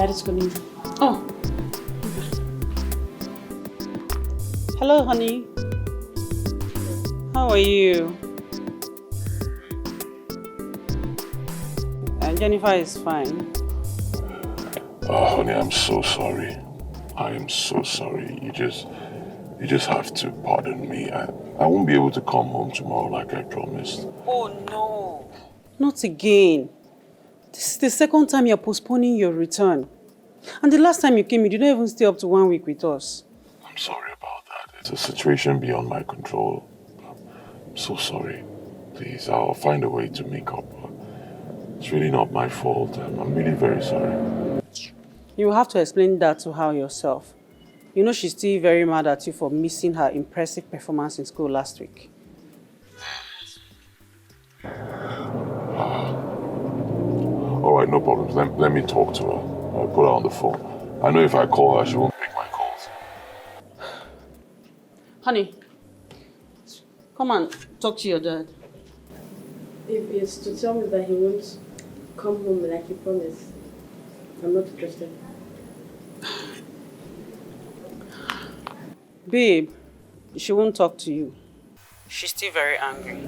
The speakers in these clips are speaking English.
Daddy's calling. Oh. Hello, honey. How are you? Jennifer is fine. Oh, honey, I'm so sorry. I am so sorry. You just have to pardon me. I won't be able to come home tomorrow like I promised. Oh, no. Not again. This is the second time you're postponing your return. And the last time you came, you didn't even stay up to 1 week with us. I'm sorry about that. It's a situation beyond my control. I'm so sorry. Please, I'll find a way to make up. It's really not my fault. I'm really very sorry. You will have to explain that to her yourself. You know she's still very mad at you for missing her impressive performance in school last week. Alright, no problems. Let me talk to her. I'll put her on the phone. I know if I call her, she won't pick my calls. Honey, come and talk to your dad. If it's to tell me that he won't come home like he promised, I'm not interested. Babe, she won't talk to you. She's still very angry.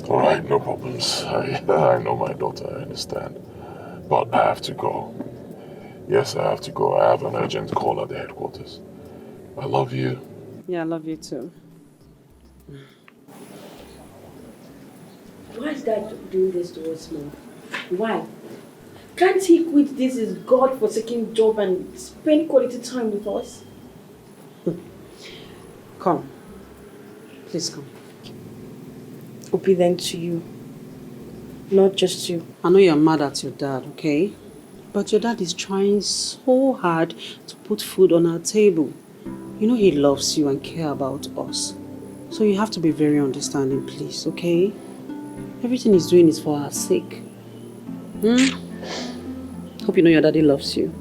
Alright, no problems. I know my daughter, I understand. But I have to go. Yes, I have to go. I have an urgent call at the headquarters. I love you. Yeah, I love you too. Why is Dad doing this to us, Mom? Why? Can't he quit this his God-forsaken job and spend quality time with us? Come. Please come. Obedient to you. Not just you. I know you're mad at your dad, okay? But your dad is trying so hard to put food on our table. You know he loves you and cares about us. So you have to be very understanding, please, okay? Everything he's doing is for our sake. Hope you know your daddy loves you.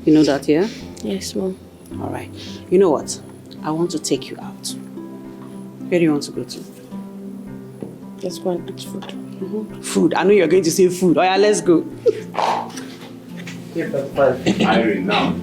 You know that, yeah? Yes, Mom. Alright. You know what? I want to take you out. Where do you want to go to? Let's go and eat food. Food. I know you're going to say food. Oh yeah, let's go. Get that five. Irene now.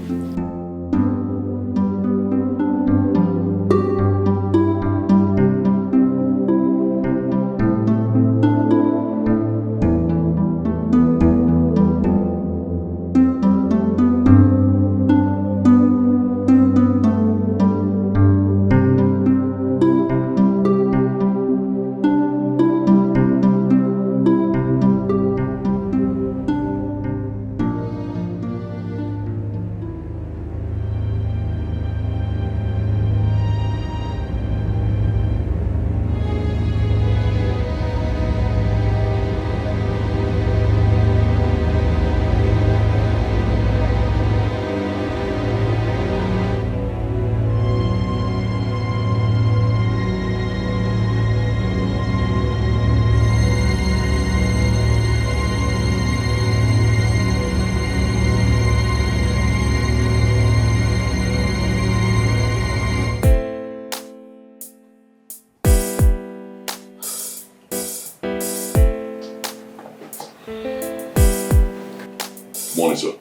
Morning, sir.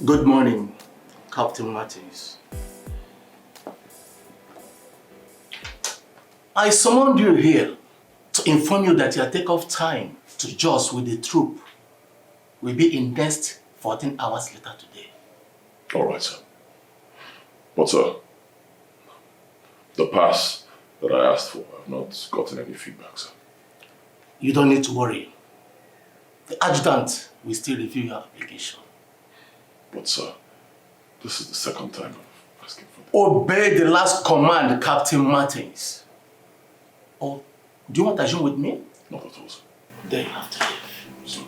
Good morning, Captain Martins. I summoned you here to inform you that your takeoff time to Jos with the troop will be in next 14 hours later today. Alright, sir. But, sir, the pass that I asked for, I've not gotten any feedback, sir. You don't need to worry. The adjutant will still review your application. But, sir, this is the second time I'm asking for that. Obey the last command, Captain Martins. Or do you want to assume with me? Not at all, sir. Then you have to leave. Sir.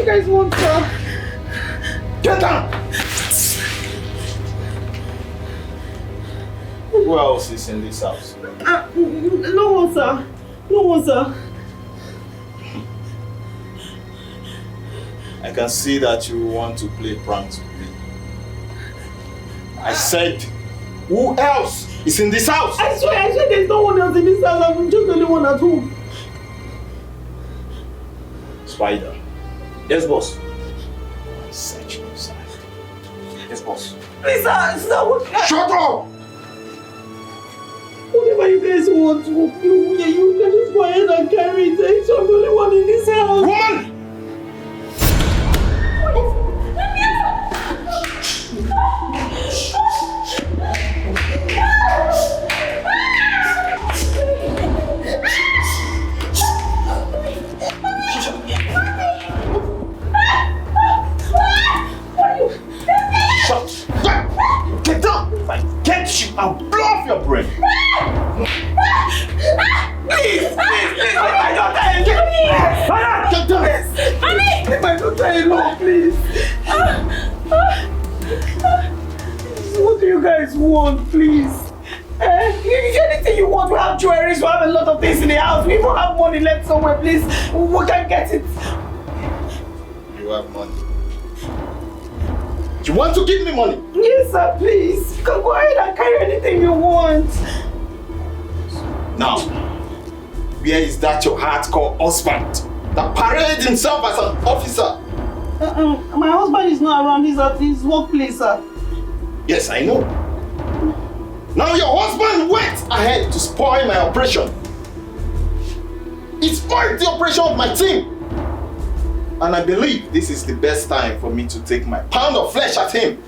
guys want, sir? Get down! Who else is in this house? No one, sir. No one, sir. I can see that you want to play pranks with me. I said, who else is in this house? I swear there's no one else in this house. I'm just the only one at home. Spider. Yes, boss. Search inside. Yes, boss. Please, sir, what? Shut up! Whatever you guys want, you can just go ahead and carry it. I'm the only one in this house. Woman! Get down! If I get you, I'll blow off your brain! Please! Leave my daughter alone! Get down! Mommy! Leave my daughter alone, please! What do you guys want, please? Anything you want, we have jewelry, we have a lot of things in the house. We even have money left somewhere, please. We can get it. You have money. You want to give me money? Yes, sir, please. You can go ahead and carry anything you want. Now, where is that your hardcore husband that parades himself as an officer? My husband is not around. He's at his workplace, sir. Yes, I know. Now your husband went ahead to spoil my operation. He spoiled the operation of my team. And I believe this is the best time for me to take my pound of flesh at him.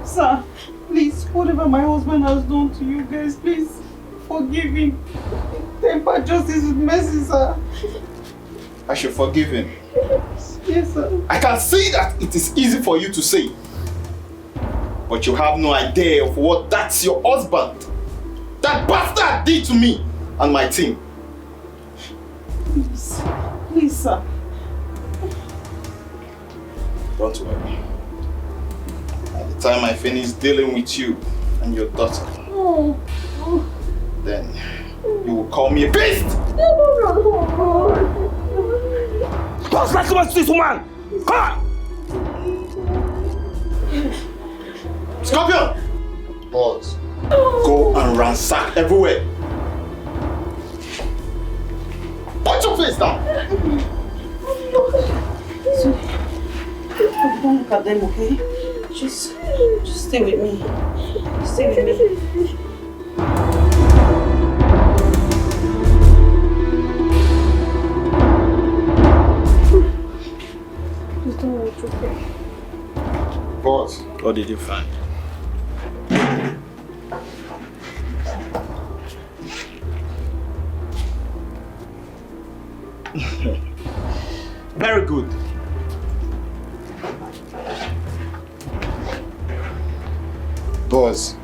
Sir, please, whatever my husband has done to you guys, please forgive him. Temper justice with mercy, sir. I should forgive him. Yes, sir. I can see that it is easy for you to say. But you have no idea of what that's your husband, that bastard, did to me and my team. Please. Please, sir. Don't worry. At the time I finish dealing with you and your daughter, then you will call me a beast! Boss, let's go to this woman! Come on! Scorpion! Boss. Go and ransack everywhere. Put your face down! Don't look at them, okay? Just stay with me. Stay with me. Just don't worry, it's okay. Boss, what did you find? Very good. Boss,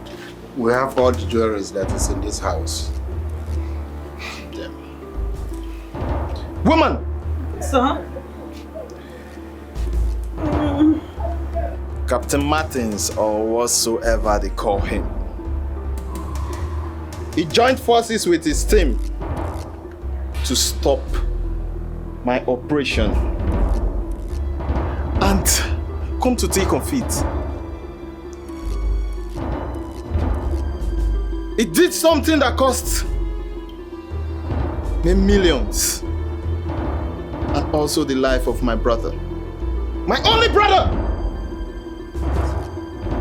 we have all the jewelry that is in this house. Woman! Sir? Captain Martins, or whatsoever they call him. He joined forces with his team to stop my operation and come to take of it. He did something that cost me millions and also the life of my brother. My only brother!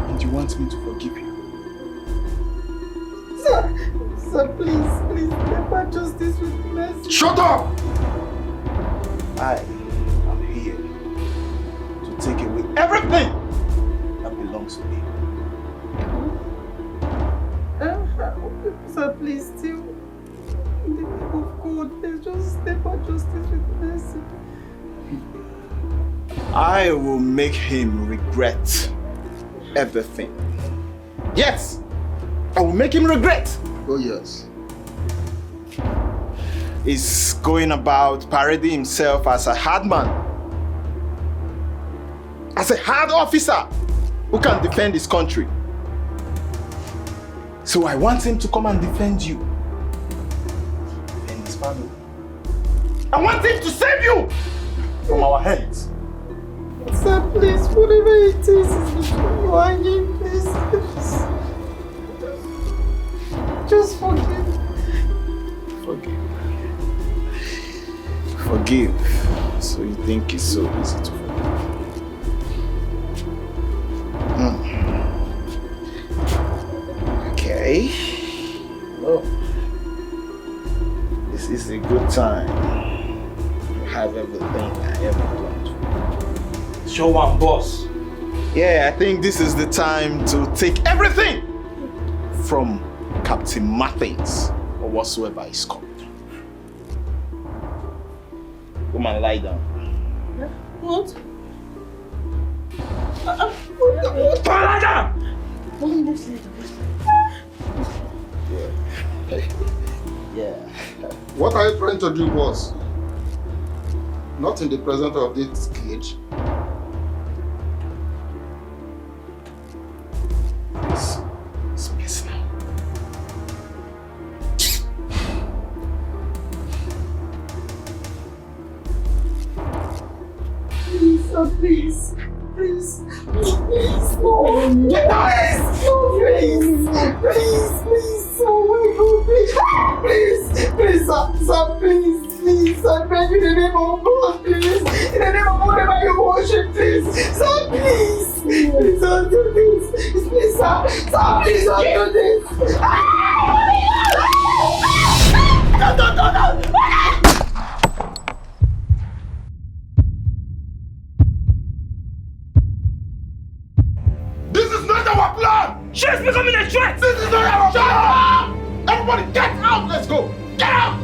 And you want me to forgive you? Sir, please, temper justice with mercy. Shut up! I am here to take away everything that belongs to me. Sir, please, still, in the name of God, please just temper justice with mercy. I will make him regret everything. Yes, I will make him regret. Oh yes. He's going about parading himself as a hard man. as a hard officer who can defend his country. So I want him to come and defend you. Defend his family. I want him to save you from our hands. Sir, please, whatever it is between you and him, please. Just forgive. Forgive. So you think it's so easy to forgive? Okay. Well, this is a good time to have everything I ever planned for. Show one, boss. Yeah, I think this is the time to take everything from Captain Martins or whatsoever he's called. Woman, lie down. What? Lie down! Yeah. What are you trying to do, boss? Not in the presence of this cage. Space now. Please, sir, please. Please. Please, no. Get out! No, please. Please. Oh my God, please. Please, sir, please. I beg you in the name of God, please. In the name of whatever you worship, please. Sir, please. Please don't do this. Please, sir. Sir, please don't do this. No. This is not our plan! She's becoming a threat! This is not our plan! Everybody get out! Let's go! Get out!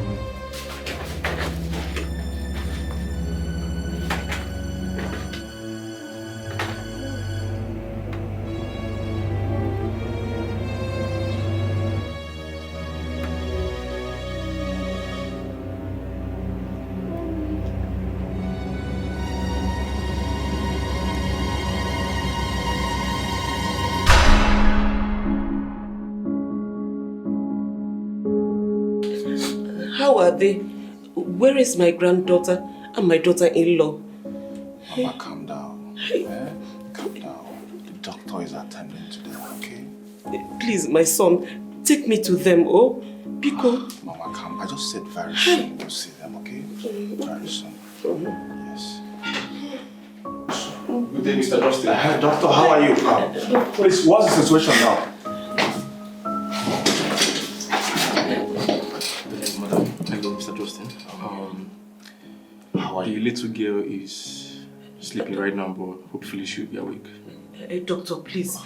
How are they? Where is my granddaughter and my daughter-in-law? Mama, calm down. Calm down. The doctor is attending to them, okay? Please, my son, take me to them, oh? Because... Mama, calm. I just said very soon you'll see them, okay? Very soon. Yes. Good day, Mr. Justin. Doctor, how are you? Please, what's the situation now? Madam, hello, Mr. Justin. How are The you? little girl is sleeping right now, but hopefully she'll be awake. Doctor, please,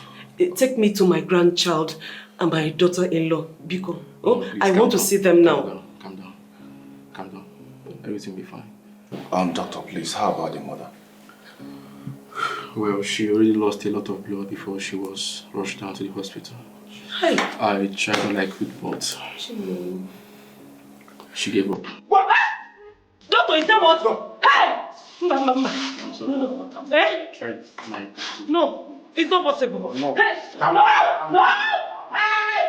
take me to my grandchild and my daughter-in-law, Biko. Oh, Please, I want to see them now. Calm down. Everything will be fine. Doctor, please, how about the mother? Well, she already lost a lot of blood before she was rushed down to the hospital. Hi. I tried all I could, but she gave up. What? Doctor, is that what? No. Hey! Mama. No. Eh? No, it's not possible. No. Hey! No! Hey!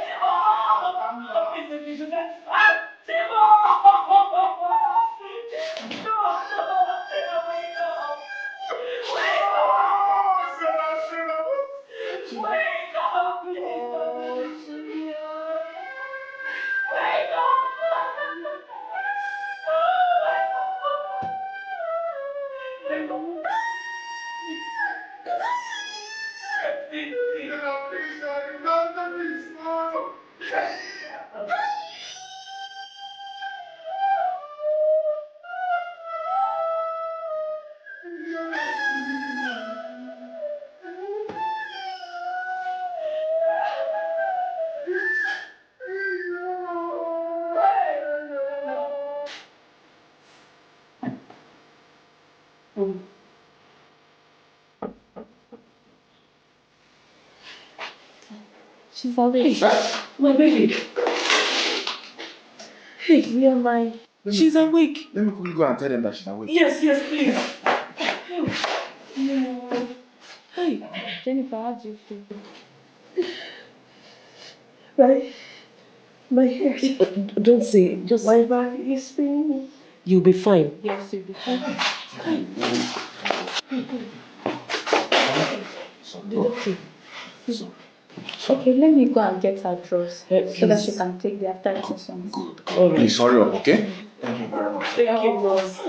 She's awake. My baby. Hey, Where am I? she's awake. Let me quickly go and tell them that she's awake. Yes, please. Hey. Jennifer, how do you feel? My head. Don't say it. Just my back is paining. You'll be fine. Yes, you'll be fine. Okay, let me go and get her drawers so that she can take the after sessions. All right. Please hurry up, okay? Thank you very much. Thank you, boss.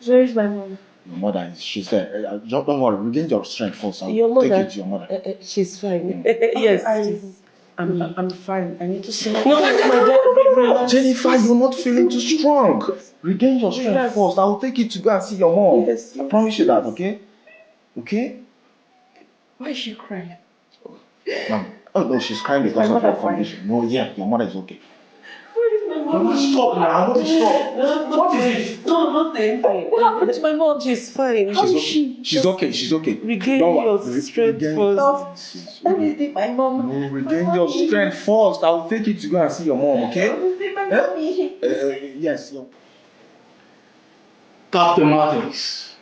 Where is my mom? Your mother, she's there. Don't worry, regain your strength first. Your mother? Take it to your mother. She's fine. Yes. I'm fine. I need to see. No, my dad, relax. Jennifer, you're not feeling too strong. Regain your strength first. I will take you to go and see your mom. Yes. I promise you that, okay? Okay? Why is she crying? Mom. Oh no, she's crying because of your condition. No, yeah, your mother is okay. Mama, stop now. I'm not stop. What is it? No, nothing. What happened to my mom? She's fine. How is she? She's okay. She's okay. Regain your strength first. Everything, my mom. No, regain your strength first. I'll take you to go and see your mom, okay? My mommy. Yes. Captain Martins,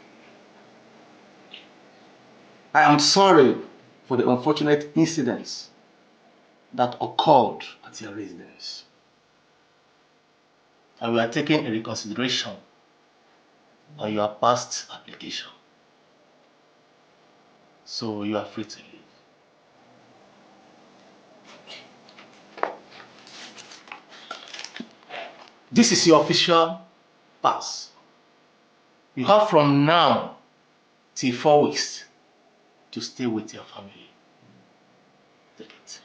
I am sorry for the unfortunate incidents that occurred at your residence. And we are taking a reconsideration on your past application. So you are free to leave. This is your official pass. You have from now till 4 weeks to stay with your family. Take it.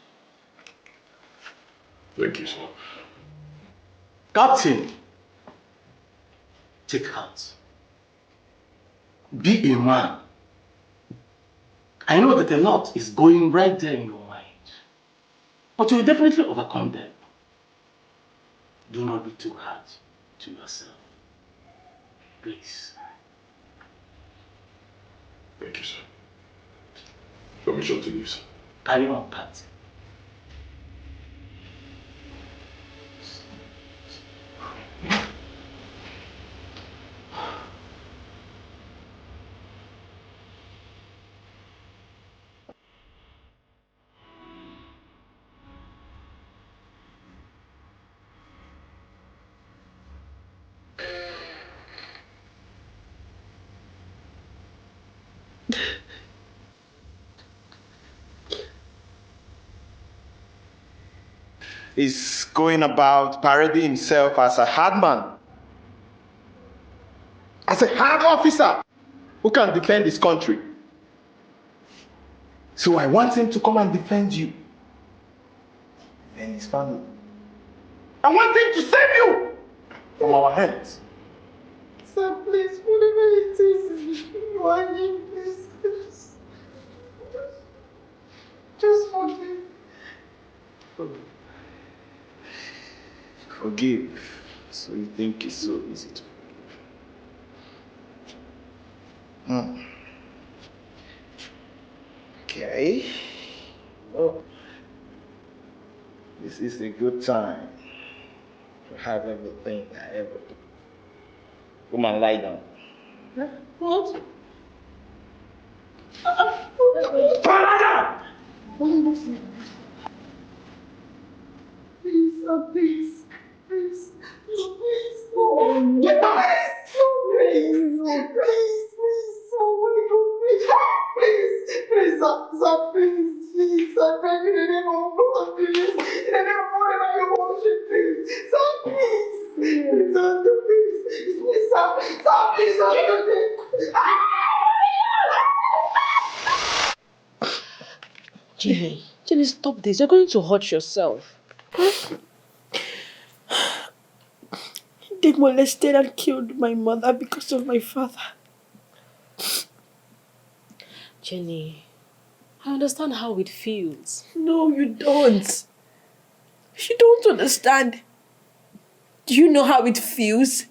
Thank you, sir. Captain, take heart. Be a man. I know that a lot is going right there in your mind, but you will definitely overcome them. Do not be too hard to yourself. Please. Thank you, sir. Permission to leave, sir. Carry on, Captain. He's going about parading himself as a hard man, as a hard officer who can defend his country. So I want him to come and defend you and his family. I want him to save you from our hands. Sir, please, whatever it is, please. Just forgive. Forgive. So you think it's so easy to forgive. Okay. Oh. This is a good time to have everything I ever do. Come on, lie down. What? Please, please, please, please, no. Get down! No, please, oh my God, please, sir, please, I beg you in the name of God, please, in the name of whatever you worship, please, sir, please, Tonto, please, sir, please, Jenny, stop this. You're going to hurt yourself. They molested and killed my mother because of my father. Jenny, I understand how it feels. No, you don't. You don't understand. Do you know how it feels?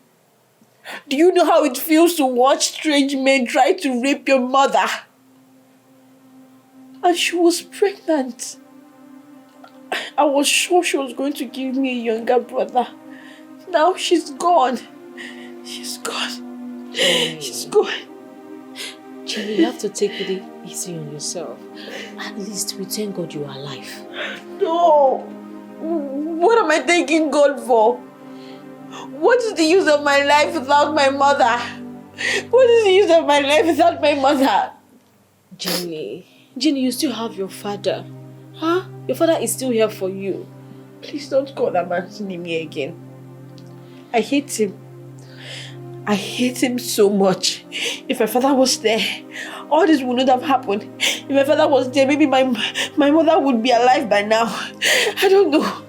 Do you know how it feels to watch strange men try to rape your mother? And she was pregnant. I was sure she was going to give me a younger brother. Now she's gone. She's gone. She's gone. Jenny, you have to take it easy on yourself. At least we thank God you are alive. No. What am I thanking God for? What is the use of my life without my mother? What is the use of my life without my mother? Jenny, you still have your father. Huh? Your father is still here for you. Please don't call that man's name again. I hate him. I hate him so much. If my father was there, all this would not have happened. If my father was there, maybe my mother would be alive by now. I don't know.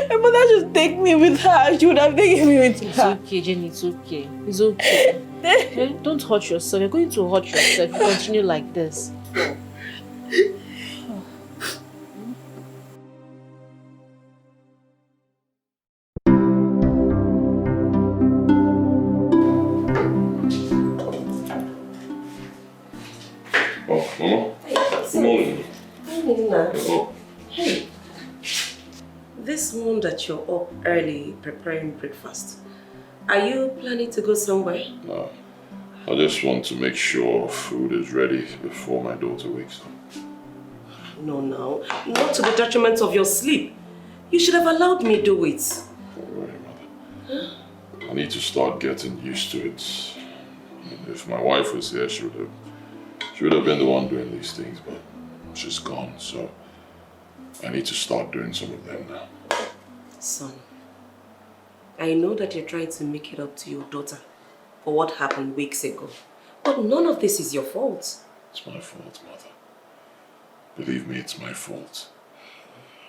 My mother just take me with her. She would have taken me with her. It's okay, Jenny, it's okay. It's okay. Okay? Don't hurt yourself. You're going to hurt yourself if you continue like this. Oh, Mama. Good morning. Hello. Hey. This morning that you're up early preparing breakfast, are you planning to go somewhere? No. I just want to make sure food is ready before my daughter wakes up. No, not to the detriment of your sleep. You should have allowed me do it. Don't worry, Mother. I need to start getting used to it. If my wife was here, she would have been the one doing these things, but she's gone, so I need to start doing some of them now. Son, I know that you're trying to make it up to your daughter for what happened weeks ago, but none of this is your fault. It's my fault, Mother. Believe me, it's my fault.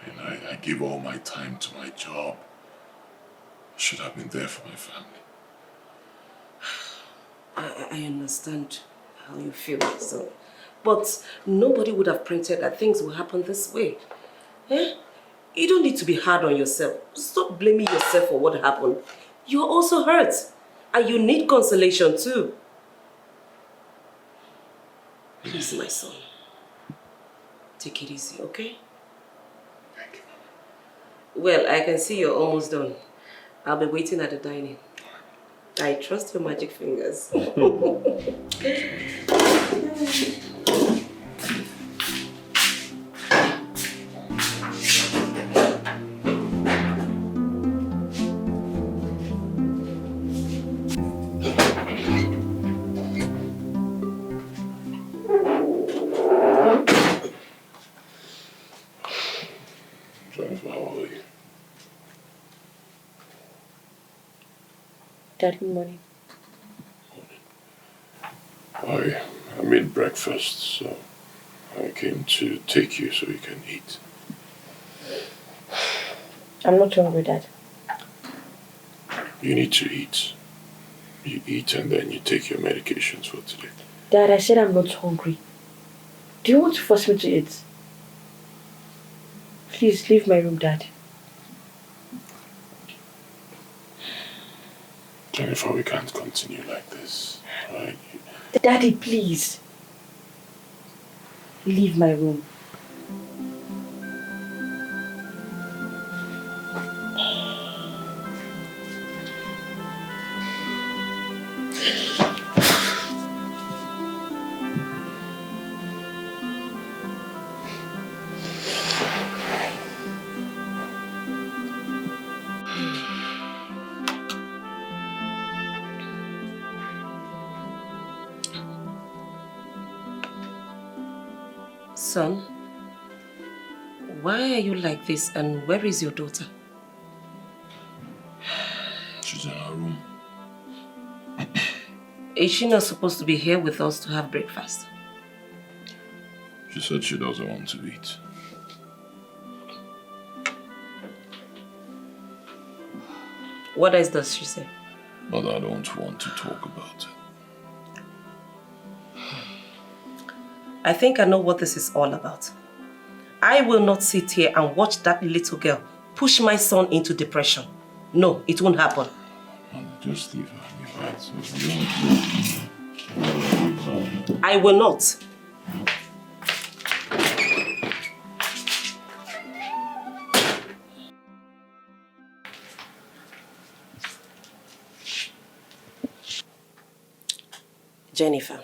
And I give all my time to my job. I should have been there for my family. I understand how you feel, son. But nobody would have printed that things will happen this way. Eh? You don't need to be hard on yourself. Stop blaming yourself for what happened. You're also hurt. And you need consolation too. Please, my son. Take it easy, okay? Thank you, Mama. Well, I can see you're almost done. I'll be waiting at the dining. I trust your magic fingers. Jennifer, how are you? Daddy, morning. I made breakfast, so I came to take you so you can eat. I'm not hungry, Dad. You need to eat. You eat and then you take your medications for today. Dad, I said I'm not hungry. Do you want to force me to eat? Please leave my room, Dad. Jennifer, we can't continue like this. Right? Daddy, please. Leave my room. Son, why are you like this and where is your daughter? She's in her room. Is she not supposed to be here with us to have breakfast? She said she doesn't want to eat. What else does she say? But I don't want to talk about it. I think I know what this is all about. I will not sit here and watch that little girl push my son into depression. No, it won't happen. Mother, just leave her. I will not. Jennifer,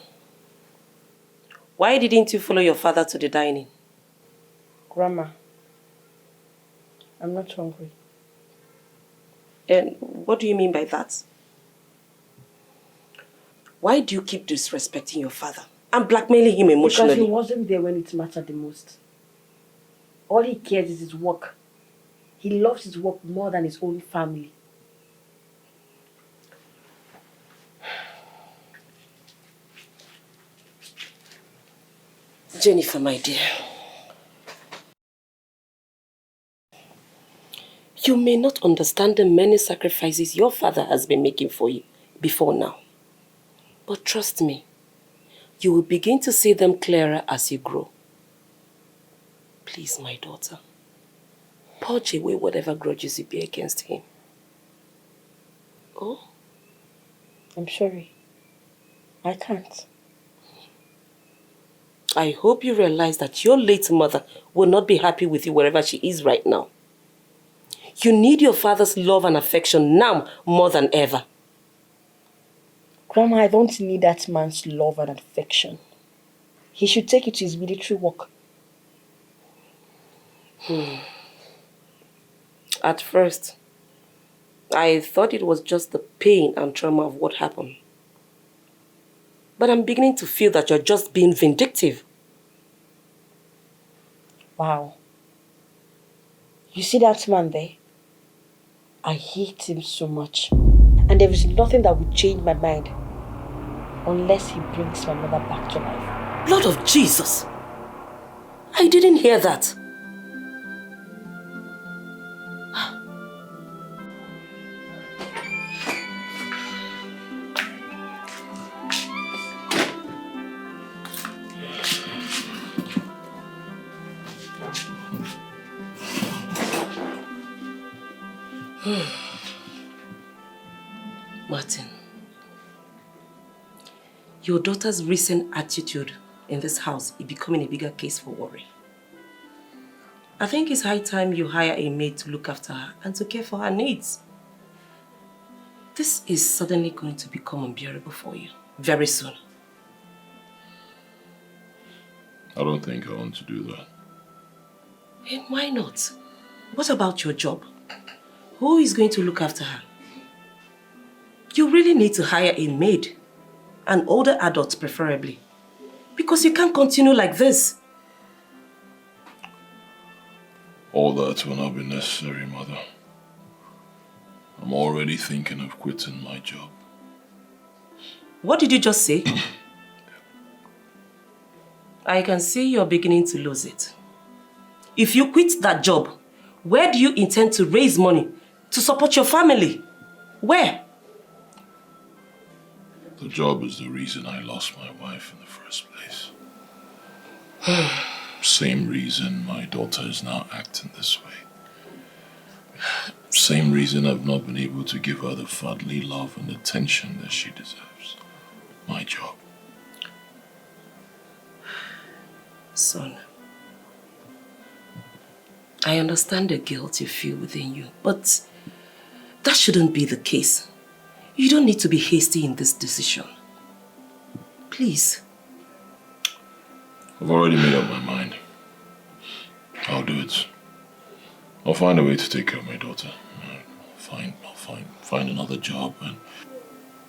why didn't you follow your father to the dining? Grandma, I'm not hungry. And what do you mean by that? Why do you keep disrespecting your father and blackmailing him emotionally? Because he wasn't there when it mattered the most. All he cares is his work. He loves his work more than his own family. Jennifer, my dear. You may not understand the many sacrifices your father has been making for you before now. But trust me, you will begin to see them clearer as you grow. Please, my daughter, purge away whatever grudges you bear against him. Oh? I'm sorry. I can't. I hope you realize that your late mother will not be happy with you wherever she is right now. You need your father's love and affection now more than ever. Grandma, I don't need that man's love and affection. He should take it to his military work. At first, I thought it was just the pain and trauma of what happened. But I'm beginning to feel that you're just being vindictive. Wow. You see that man there? I hate him so much. And there is nothing that would change my mind unless he brings my mother back to life. Blood of Jesus! I didn't hear that. Martin, your daughter's recent attitude in this house is becoming a bigger case for worry. I think it's high time you hire a maid to look after her and to care for her needs. This is suddenly going to become unbearable for you very soon. I don't think I want to do that. And why not? What about your job? Who is going to look after her? You really need to hire a maid, an older adult preferably, because you can't continue like this. All that will not be necessary, Mother. I'm already thinking of quitting my job. What did you just say? I can see you're beginning to lose it. If you quit that job, where do you intend to raise money to support your family? Where? The job is the reason I lost my wife in the first place. Same reason my daughter is now acting this way. Same reason I've not been able to give her the fatherly love and attention that she deserves. My job. Son, I understand the guilt you feel within you, but that shouldn't be the case. You don't need to be hasty in this decision. Please. I've already made up my mind. I'll do it. I'll find a way to take care of my daughter. I'll find another job,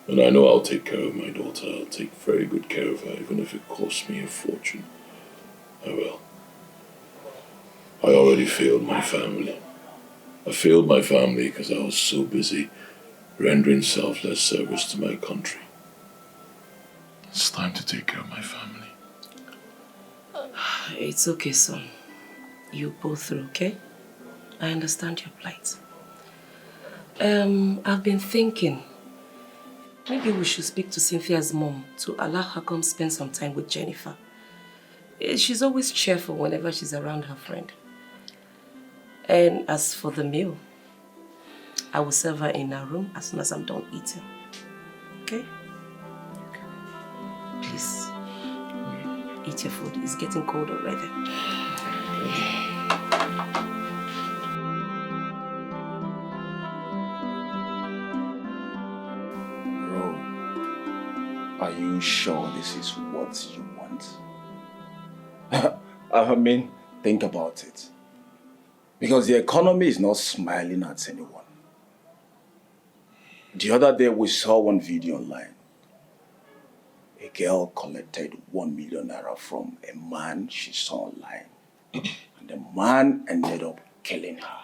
and I know I'll take care of my daughter. I'll take very good care of her, even if it costs me a fortune. I will. I already failed my family. I failed my family because I was so busy rendering selfless service to my country. It's time to take care of my family. It's okay, son. You pull through, okay? I understand your plight. I've been thinking, maybe we should speak to Cynthia's mom to allow her come spend some time with Jennifer. She's always cheerful whenever she's around her friend. And as for the meal, I will serve her in her room as soon as I'm done eating. Okay? Please, eat your food. It's getting cold already. Bro, I you sure this is what you want? I mean, think about it. Because the economy is not smiling at anyone. The other day we saw one video online. A girl collected 1 million naira from a man she saw online. And the man ended up killing her.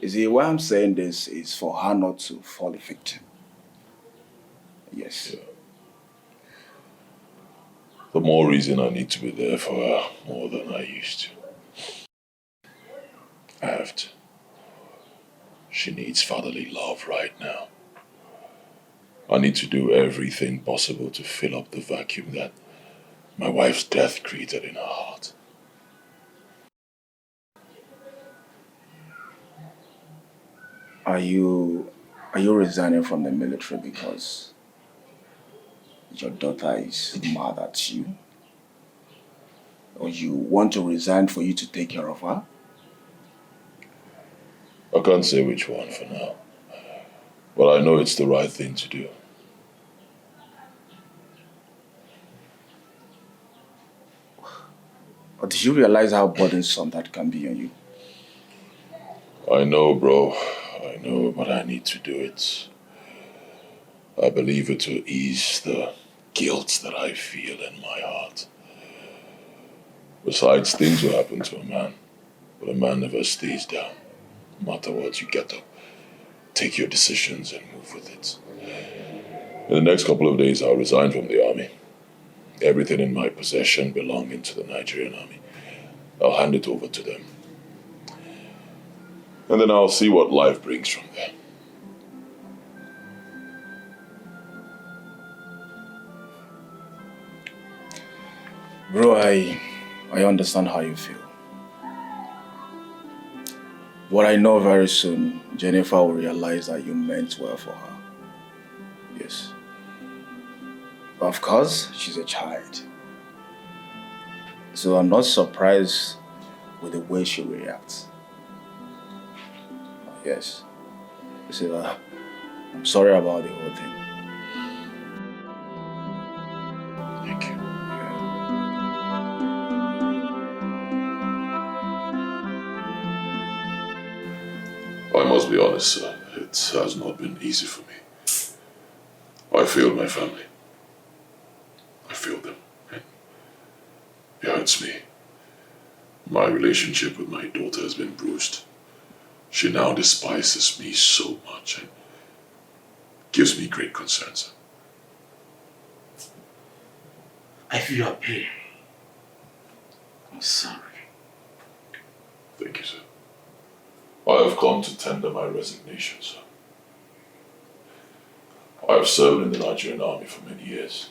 You see, why I'm saying this is for her not to fall a victim. Yes. Yeah. The more reason I need to be there for her more than I used to. I have to. She needs fatherly love right now. I need to do everything possible to fill up the vacuum that my wife's death created in her heart. Are you resigning from the military because your daughter is mad at you? Or you want to resign for you to take care of her? I can't say which one for now. But I know it's the right thing to do. Or did you realize how burdensome that can be on you? I know, bro. I know, but I need to do it. I believe it will ease the guilt that I feel in my heart. Besides, things will happen to a man, but a man never stays down. No matter what, you get up, take your decisions and move with it. In the next couple of days, I'll resign from the army. Everything in my possession belonging to the Nigerian army, I'll hand it over to them. And then I'll see what life brings from there. Bro, I understand how you feel. But I know very soon, Jennifer will realize that you meant well for her. Yes. But of course, she's a child. So I'm not surprised with the way she reacts. Yes. See, I'm sorry about the whole thing. Thank you. I must be honest, sir. It has not been easy for me. I failed my family. I failed them. And it hurts me. My relationship with my daughter has been bruised. She now despises me so much and gives me great concern, sir. I feel your pain. I'm sorry. Thank you, sir. I have come to tender my resignation, sir. I have served in the Nigerian army for many years,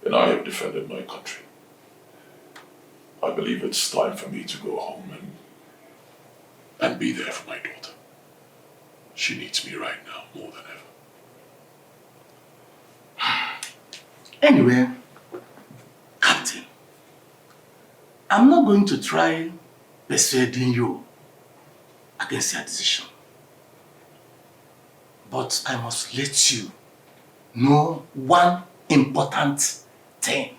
and I have defended my country. I believe it's time for me to go home and be there for my daughter. She needs me right now more than ever. Anyway, Captain, I'm not going to try persuading you against your decision. But I must let you know one important thing.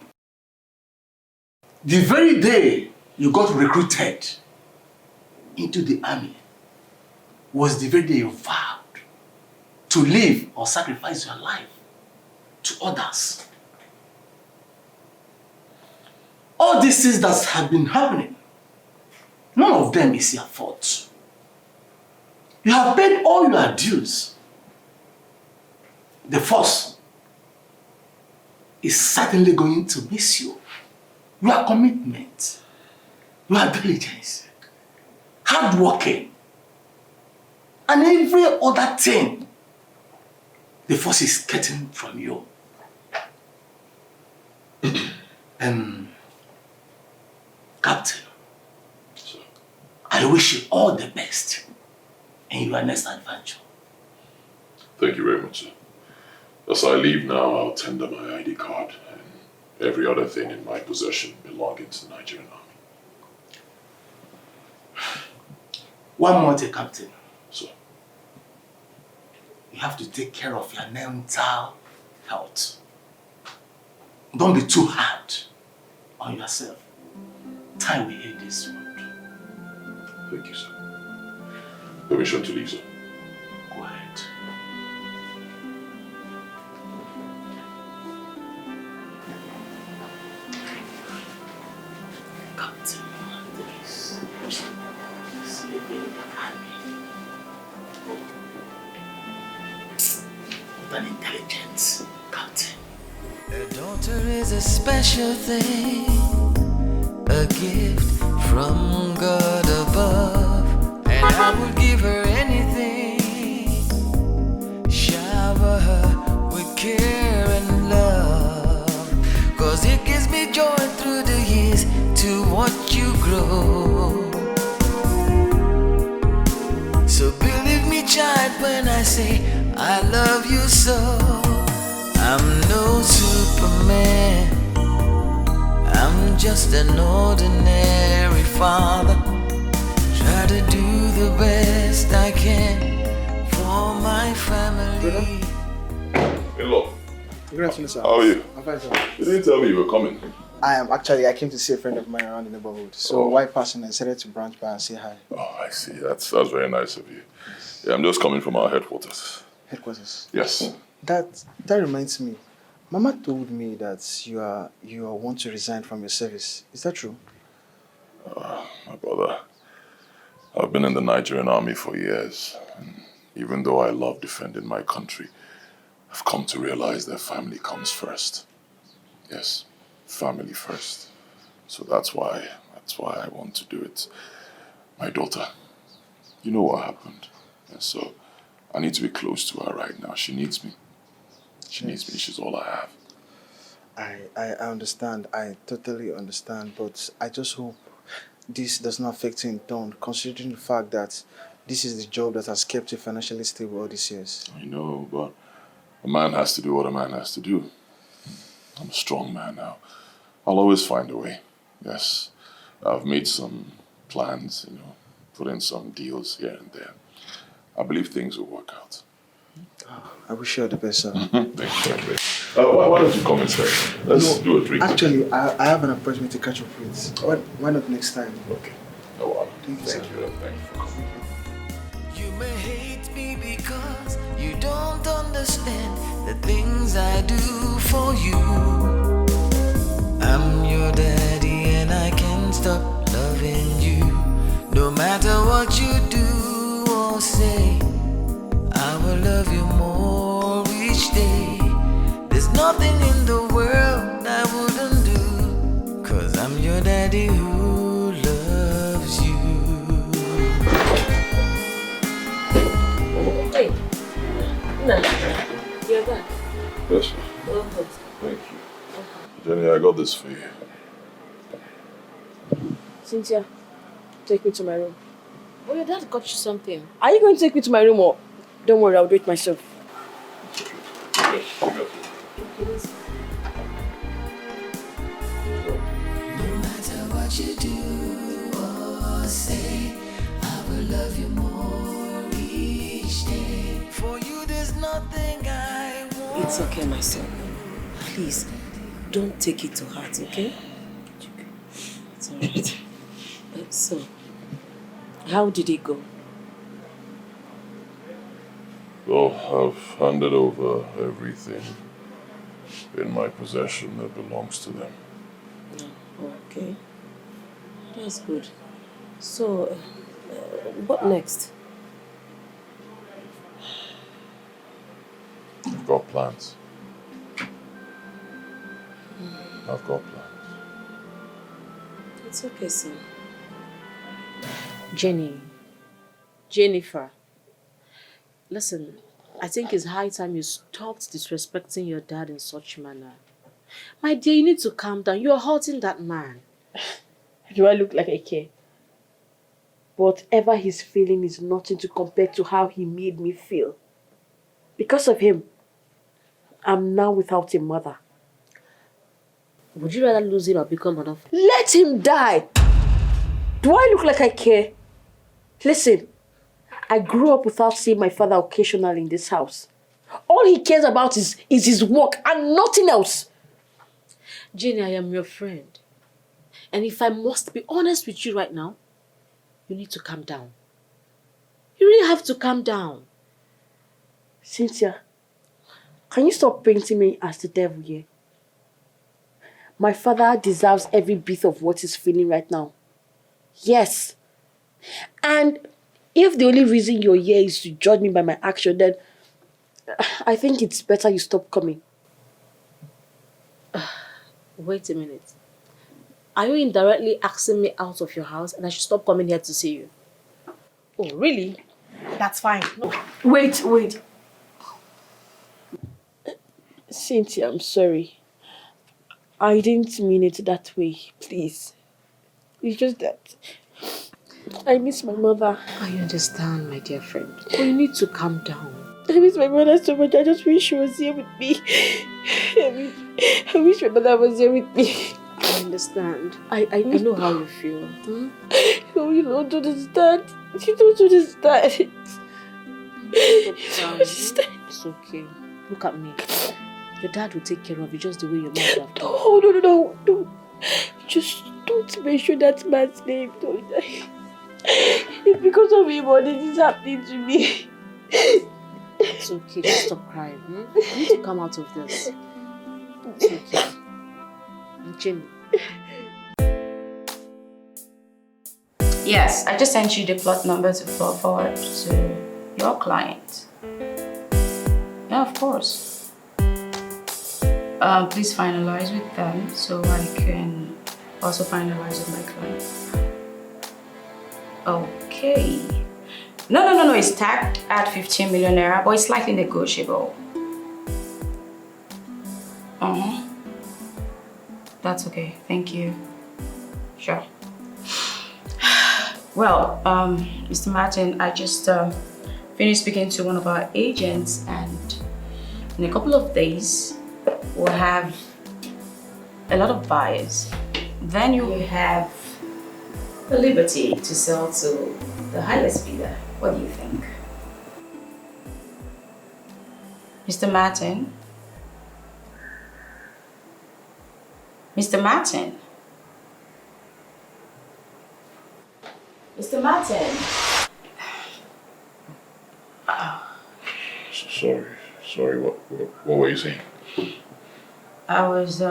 The very day you got recruited into the army was the very day you vowed to live or sacrifice your life to others. All these things that have been happening, none of them is your fault. You have paid all your dues. The force is certainly going to miss you. Your commitment, your diligence, hard working, and every other thing the force is getting from you. Captain, Sir. I wish you all the best in your next adventure. Thank you very much, sir. As I leave now, I'll tender my ID card and every other thing in my possession belonging to the Nigerian army. One more thing, Captain. Sir. You have to take care of your mental health. Don't be too hard on yourself. Time will heal this wound. Thank you, sir. Permission to leave, sir. Go ahead. Captain, please. Sleeping happy. With an intelligence, Captain. A daughter is a special thing, a gift from God above, and I would give her anything, shower her with care and love, 'cause it gives me joy through the years to watch you grow. So believe me, child, when I say I love you so. I'm no Superman, I'm just an ordinary father. Try to do the best I can for my family. Hello. Good afternoon, sir. How are you? I'm fine, sir. You didn't tell me you were coming. I came to see a friend of mine around the neighborhood. So while passing, I decided to branch by and say hi. Oh, I see. That's very nice of you. Yeah, I'm just coming from our headquarters. Headquarters? Yes. That reminds me. Mama told me that you want to resign from your service. Is that true? My brother, I've been in the Nigerian army for years. And even though I love defending my country, I've come to realize that family comes first. Yes, family first. So that's why I want to do it. My daughter, you know what happened. And so I need to be close to her right now. She needs me. She needs me. She's all I have. I understand. I totally understand. But I just hope this does not affect you in turn, considering the fact that this is the job that has kept you financially stable all these years. I know, but a man has to do what a man has to do. I'm a strong man now. I'll always find a way. Yes. I've made some plans, put in some deals here and there. I believe things will work out. I wish you all the best, sir. Thank you. Why don't you come inside? Let's do a drink. Actually, I have an appointment to catch up with. Why not next time? Okay. No problem. Thank you, sir. Thank you for coming. You may hate me because you don't understand the things I do for you. I'm your daddy and I can't stop loving you. No matter what you do or say, I will love you more each day. There's nothing in the world I wouldn't do, 'cause I'm your daddy who loves you. Hey, Nana, you're back. Yes, sir. Welcome. Thank you. Jenny, I got this for you. Cynthia, take me to my room. Oh, your dad got you something. Are you going to take me to my room or don't worry, I'll do it myself. No matter what you do or say, I will love you more each day. For you, there's nothing I want. It's okay, my son. Please, don't take it to heart, okay? It's alright. So, how did it go? Well, I've handed over everything in my possession that belongs to them. Okay. That's good. So, what next? I've got plans. I've got plans. It's okay, son. Jennifer. Listen, I think it's high time you stopped disrespecting your dad in such manner. My dear, you need to calm down. You're hurting that man. Do I look like I care? Whatever he's feeling is nothing to compare to how he made me feel. Because of him, I'm now without a mother. Would you rather lose him or become an orphan? Let him die! Do I look like I care? Listen, I grew up without seeing my father occasionally in this house. All he cares about is his work and nothing else. Jenny, I am your friend. And if I must be honest with you right now, you need to calm down. You really have to calm down. Cynthia, can you stop painting me as the devil here? My father deserves every bit of what he's feeling right now. Yes. And if the only reason you're here is to judge me by my action, then I think it's better you stop coming. Wait a minute. Are you indirectly asking me out of your house and I should stop coming here to see you? Oh, really? That's fine. No. Wait. Cynthia, I'm sorry. I didn't mean it that way, please. It's just that I miss my mother. I understand, my dear friend. But you need to calm down. I miss my mother so much. I just wish she was here with me. I wish my mother was here with me. I understand. I know how you feel. Hmm? No, you don't understand. You don't understand. It's okay. Look at me. Your dad will take care of you just the way your mom would have done. No. Just don't mention that man's name. Don't. It's because of him all this is happening to me. It's okay. Just stop crying. You need to come out of this. It's okay. Jenny. Yes, I just sent you the plot number to forward to your client. Yeah, of course. Please finalize with them so I can also finalize with my client. Okay. No, it's tagged at 15 million naira, but it's slightly negotiable. That's okay, thank you. Sure. Well, Mr. Martin, I just finished speaking to one of our agents, and in a couple of days, we'll have a lot of buyers. Then you will have the liberty to sell to the highest bidder. What do you think? Mr. Martin? Mr. Martin? Mr. Martin? Sorry, what were you saying? I was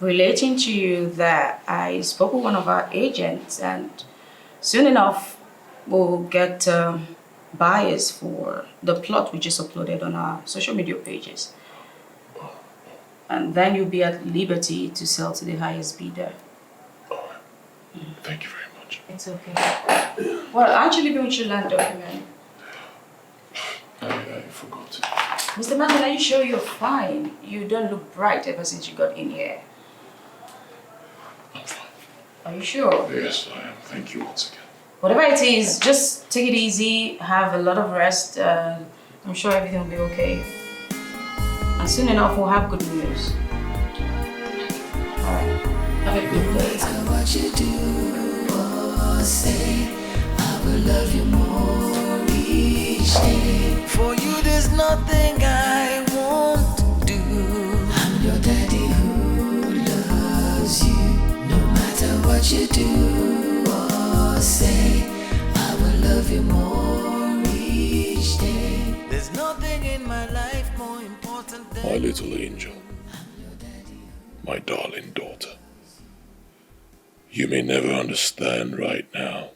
relating to you that I spoke with one of our agents, and soon enough we'll get buyers for the plot we just uploaded on our social media pages. And then you'll be at liberty to sell to the highest bidder. Thank you very much. It's okay. Well, aren't you leaving with your land document? I forgot. Mr. Martin, are you sure you're fine? You don't look bright ever since you got in here. I'm fine. Are you sure? Yes, I am. Thank you once again. Whatever it is, just take it easy, have a lot of rest. I'm sure everything will be okay. And soon enough, we'll have good news. Alright. Have a good day. No matter what you do or say, I will love you more each day. For you, there's nothing I won't do. I'm your daddy who loves you. No matter what you do or say, I will love you more each day. There's nothing in my life more important than My little angel, my darling daughter. You may never understand right now.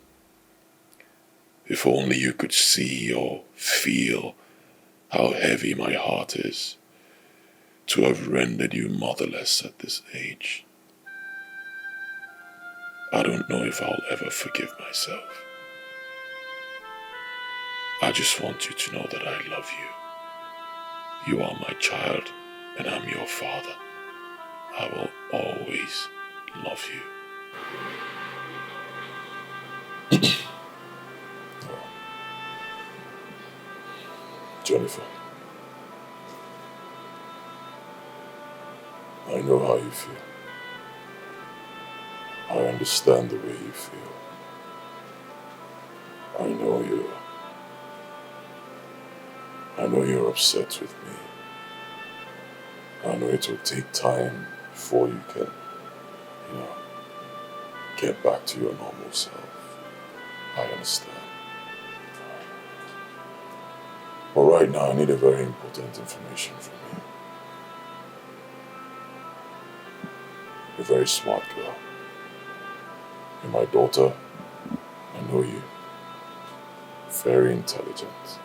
If only you could see or feel how heavy my heart is to have rendered you motherless at this age. I don't know if I'll ever forgive myself. I just want you to know that I love you. You are my child, and I'm your father. I will always love you. Jennifer, I know how you feel. I understand the way you feel. I know I know you're upset with me. I know it will take time before you can, get back to your normal self. I understand. But right now, I need a very important information from you. You're a very smart girl. You're my daughter. I know you. Very intelligent.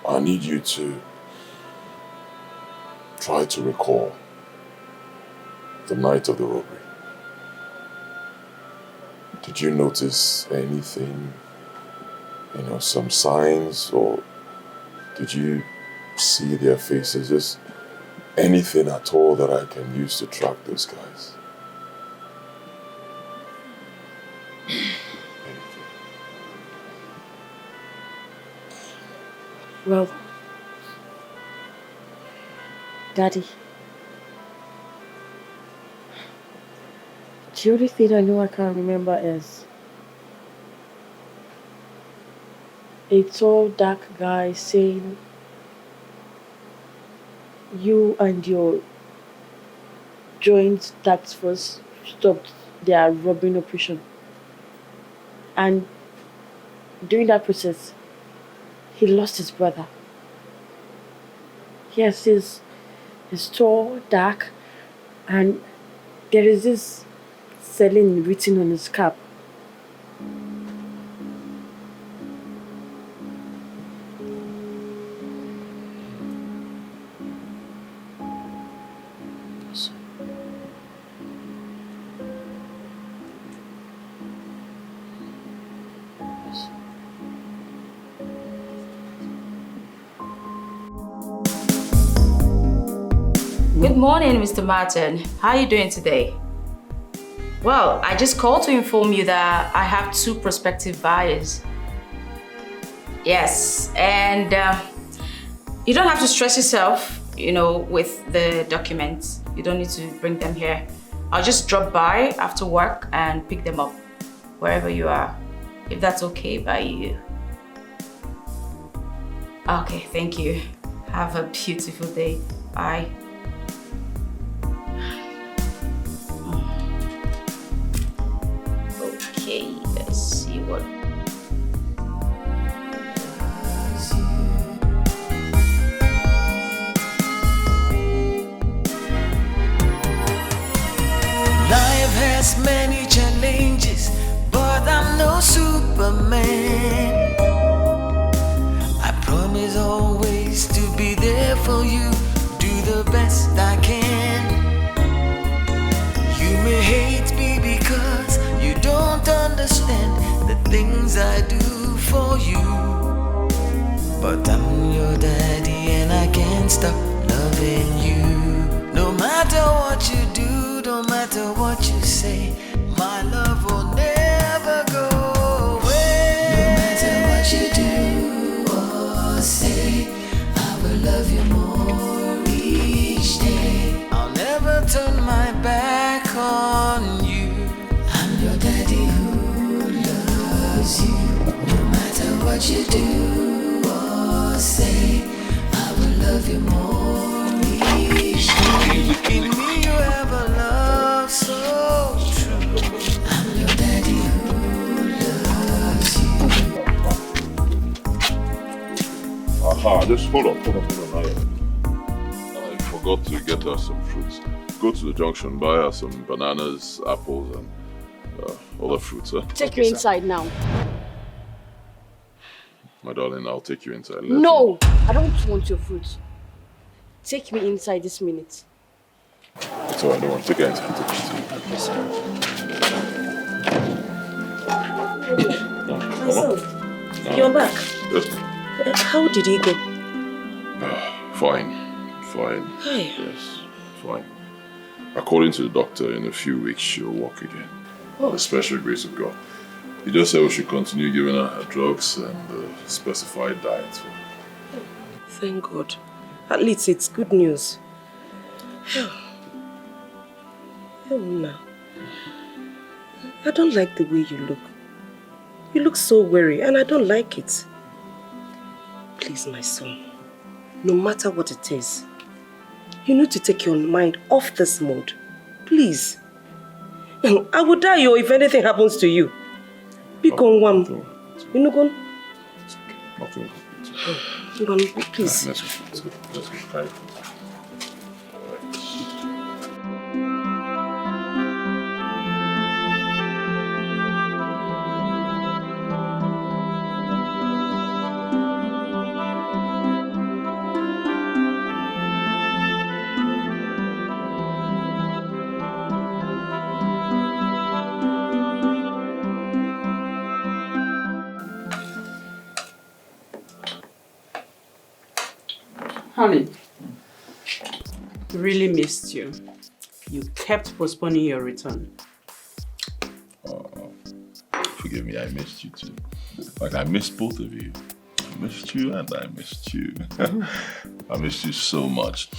I need you to try to recall the night of the robbery. Did you notice anything, some signs, or did you see their faces? Just anything at all that I can use to track those guys? Well, Daddy, the only thing I know I can remember is a tall, dark guy saying, you and your joint task force stopped their robbing operation. And during that process, he lost his brother. Yes, he's tall, dark, and there is this selling written on his cap. Good morning, Mr. Martin. How are you doing today? Well, I just called to inform you that I have 2 prospective buyers. Yes, and you don't have to stress yourself, with the documents. You don't need to bring them here. I'll just drop by after work and pick them up wherever you are, if that's okay by you. Okay, thank you. Have a beautiful day. Bye. Okay, let's see what. Life has many challenges, but I'm no Superman. I promise always to be there for you, do the best I can. You may hate me because you don't understand the things I do for you, but I'm your daddy and I can't stop loving you. No matter what you do, no matter what you say, my love will never go away. No matter what you do or say, I will love you more each day. I'll never turn my back on you. I'm your daddy who loves you. No matter what you do or say, I will love you more each day. In me you have a love so true. I'm your daddy who loves you. Aha, just hold on. I forgot to get her some fruits. Go to the junction, buy her some bananas, apples, and other fruits. Take you inside now. My darling, I'll take you inside. No, I don't want your fruits. Take me inside this minute. It's alright, don't worry. Take her inside. My son, you're back. Yes. How did he go? Fine. Hi. Yes, fine. According to the doctor, in a few weeks she'll walk again. Oh. The special grace of God. He just said we should continue giving her drugs and specified diets for her. Thank God. At least it's good news. Oh, no. I don't like the way you look. You look so weary and I don't like it. Please, my son, no matter what it is, you need to take your mind off this mode. Please. I would die if anything happens to you. Be gone one. You know, gone? Nothing. Please. Let's go. Right. Honey, really missed you. You kept postponing your return. Forgive me, I missed you too. Like, I missed both of you. I missed you and I missed you. I missed you so much.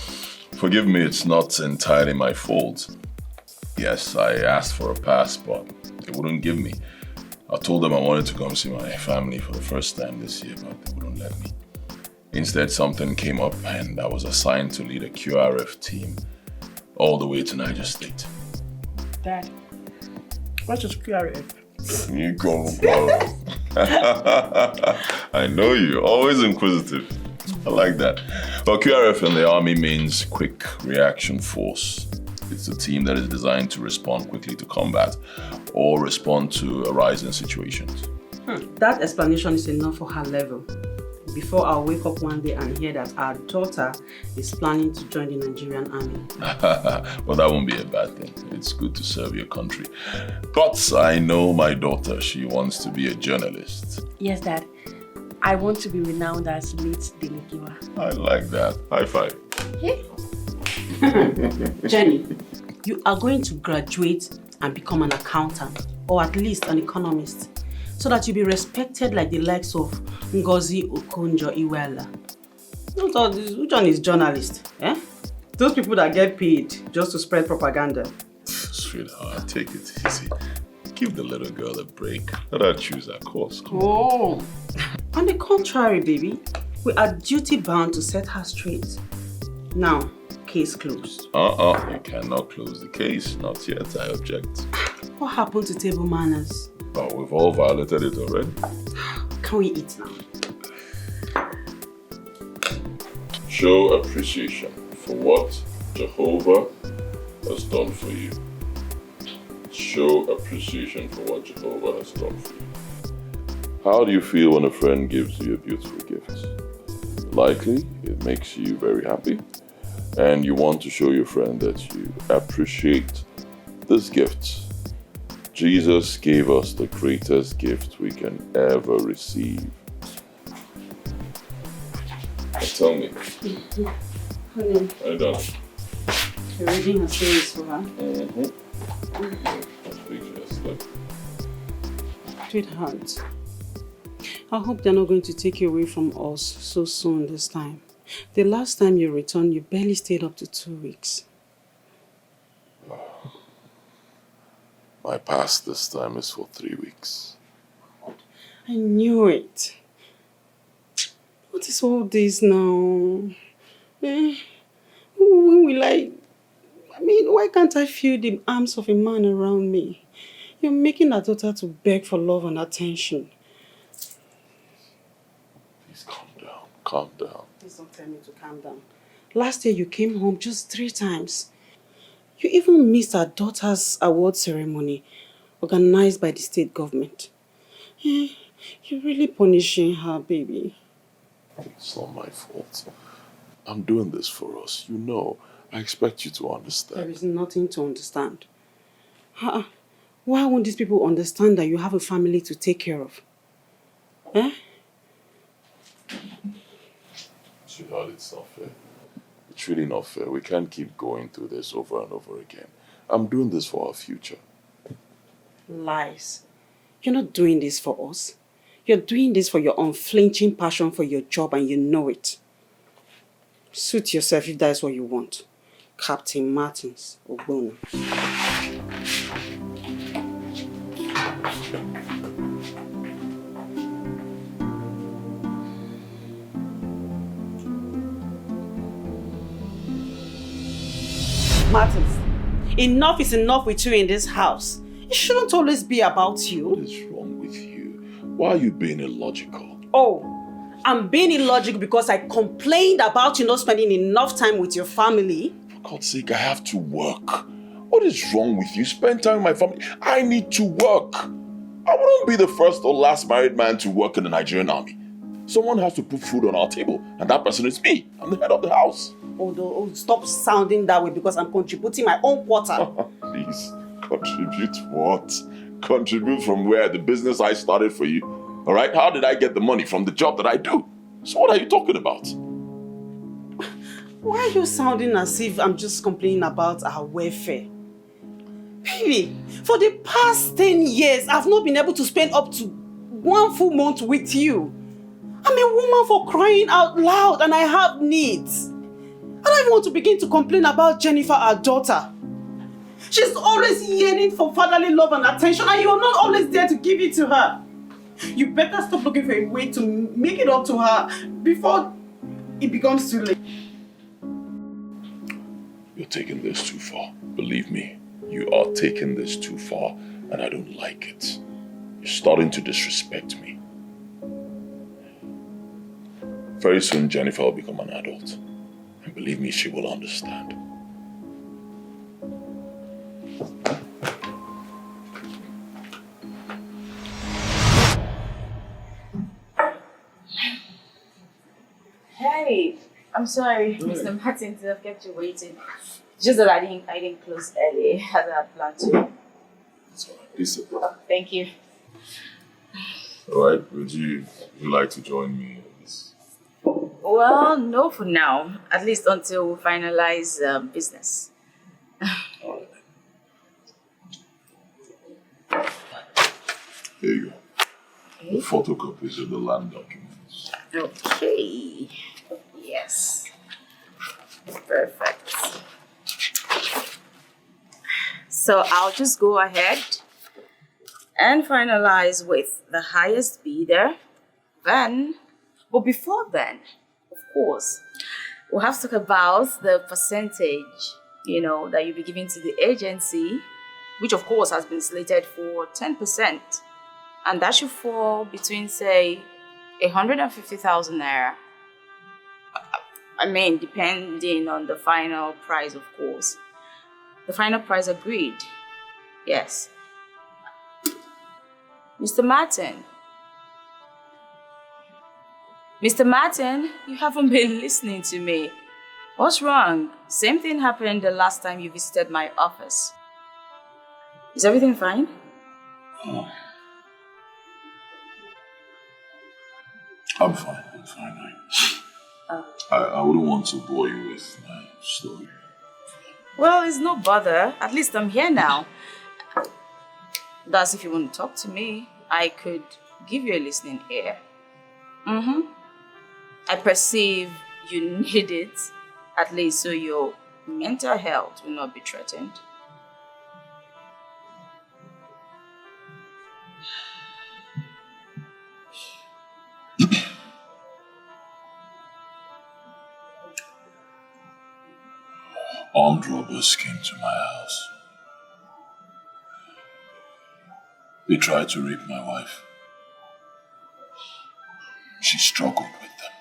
Forgive me, it's not entirely my fault. Yes, I asked for a pass, but they wouldn't give me. I told them I wanted to come see my family for the first time this year, but they wouldn't let me. Instead, something came up and I was assigned to lead a QRF team all the way to Niger State. Dad, what's your QRF? You go, bro. I know you, always inquisitive. I like that. Well, QRF in the army means Quick Reaction Force. It's a team that is designed to respond quickly to combat or respond to arising situations. That explanation is enough for her level. Before I'll wake up one day and hear that our daughter is planning to join the Nigerian army. Well, that won't be a bad thing. It's good to serve your country. But I know my daughter, she wants to be a journalist. Yes, Dad. I want to be renowned as late Delegiwa. I like that. High five. Jenny, you are going to graduate and become an accountant, or at least an economist, so that you'll be respected like the likes of Ngozi Okonjo-Iweala. Which one is journalist? Eh? Those people that get paid just to spread propaganda. Sweetheart, take it easy. Give the little girl a break. Let her choose her course. Oh. On the contrary, baby, we are duty-bound to set her straight. Now, case closed. You cannot close the case. Not yet, I object. What happened to table manners? Oh, we've all violated it already. Can we eat now? Show appreciation for what Jehovah has done for you. Show appreciation for what Jehovah has done for you. How do you feel when a friend gives you a beautiful gift? Likely, it makes you very happy, and you want to show your friend that you appreciate this gift. Jesus gave us the greatest gift we can ever receive. Now tell me. Honey, Are you done? you're reading her series for her. Sweetheart, I hope they're not going to take you away from us so soon this time. The last time you returned, you barely stayed up to 2 weeks. My pass this time is for 3 weeks. I knew it. What is all this now? When will why can't I feel the arms of a man around me? You're making our daughter to beg for love and attention. Please calm down. Please don't tell me to calm down. Last year you came home just 3 times. You even missed our daughter's award ceremony organized by the state government. You're really punishing her, baby. It's not my fault. I'm doing this for us. You know, I expect you to understand. There is nothing to understand. Why won't these people understand that you have a family to take care of? Sweetheart, it's not fair. It's really not fair. We can't keep going through this over and over again. I'm doing this for our future. Lies. You're not doing this for us. You're doing this for your unflinching passion for your job, and you know it. Suit yourself if that's what you want. Captain Martins, Ogbona. Martins, enough is enough with you in this house. It shouldn't always be about you. What is wrong with you? Why are you being illogical? Oh, I'm being illogical because I complained about you not spending enough time with your family. For God's sake, I have to work. What is wrong with you? Spend time with my family. I need to work. I wouldn't be the first or last married man to work in the Nigerian army. Someone has to put food on our table, and that person is me. I'm the head of the house. Oh, stop sounding that way because I'm contributing my own quarter. Please, contribute what? Contribute from where? The business I started for you. All right? How did I get the money? From the job that I do. So what are you talking about? Why are you sounding as if I'm just complaining about our welfare? Baby, for the past 10 years, I've not been able to spend up to 1 full month with you. I'm a woman for crying out loud and I have needs. I don't even want to begin to complain about Jennifer, our daughter. She's always yearning for fatherly love and attention and you're not always there to give it to her. You better stop looking for a way to make it up to her before it becomes too late. You're taking this too far. Believe me, you are taking this too far and I don't like it. You're starting to disrespect me. Very soon, Jennifer will become an adult. And believe me, she will understand. Hey, I'm sorry, Mr. Martin, to have kept you waiting. Just that I didn't close early as I had planned to. That's all right. Lisa. Oh, thank you. All right, would you like to join me in this? Well, no for now. At least until we finalize business. All right. Here you go. Okay. The photocopies of the land documents. Okay. Yes. Perfect. So I'll just go ahead and finalize with the highest bidder. But before then, of course, we'll have to talk about the percentage, that you'll be giving to the agency, which of course has been slated for 10%. And that should fall between, say, 150,000 naira. I mean, depending on the final price, of course. The final price agreed. Yes. Mr. Martin. Mr. Martin, you haven't been listening to me. What's wrong? Same thing happened the last time you visited my office. Is everything fine? Oh. I'm fine. I wouldn't want to bore you with my story. Well, it's no bother. At least I'm here now. That's if you want to talk to me. I could give you a listening ear. I perceive you need it, at least so your mental health will not be threatened. Armed robbers came to my house. They tried to rape my wife. She struggled with them.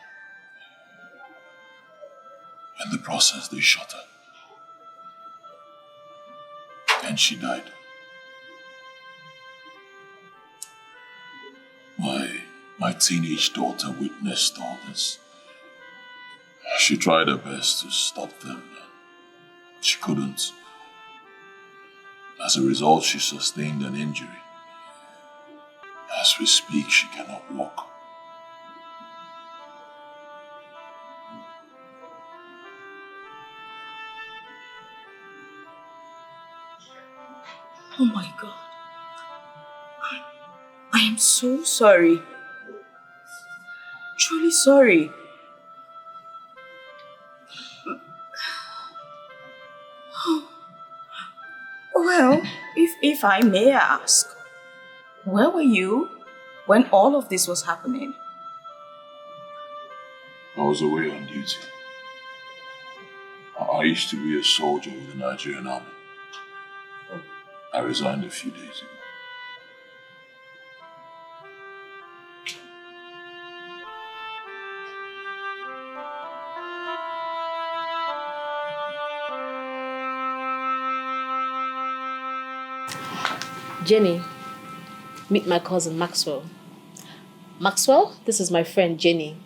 In the process, they shot her. And she died. My teenage daughter witnessed all this. She tried her best to stop them. She couldn't. As a result, she sustained an injury. As we speak, she cannot walk. Oh my God. I am so sorry. Truly sorry. Well, if I may ask, where were you when all of this was happening? I was away on duty. I used to be a soldier with the Nigerian army. Oh. I resigned a few days ago. Jenny, meet my cousin Maxwell. Maxwell, this is my friend Jenny.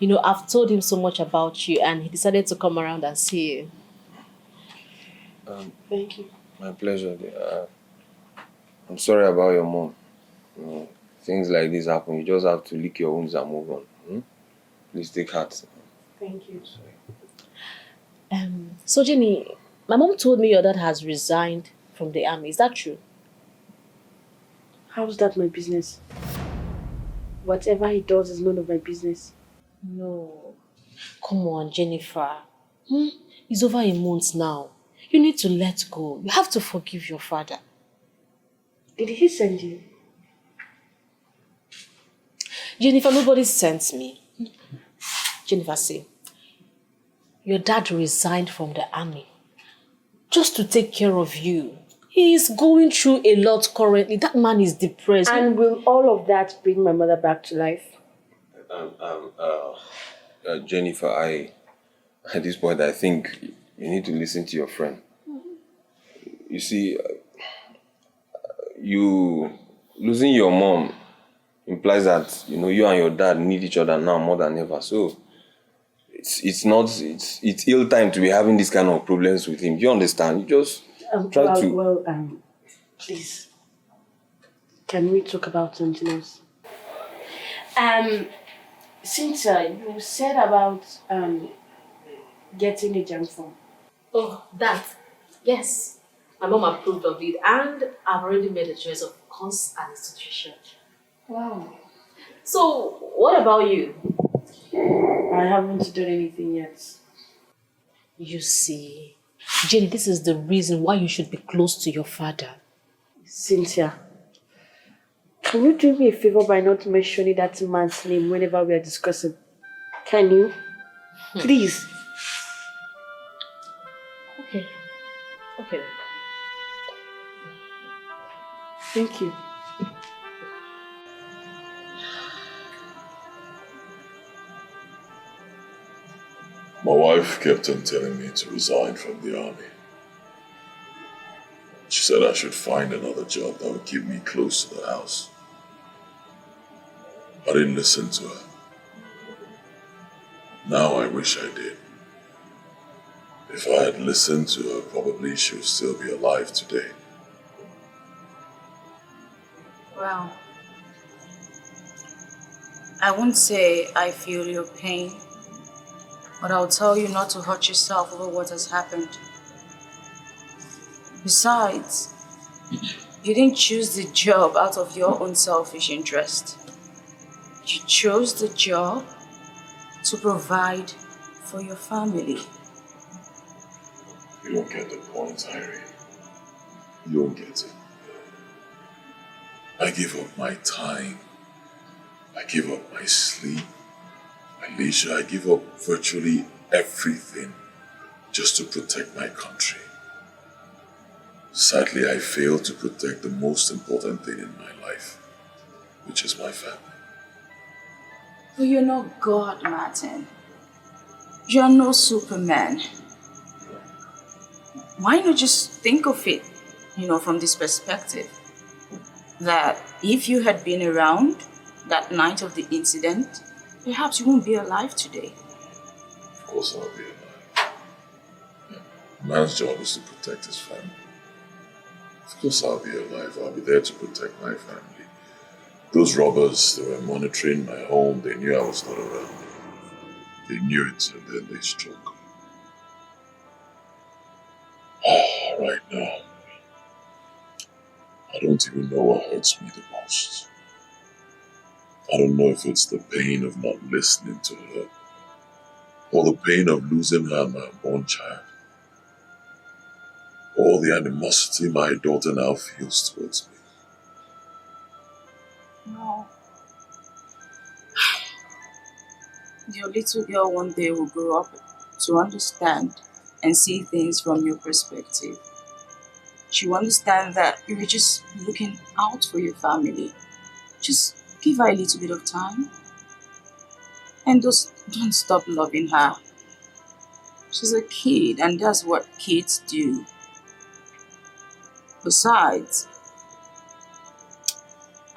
You know, I've told him so much about you and he decided to come around and see you. Thank you. My pleasure. I'm sorry about your mom. You know, things like this happen. You just have to lick your wounds and move on. Please take heart. Thank you. So Jenny, my mom told me your dad has resigned from the army. Is that true? How's that my business? Whatever he does is none of my business. No. Come on, Jennifer. It's over a month now. You need to let go. You have to forgive your father. Did he send you? Jennifer, nobody sent me. Jennifer, say, your dad resigned from the army just to take care of you. He is going through a lot currently. That man is depressed. And will all of that bring my mother back to life? Jennifer, at this point, I think you need to listen to your friend. You see, you losing your mom implies that you and your dad need each other now more than ever. So it's ill time to be having this kind of problems with him. You understand? You just try to. Please, can we talk about something else? Cynthia, you said about getting a jam form. Oh, that. Yes. My mom approved of it and I've already made a choice of course and institution. Wow. So, what about you? I haven't done anything yet. You see, Jenny, this is the reason why you should be close to your father. Cynthia, can you do me a favor by not mentioning that man's name whenever we are discussing? Can you? Please. Okay. Okay. Thank you. My wife kept on telling me to resign from the army. She said I should find another job that would keep me close to the house. I didn't listen to her. Now I wish I did. If I had listened to her, probably she would still be alive today. Well, I won't say I feel your pain, but I'll tell you not to hurt yourself over what has happened. Besides, you didn't choose the job out of your own selfish interest. You chose the job to provide for your family. You don't get the point, Irene. You don't get it. I give up my time. I give up my sleep, my leisure. I give up virtually everything just to protect my country. Sadly, I failed to protect the most important thing in my life, which is my family. But you're not God, Martin. You're no Superman. Why not just think of it, from this perspective? That if you had been around that night of the incident, perhaps you won't be alive today. Of course I'll be alive. A man's job is to protect his family. Of course I'll be alive. I'll be there to protect my family. Those robbers, they were monitoring my home. They knew I was not around. They knew it, and then they struck. Right now, I don't even know what hurts me the most. I don't know if it's the pain of not listening to her, or the pain of losing her and my unborn child, or the animosity my daughter now feels towards me. No. Your little girl one day will grow up to understand and see things from your perspective. She will understand that you're just looking out for your family. Just give her a little bit of time and just don't stop loving her. She's a kid and that's what kids do. Besides,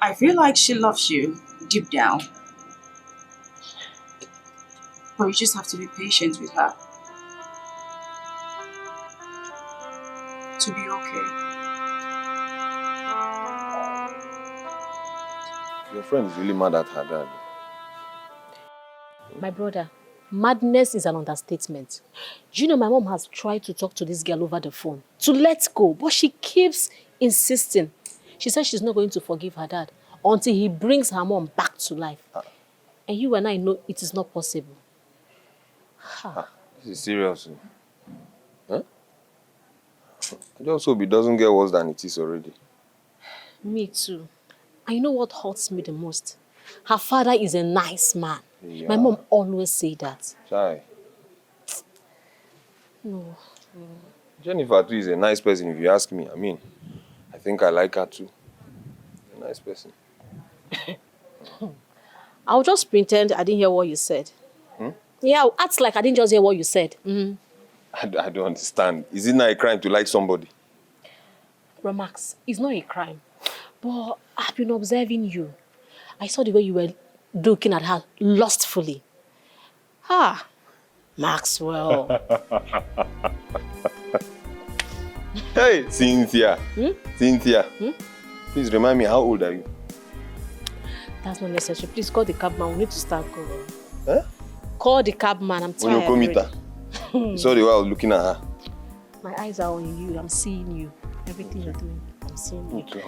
I feel like she loves you deep down. But you just have to be patient with her to be okay. Your friend is really mad at her dad. My brother, madness is an understatement. Do you know my mom has tried to talk to this girl over the phone to let go, but she keeps insisting. She says she's not going to forgive her dad until he brings her mom back to life. And you and I know it is not possible. This is serious. Huh? I just hope it doesn't get worse than it is already. Me too. I know what hurts me the most. Her father is a nice man. Yeah. My mom always say that. Chai. No. Jennifer too is a nice person if you ask me. I mean, I think I like her too. A nice person. I'll just pretend I didn't hear what you said. Yeah, I'll act like I didn't just hear what you said. I don't understand. Is it not a crime to like somebody? Max, it's not a crime. But I've been observing you. I saw the way you were looking at her lustfully. Maxwell. Hey, Cynthia. Cynthia. Please remind me, how old are you? That's not necessary. Please call the cabman. We need to start going. Huh? Call the cabman. I'm tired. You saw the way I was looking at her. My eyes are on you. I'm seeing you. Everything you're doing, I'm seeing you. Okay.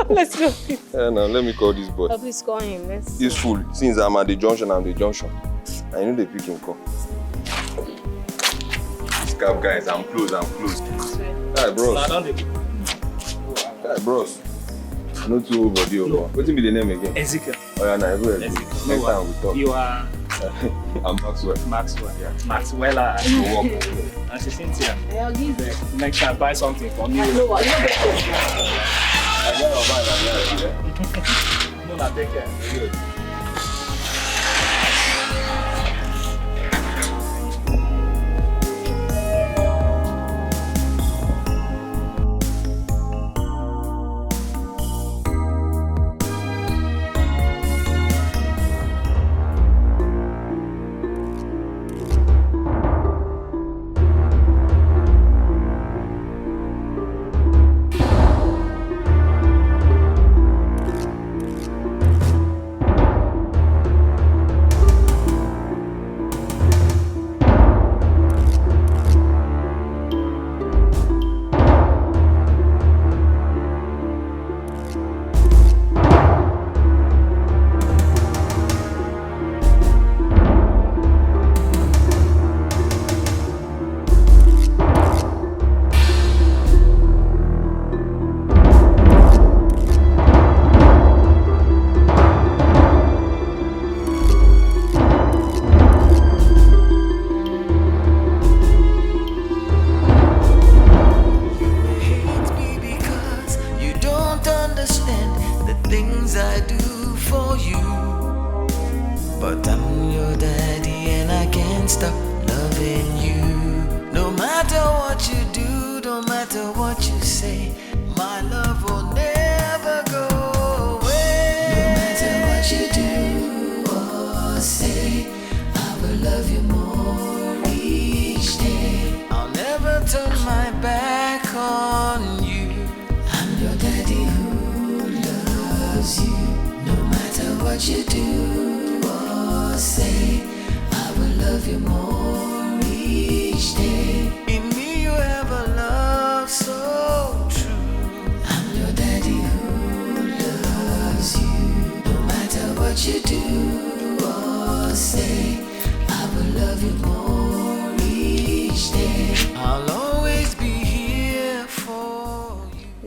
Let's go. Yeah, now let me call this boy. Oh, please call him. This fool. Since I'm at the junction, I know they pick him call. This cab guys, I'm close. Hi, bros. Hi, bros. No too body over. What's be the name again? Ezekiel. Oh yeah, no, everywhere. Next time we talk. You are... I'm Maxwell. Yeah. Maxwell. And she's Cynthia. Next time, buy something for me. I gotta buy that. No, take care. Good.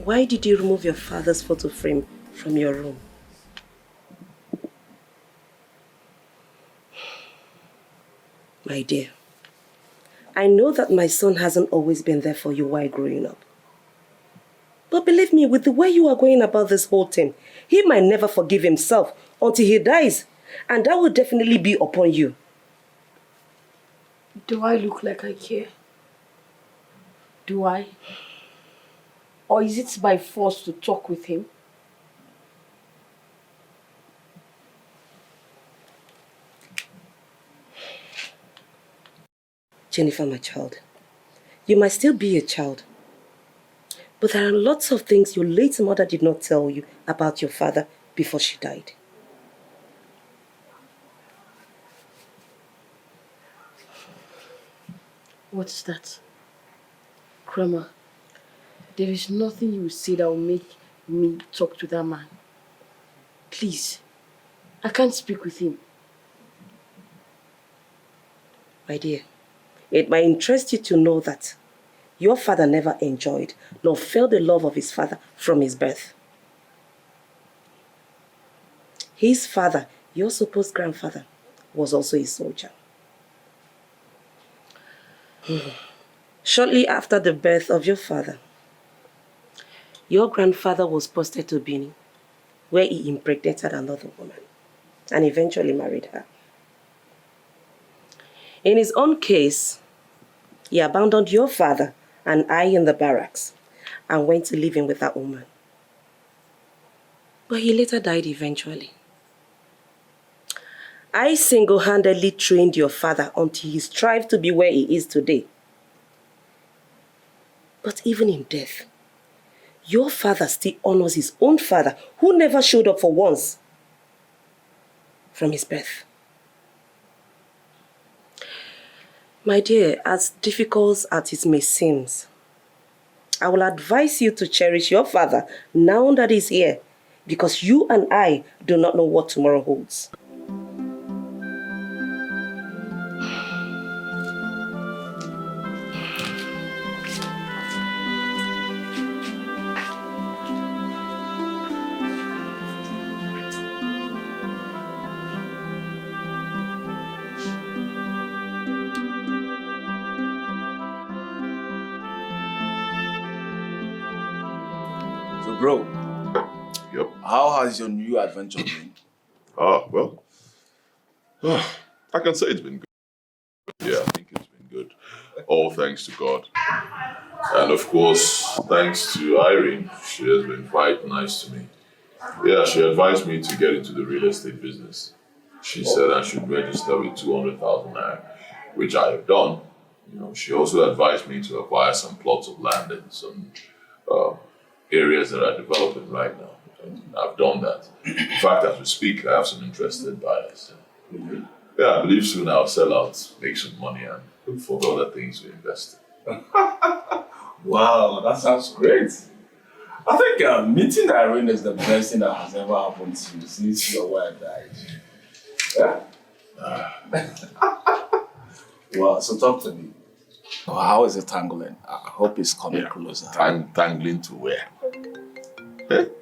Why did you remove your father's photo frame from your room? My dear, I know that my son hasn't always been there for you while growing up. But believe me, with the way you are going about this whole thing, he might never forgive himself until he dies. And that will definitely be upon you. Do I look like I care? Do I? Or is it by force to talk with him? Jennifer, my child, you might still be a child, but there are lots of things your late mother did not tell you about your father before she died. What's that? Kramer, there is nothing you will say that will make me talk to that man. Please, I can't speak with him. My dear, it might interest you to know that your father never enjoyed nor felt the love of his father from his birth. His father, your supposed grandfather, was also a soldier. Shortly after the birth of your father, your grandfather was posted to Benin, where he impregnated another woman and eventually married her. In his own case, he abandoned your father and I in the barracks and went to live in with that woman. But he later died eventually. I single-handedly trained your father until he strived to be where he is today. But even in death, your father still honors his own father, who never showed up for once from his birth. My dear, as difficult as it may seem, I will advise you to cherish your father now that he's here, because you and I do not know what tomorrow holds. Bro. Yep. How has your new adventure been? Well, I can say it's been good. Yeah, I think it's been good. All thanks to God. And of course, thanks to Irene. She has been quite nice to me. Yeah, she advised me to get into the real estate business. She said I should register with 200,000 naira, which I have done. She also advised me to acquire some plots of land and some areas that are developing right now. And I've done that. In fact, as we speak, I have some interested buyers. Yeah, I believe soon I'll sell out, make some money, and look for other things to invest in. Wow, that sounds great. I think meeting Irene is the best thing that has ever happened to you since your wife died. Yeah? Well, so talk to me. How is it tangling? I hope it's coming closer. Tangling to where?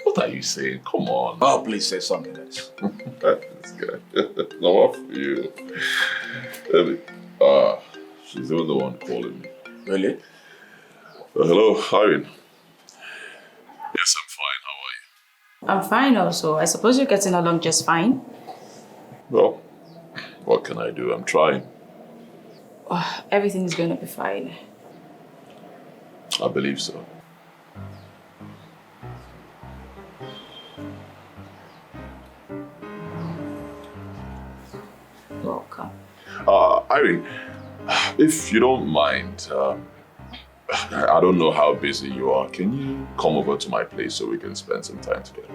What are you saying? Come on. Oh, please say something else. That's good. No, off for you. She's the only one calling me. Really? Hello, Irene. Yes, I'm fine. How are you? I'm fine also. I suppose you're getting along just fine. Well, what can I do? I'm trying. Oh, everything's going to be fine. I believe so. Welcome. Irene, if you don't mind, I don't know how busy you are. Can you come over to my place so we can spend some time together?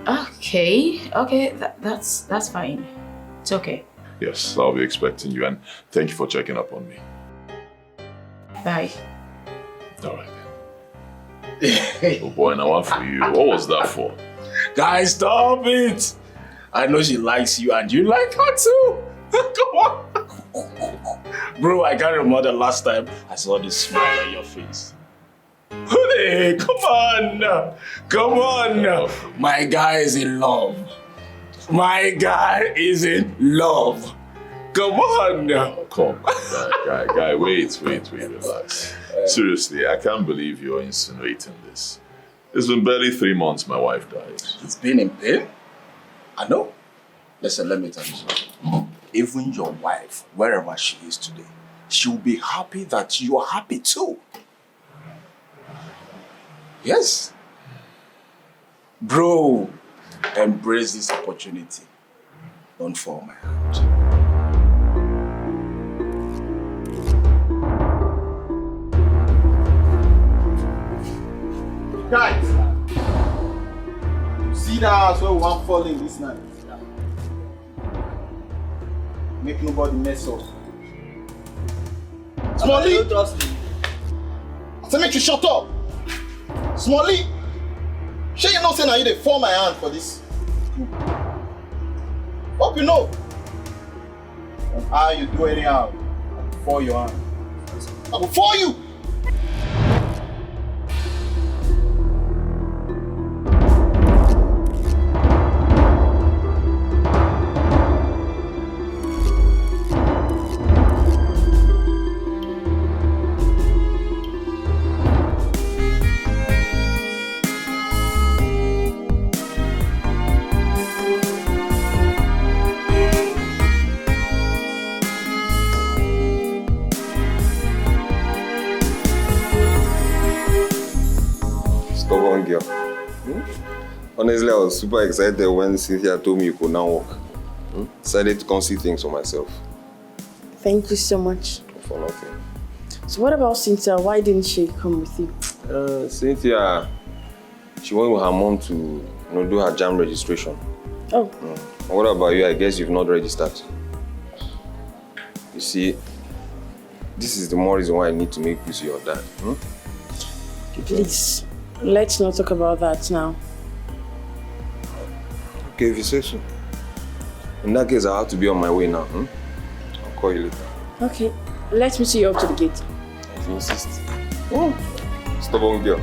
Okay, that's fine. It's okay. Yes, I'll be expecting you, and thank you for checking up on me. Bye. All right. Oh boy, now what for you? What was that for? Guys, stop it! I know she likes you and you like her too. Come on. Bro, I can't remember the last time I saw this smile on your face. Hey, come on. Come on. My guy is in love. My guy is in love. Come on now. Come. Guy, wait, relax. Seriously, I can't believe you're insinuating this. It's been barely 3 months my wife died. It's been in pain? I know. Listen, let me tell you something. Even your wife, wherever she is today, she'll be happy that you are happy too. Yes. Bro, embrace this opportunity. Don't fall my hand. Guys, see that house where we want falling this night. Make nobody mess up. Smally! Don't trust me. I said make you shut up. Smally! Sure you know say now you dey fall my hand for this. Hope you know. And how you do anyhow, I will fall your hand. I will fall you! Girl. Honestly, I was super excited when Cynthia told me you could now walk. Decided to come see things for myself. Thank you so much. For nothing. So what about Cynthia? Why didn't she come with you? Cynthia, she went with her mom to do her jam registration. Oh. What about you? I guess you've not registered. You see, this is the more reason why I need to make peace with your dad. Please. Let's not talk about that now. Okay, if you say so. In that case, I have to be on my way now. I'll call you later. Okay. Let me see you up to the gate. If you insist. Stubborn girl.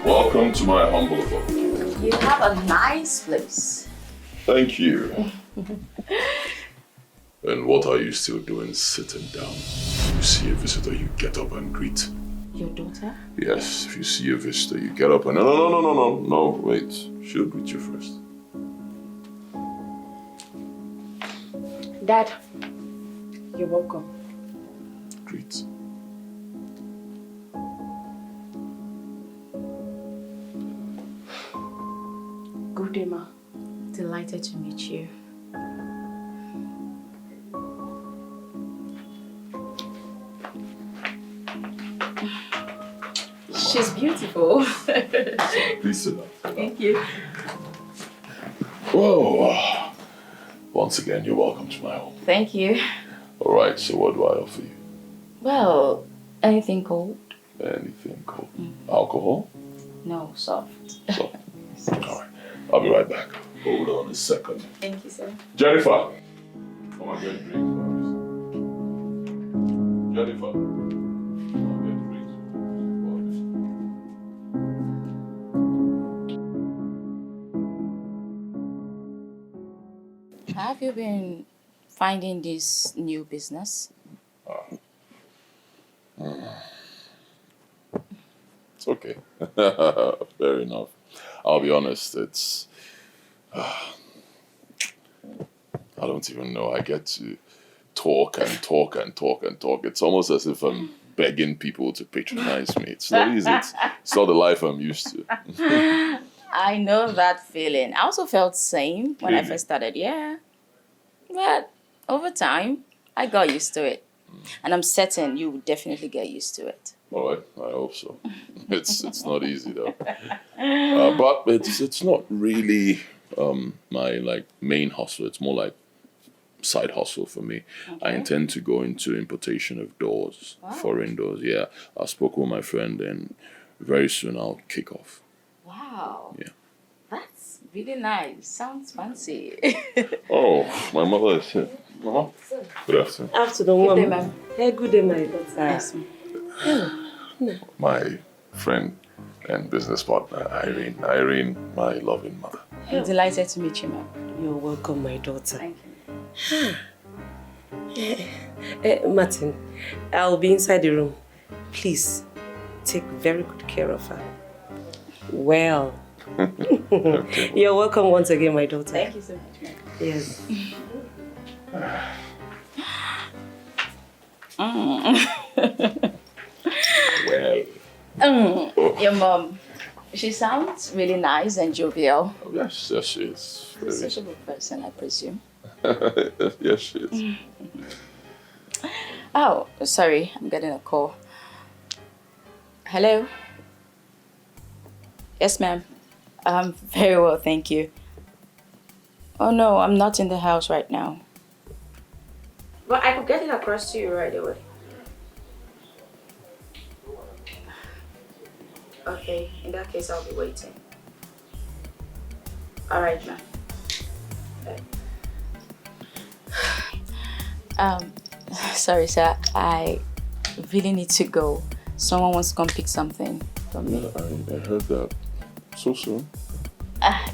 Welcome to my humble abode. You have a nice place. Thank you. And what are you still doing sitting down? If you see a visitor, you get up and greet. Your daughter? Yes, if you see a visitor, you get up and... No, wait. She'll greet you first. Dad, you're welcome. Greet. Good day, Ma. Delighted to meet you. She's beautiful. Please sit down. Thank you. Whoa. Once again, you're welcome to my home. Thank you. All right, so what do I offer you? Well, anything cold? Anything cold. Alcohol? No, soft. Soft. All right, I'll be right back. Hold on a second. Thank you, sir. Jennifer! Come on, get drinks first. Jennifer! Have you been finding this new business? It's okay. Fair enough. I'll be honest, it's... I don't even know. I get to talk and talk and talk and talk. It's almost as if I'm begging people to patronize me. It's not easy. It's not the life I'm used to. I know that feeling. I also felt the same when I Really? first started. Yeah. But over time, I got used to it. And I'm certain you will definitely get used to it. All right, I hope so. It's not easy though, but it's not really my main hustle. It's more like side hustle for me. Okay. I intend to go into importation of doors, foreign doors. Yeah, I spoke with my friend, and very soon I'll kick off. Wow. Yeah. That's really nice. Sounds fancy. Oh, my mother is here. Mama, good afternoon. Afternoon, Good day, ma'am. ma'am. Hey, good day, my daughter. Yes, ma'am. My friend and business partner, Irene. Irene, my loving mother. I'm delighted to meet you, ma'am. You're welcome, my daughter. Thank Martin, I'll be inside the room. Please, take very good care of her. Well. Okay. You're welcome once again, my daughter. Thank you so much, ma'am. Yes. Well. Your mom, she sounds really nice and jovial. Yes, she is. She's a sociable person, I presume. Yes, she is. Oh, sorry, I'm getting a call. Hello? Yes, ma'am. I'm very well, thank you. Oh no, I'm not in the house right now. But I could get it across to you right away. Okay, in that case, I'll be waiting. All right, ma'am. Sorry, sir. I really need to go. Someone wants to come pick something from me. I heard that. So soon?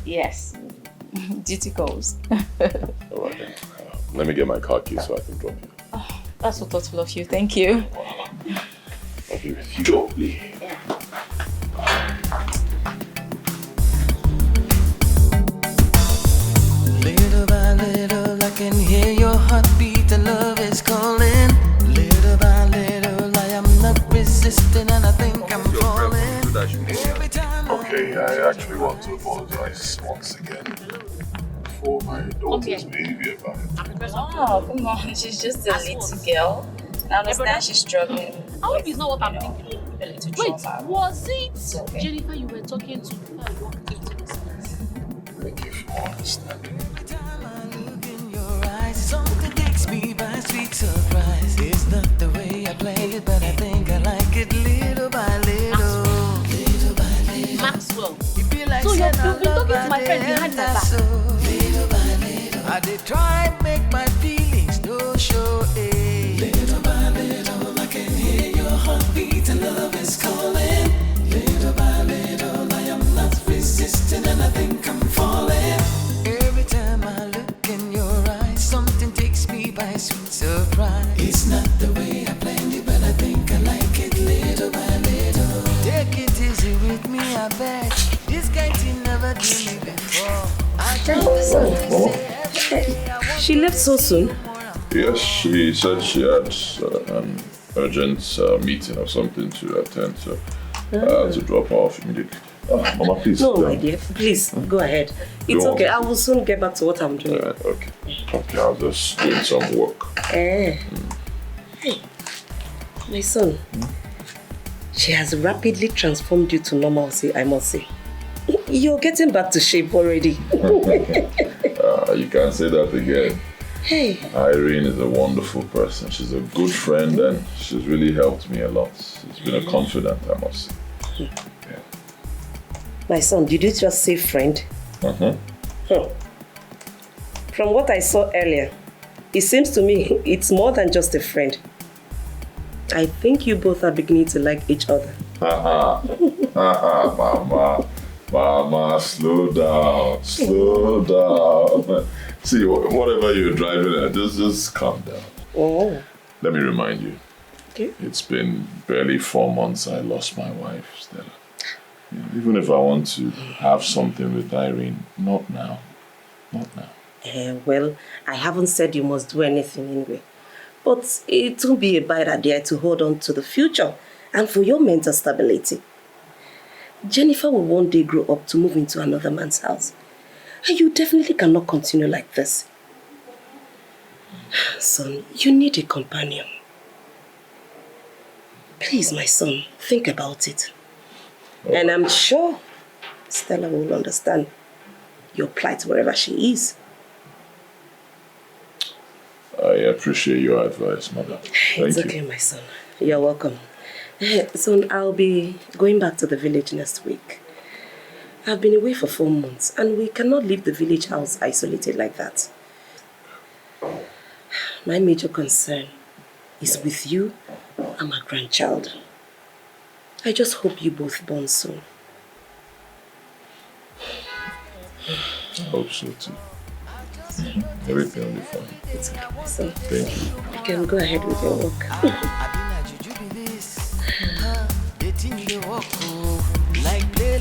Yes. Duty calls. All right, then. Let me get my car key so I can drop you. Oh, that's so thoughtful of you. Thank you. I'll be with you shortly. Yeah. Little by little, I can hear your heartbeat and love is calling. Little by little, I am not resisting and I think I'm falling. Okay, I actually want to apologize once again for my daughter's behavior. Oh, come on. She's just a little girl. And I understand she's struggling. I hope it's not what I'm thinking. Wait, was it Jennifer you were talking to before I walked into this house? Thank you for understanding. Every time I look in your eyes, something takes me by sweet surprise. It's not the way I planned it, but I think I like it little by little. Little by little. Maxwell. Like so you've been talking to my friend behind my back. Little by little. I did try and make my feelings no show. Little by little, I can hear your heartbeat and love is calling. Little by little, I am not resisting and I think I'm falling. Every time I look in your eyes, something takes me by sweet surprise. It's not the way I planned it, but I think I like it little by little. Take it easy with me, I beg. This kind thing never did me before. She left so soon? Yes, she said she had an urgent meeting or something to attend, so to drop her off immediately. Mama, please. No, my dear, please, go ahead. It's okay, I will soon get back to what I'm doing. Okay, I'll just do some work. Hey, my son, she has rapidly transformed you to normalcy, I must say. You're getting back to shape already. You can't say that again. Hey. Irene is a wonderful person. She's a good friend and she's really helped me a lot. She's been a confidant, I must say. Yeah. My son, did you just say friend? From what I saw earlier, it seems to me it's more than just a friend. I think you both are beginning to like each other. Mama, slow down. See, whatever you're driving at, just calm down. Oh. Let me remind you. Okay. It's been barely 4 months I lost my wife, Stella. Even if I want to have something with Irene, not now. Not now. Well, I haven't said you must do anything anyway. But it won't be a bad idea to hold on to the future and for your mental stability. Jennifer will one day grow up to move into another man's house. And you definitely cannot continue like this. Son, you need a companion. Please, my son, think about it. And I'm sure Stella will understand your plight wherever she is. I appreciate your advice, Mother. Thank It's you. okay, my son. You're welcome. Son, I'll be going back to the village next week. I've been away for 4 months and we cannot leave the village house isolated like that. My major concern is with you and my grandchild. I just hope you both born soon. I hope so too. Everything will be fine. It's okay, my son. Thank you. You can go ahead with your work.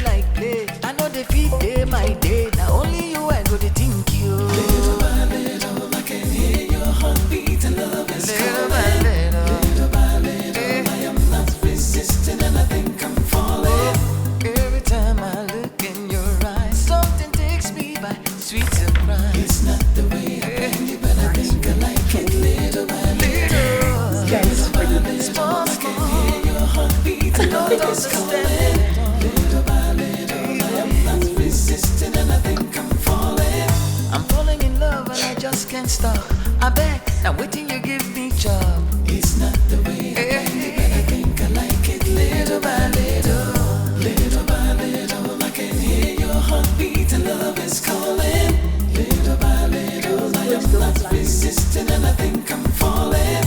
Like play. I know the feed day my day. Now only you I go to think you. Little by little, I can hear your heartbeat and love is little by little. Little by little, I am not resisting and I think I'm falling. Every time I look in your eyes, something takes me by sweet surprise. It's not the way I bend, but I think I like it little by little. Little by little, I can hear your heartbeat and love is calling. Little by little, I am not resisting and I think I'm falling. I'm falling in love and I just can't stop. I bet I'm waiting you give me job. It's not the way I bend it, but I think I like it little by little. Little by little, I can hear your heartbeat and love is calling. Little by little, I am not resisting and I think I'm falling.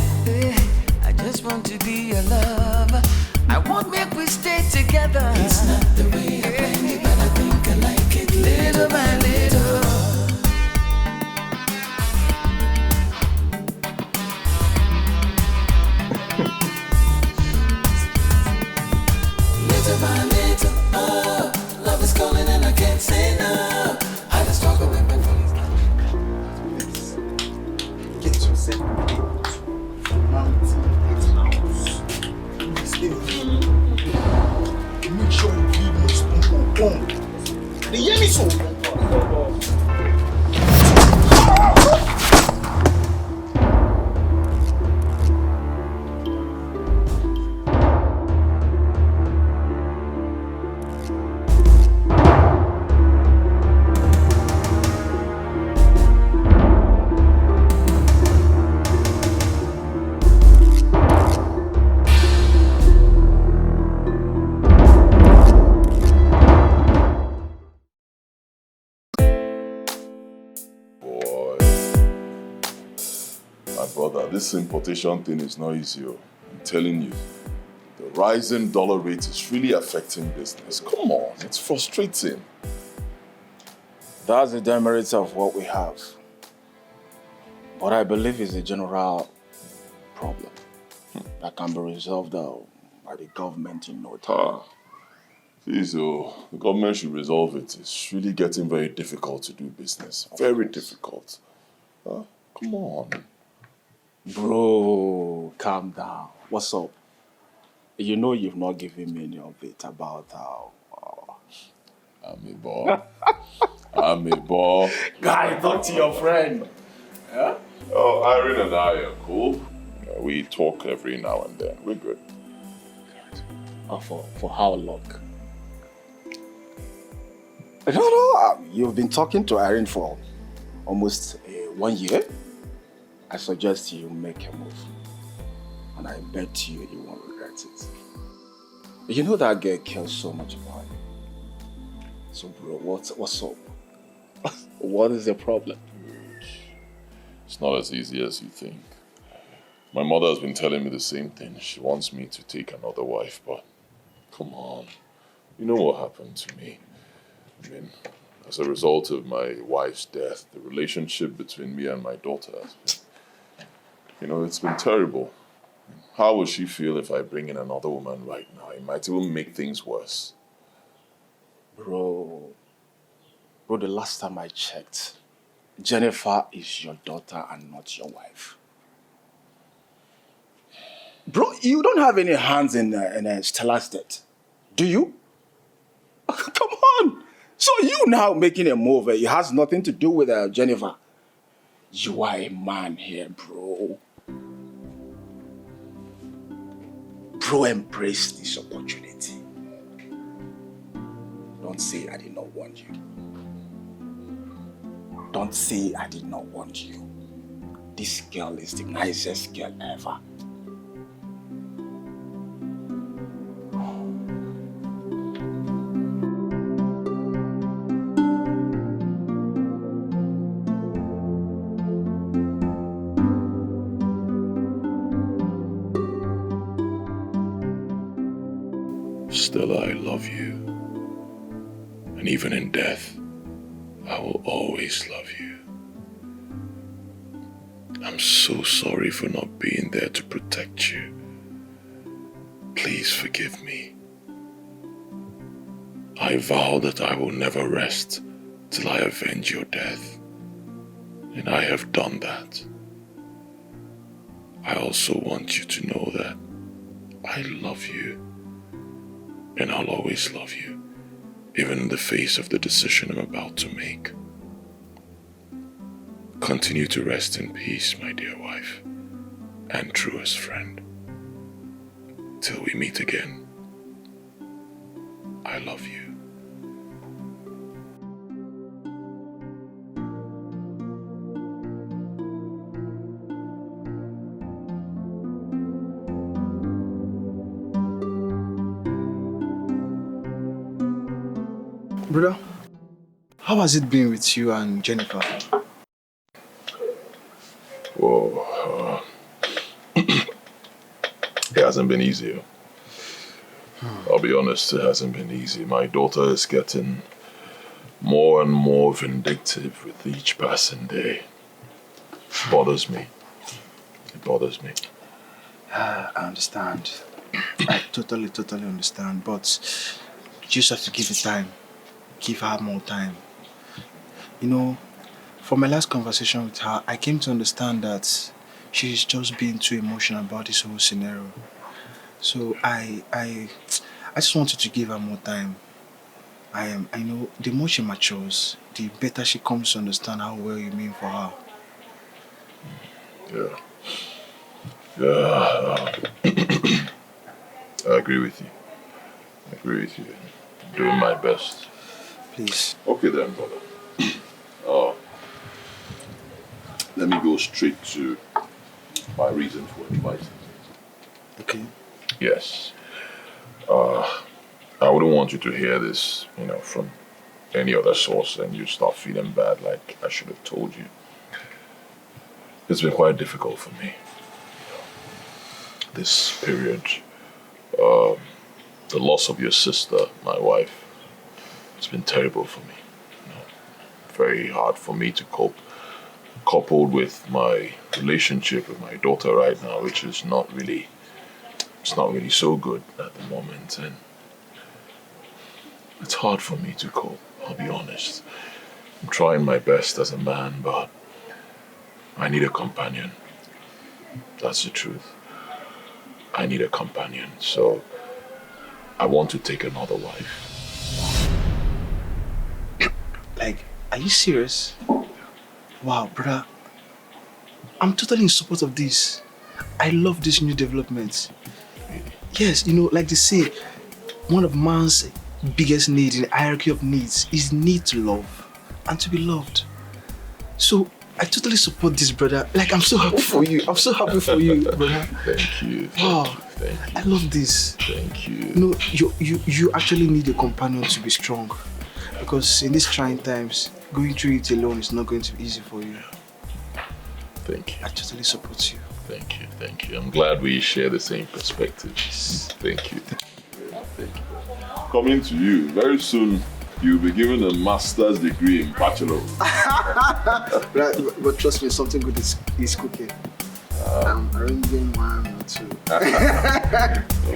I just want to be your lover. I won't make we stay together. It's not the way I bend it, but I think I like it little by little. Little by little, oh, love is calling and I can't say no. I just struggle with my feelings. Get yourself mountain house. Make sure you give me spoon. The yemi so. This importation thing is not easy. I'm telling you. The rising dollar rate is really affecting business. Come on, it's frustrating. That's the demerits of what we have. But I believe it's a general problem that can be resolved by the government in no time. Please, the government should resolve it. It's really getting very difficult to do business. Very difficult. Come on. Bro, calm down. What's up? You know you've not given me any update about how... I'm a ball. I'm a ball. Guy, talk to your friend. Yeah? Oh, Irene and I are cool. We talk every now and then. We're good. For how long? No, you've been talking to Irene for almost 1 year. I suggest you make a move. And I bet you won't regret it. You know that girl cares so much about you. So bro, what's up? What is the problem? It's not as easy as you think. My mother has been telling me the same thing. She wants me to take another wife, but come on. You know what happened to me. I mean, as a result of my wife's death, the relationship between me and my daughter has been... it's been terrible. How will she feel if I bring in another woman right now? It might even make things worse. Bro, the last time I checked, Jennifer is your daughter and not your wife. Bro, you don't have any hands in Stella's death, do you? Come on. So you now making a move, it has nothing to do with Jennifer. You are a man here, bro. Bro, embrace this opportunity. Don't say I did not want you. Don't say I did not want you. This girl is the nicest girl ever. Stella, I love you. And even in death, I will always love you. I'm so sorry for not being there to protect you. Please forgive me. I vow that I will never rest till I avenge your death. And I have done that. I also want you to know that I love you. And I'll always love you, even in the face of the decision I'm about to make. Continue to rest in peace, my dear wife, and truest friend. Till we meet again, I love you. Brother, how has it been with you and Jennifer? Whoa, it hasn't been easy. I'll be honest, it hasn't been easy. My daughter is getting more and more vindictive with each passing day. It bothers me. It bothers me. I understand. I totally understand. But you just have to give it time. Give her more time. You know, from my last conversation with her, I came to understand that she's just being too emotional about this whole scenario. So I just wanted to give her more time. I know the more she matures, the better she comes to understand how well you mean for her. Yeah. I agree with you. I'm doing my best. Please. Okay then, brother. Let me go straight to my reason for inviting you. Okay. Yes. I wouldn't want you to hear this, from any other source and you start feeling bad like I should have told you. It's been quite difficult for me. This period, the loss of your sister, my wife, it's been terrible for me. Very hard for me to cope, coupled with my relationship with my daughter right now, which is not really so good at the moment, and it's hard for me to cope, I'll be honest. I'm trying my best as a man, but I need a companion. That's the truth. I need a companion, so I want to take another wife. Like, are you serious? Wow, brother. I'm totally in support of this. I love this new development. Yes, like they say, one of man's biggest needs in the hierarchy of needs is need to love and to be loved. So I totally support this, brother. Like, I'm so happy for you. I'm so happy for you, brother. Thank you. Wow. Thank you. I love this. Thank you. You actually need a companion to be strong. Because in these trying times, going through it alone is not going to be easy for you. Thank you. I totally support you. Thank you. I'm glad we share the same perspectives. Thank you. Coming to you, very soon you'll be given a master's degree in bachelor. Right, but trust me, something good is cooking. I'm arranging one or two.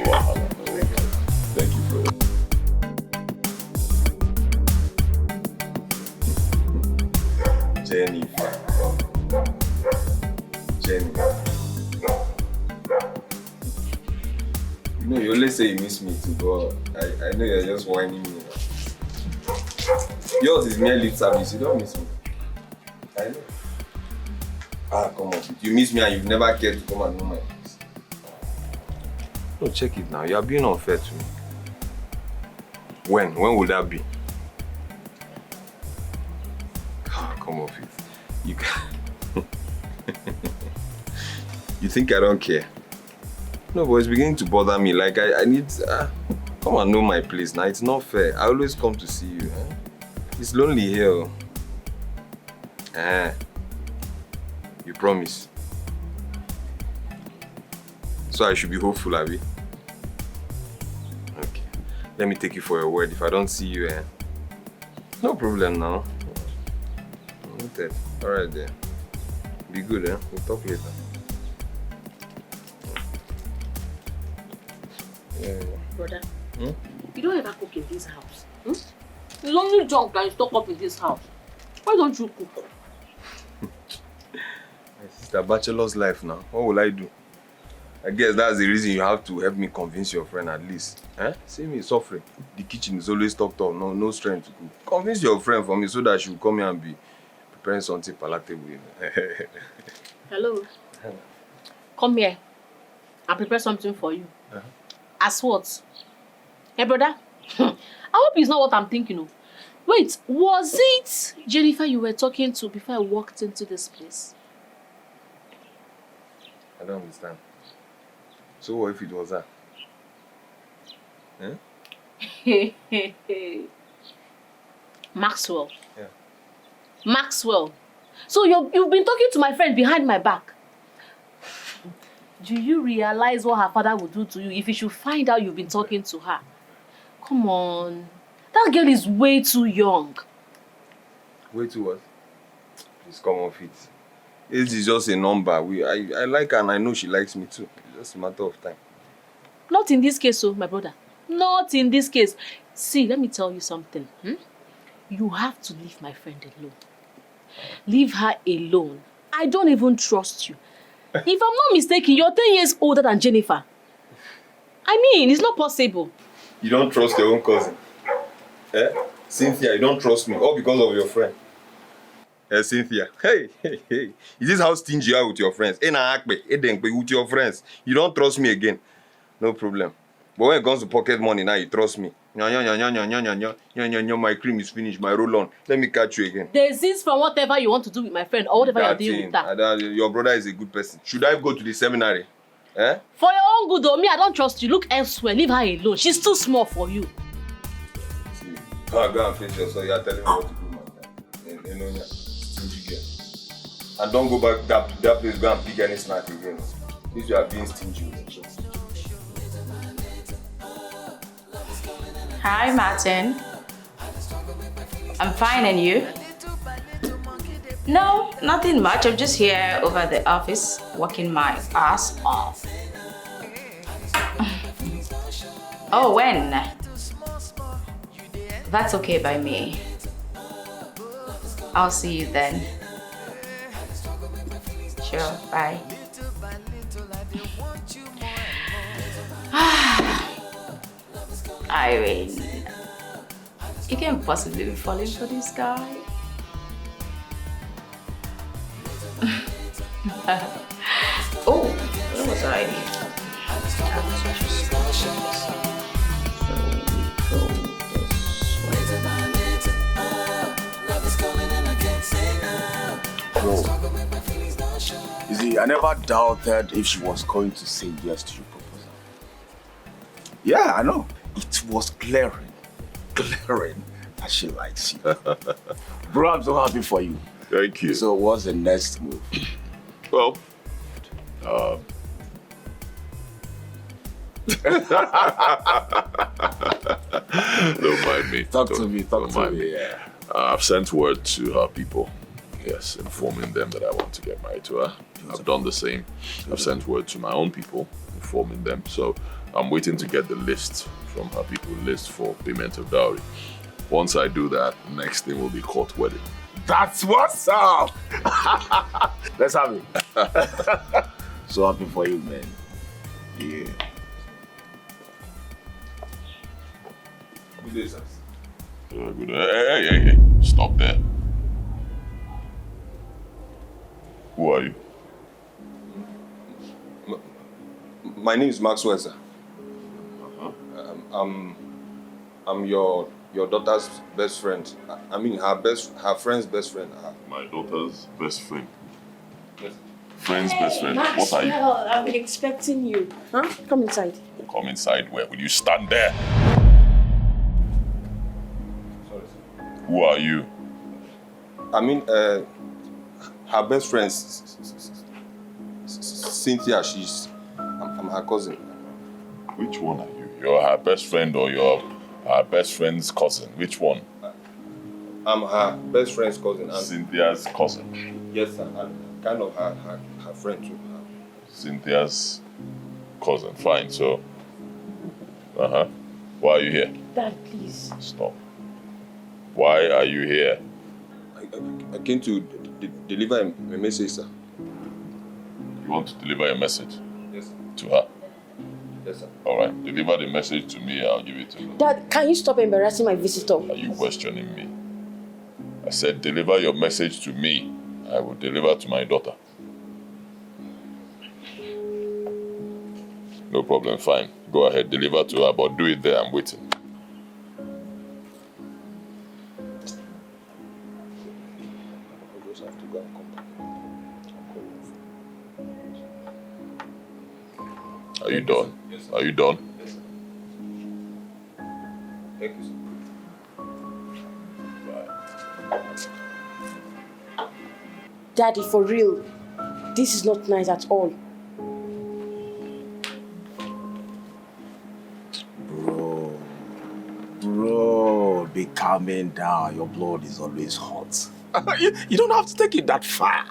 Wow. Thank you for it. Jennifer. You always say you miss me too, but I know you're just whining me now. Yours is mere lip service, you don't miss me. I know. Ah, come on. You miss me and you've never cared to come and know my place. No, check it now. You are being unfair to me. When? When will that be? Come off it. You can. You think I don't care? No, but it's beginning to bother me. Like I need. Come and know my place now. It's not fair. I always come to see you. Eh? It's lonely here. You promise? So I should be hopeful, Abby? Okay. Let me take you for your word. If I don't see you, no problem now. Noted. Alright then. Be good, We'll talk later. Yeah. Brother, you don't ever cook in this house. It's only junk that is stocked up in this house. Why don't you cook? It's a bachelor's life now. What will I do? I guess that's the reason you have to help me convince your friend at least. See me suffering. The kitchen is always stocked up, no strength to cook. Convince your friend for me so that she will come here and be preparing something palatable. Hello. Come here. I'll prepare something for you. As what? Hey, brother. I hope it's not what I'm thinking of. Wait, was it Jennifer you were talking to before I walked into this place? I don't understand. So what if it was that? Maxwell. Yeah. Maxwell. So you've been talking to my friend behind my back. Do you realize what her father would do to you if he should find out you've been talking to her? Come on. That girl is way too young. Way too what? Please come off it. Age is just a number. I like her and I know she likes me too. It's just a matter of time. Not in this case, my brother. Not in this case. See, let me tell you something. You have to leave my friend alone. Leave her alone. I don't even trust you. If I'm not mistaken, you're 10 years older than Jennifer. I mean, it's not possible. You don't trust your own cousin? Cynthia, you don't trust me, all because of your friend. Cynthia, hey. Is this how stingy you are with your friends? With your friends. You don't trust me again. No problem. But when it comes to pocket money, now you trust me. My cream is finished, my roll-on. Let me catch you again. Desist from whatever you want to do with my friend or whatever you're doing with that. Your brother is a good person. Should I go to the seminary? For your own good, though, me, I don't trust you. Look elsewhere. Leave her alone. She's too small for you. See, go and face yourself. You're telling me what to do, man. Stingy girl. And don't go back to that place, go and pick any snack again. If you are being stingy with me. Hi, Martin. I'm fine, and you? No, nothing much. I'm just here over at the office, working my ass off. Oh, when? That's okay by me. I'll see you then. Sure, bye. Irene, you can't possibly be falling for this guy. Oh, where was I? Whoa. You see, I never doubted if she was going to say yes to your proposal. Yeah, I know. It was glaring that she likes you. Bro, I'm so happy for you. Thank you. So what's the next move? Well, don't mind me. Talk to me. Yeah. I've sent word to her people. Yes, informing them that I want to get married to her. I've done the same. I've sent word to my own people, informing them. So I'm waiting to get the list from her people, list for payment of dowry. Once I do that, the next thing will be court wedding. That's what's up! Let's have it. So happy for you, man. Yeah. Good day, sir. Good. Hey. Stop there. Who are you? My name is Maxwell, sir. I'm your daughter's best friend. I mean, her friend's best friend. My daughter's best friend. Yes. Friend's best friend. Max, What are you? well, I've been expecting you. Huh? Come inside. Come inside where? Will you stand there? Sorry, sir. Who are you? I mean, her best friend, Cynthia, I'm her cousin. Which one are you? You're her best friend or you're her best friend's cousin? Which one? I'm her best friend's cousin. And Cynthia's cousin? Yes, sir. And kind of her friend too. Cynthia's cousin. Fine, so... Why are you here? Dad, please. Stop. Why are you here? I came to deliver a message, sir. You want to deliver a message? Yes, sir. To her? Yes, sir. All right, deliver the message to me, I'll give it to her. Dad, can you stop embarrassing my visitor? Are you questioning me? I said deliver your message to me. I will deliver to my daughter. No problem, fine. Go ahead, deliver to her, but do it there, I'm waiting. I just have to go and come back. Are you done? Yes, sir. Are you done? Yes, sir. Thank you, sir. Daddy, for real. This is not nice at all. Bro, be calming down. Your blood is always hot. you don't have to take it that far.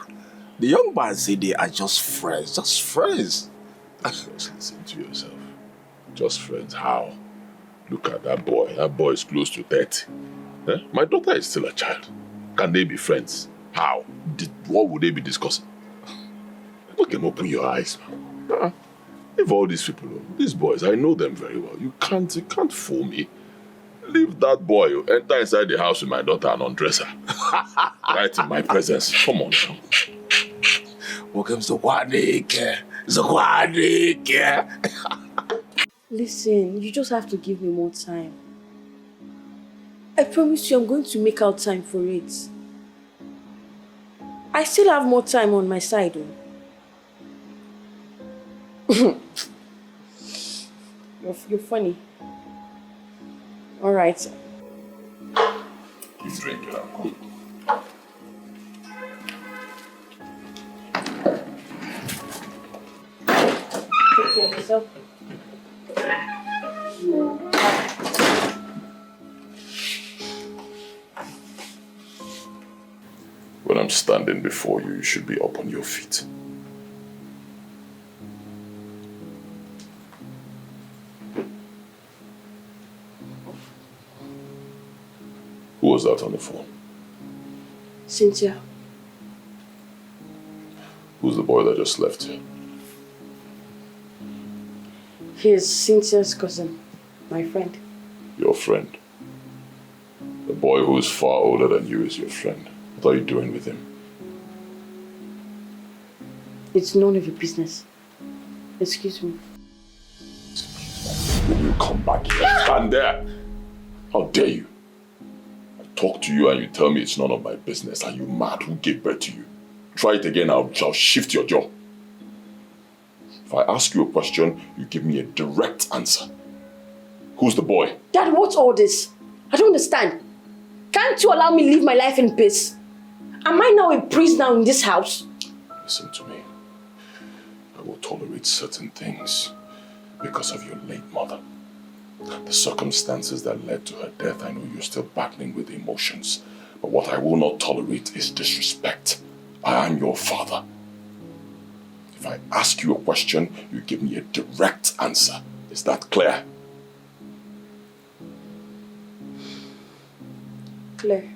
The young man said they are just friends. Just friends. Just listen to yourself. Just friends, how? Look at that boy. That boy is close to 30. Eh? My daughter is still a child. Can they be friends? How? What would they be discussing? Look and open your eyes. If all these people, these boys, I know them very well. You can't fool me. Leave that boy, enter inside the house with my daughter and undress her. Right in my presence. Come on now. Welcome to Dikeh. Listen, you just have to give me more time. I promise you I'm going to make out time for it. I still have more time on my side. You're funny. Alright. You drink it, I'm cool. Take care of yourself. When I'm standing before you, you should be up on your feet. Who was that on the phone? Cynthia. Who's the boy that just left here? He is Cynthia's cousin, my friend. Your friend? The boy who is far older than you is your friend. What are you doing with him? It's none of your business. Excuse me. Will you come back here? Stand there! How dare you? I talk to you and you tell me it's none of my business. Are you mad? Who gave birth to you? Try it again, I'll shift your jaw. If I ask you a question, you give me a direct answer. Who's the boy? Dad, what's all this? I don't understand. Can't you allow me live my life in peace? Am I now a prisoner in this house? Listen to me. I will tolerate certain things because of your late mother. The circumstances that led to her death, I know you're still battling with emotions. But what I will not tolerate is disrespect. I am your father. If I ask you a question, you give me a direct answer. Is that clear? Clear.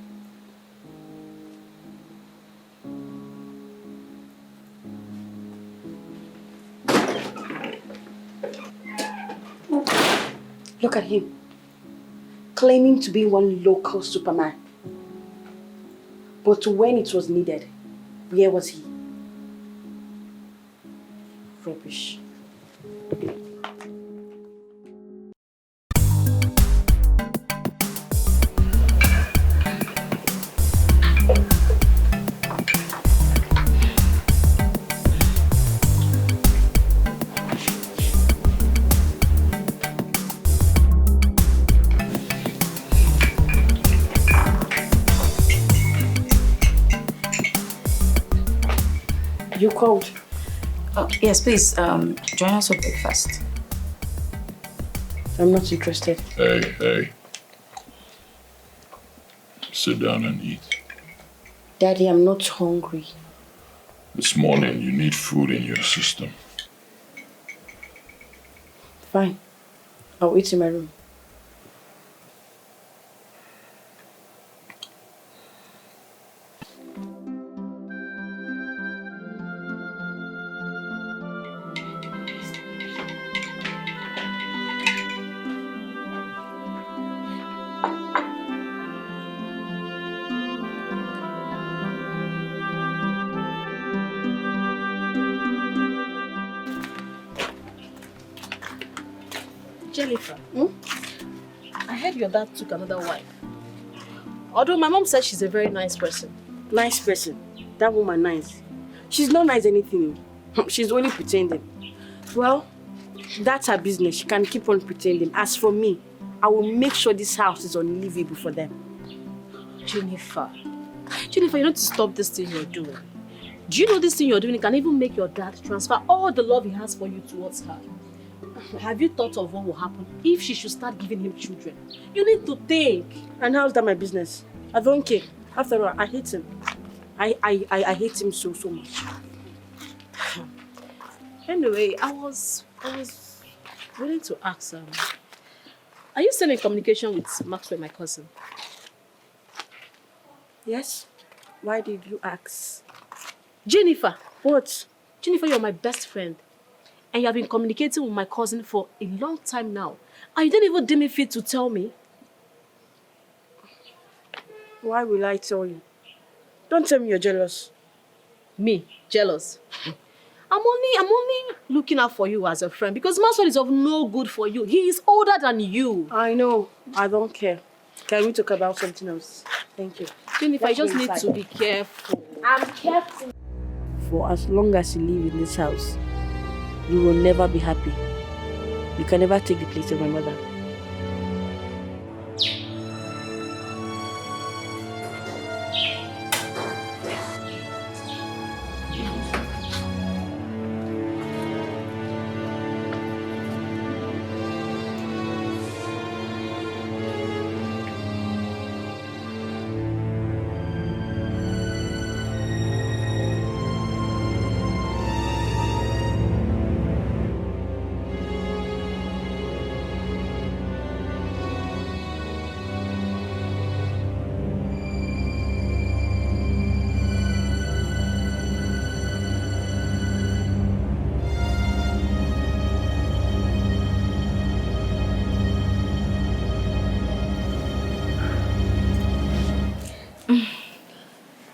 Look at him, claiming to be one local Superman. But when it was needed, where was he? rubbish. You called? Yes, please, join us for breakfast. I'm not interested. Hey. Sit down and eat. Daddy, I'm not hungry. This morning, you need food in your system. Fine. I'll eat in my room. Jennifer, I heard your dad took another wife. Although my mom said she's a very nice person. Nice person. That woman nice. She's not nice anything. She's only pretending. Well, that's her business. She can keep on pretending. As for me, I will make sure this house is unlivable for them. Jennifer, you need to stop this thing you're doing. Do you know this thing you're doing can even make your dad transfer all the love he has for you towards her? Have you thought of what will happen if she should start giving him children? You need to think. And how's that my business? I don't care. After all, I hate him. I hate him so much. Anyway, I was willing to ask, are you still in communication with Maxwell, my cousin? Yes? Why did you ask? Jennifer. What? Jennifer, you're my best friend. And you have been communicating with my cousin for a long time now. And you didn't even deem it fit to tell me. Why will I tell you? Don't tell me you're jealous. Me? Jealous? I'm only looking out for you as a friend because Maxwell is of no good for you. He is older than you. I know. I don't care. Can we talk about something else? Thank you. Jennifer, you just need to be careful. I'm careful. For as long as you live in this house, you will never be happy. You can never take the place of my mother.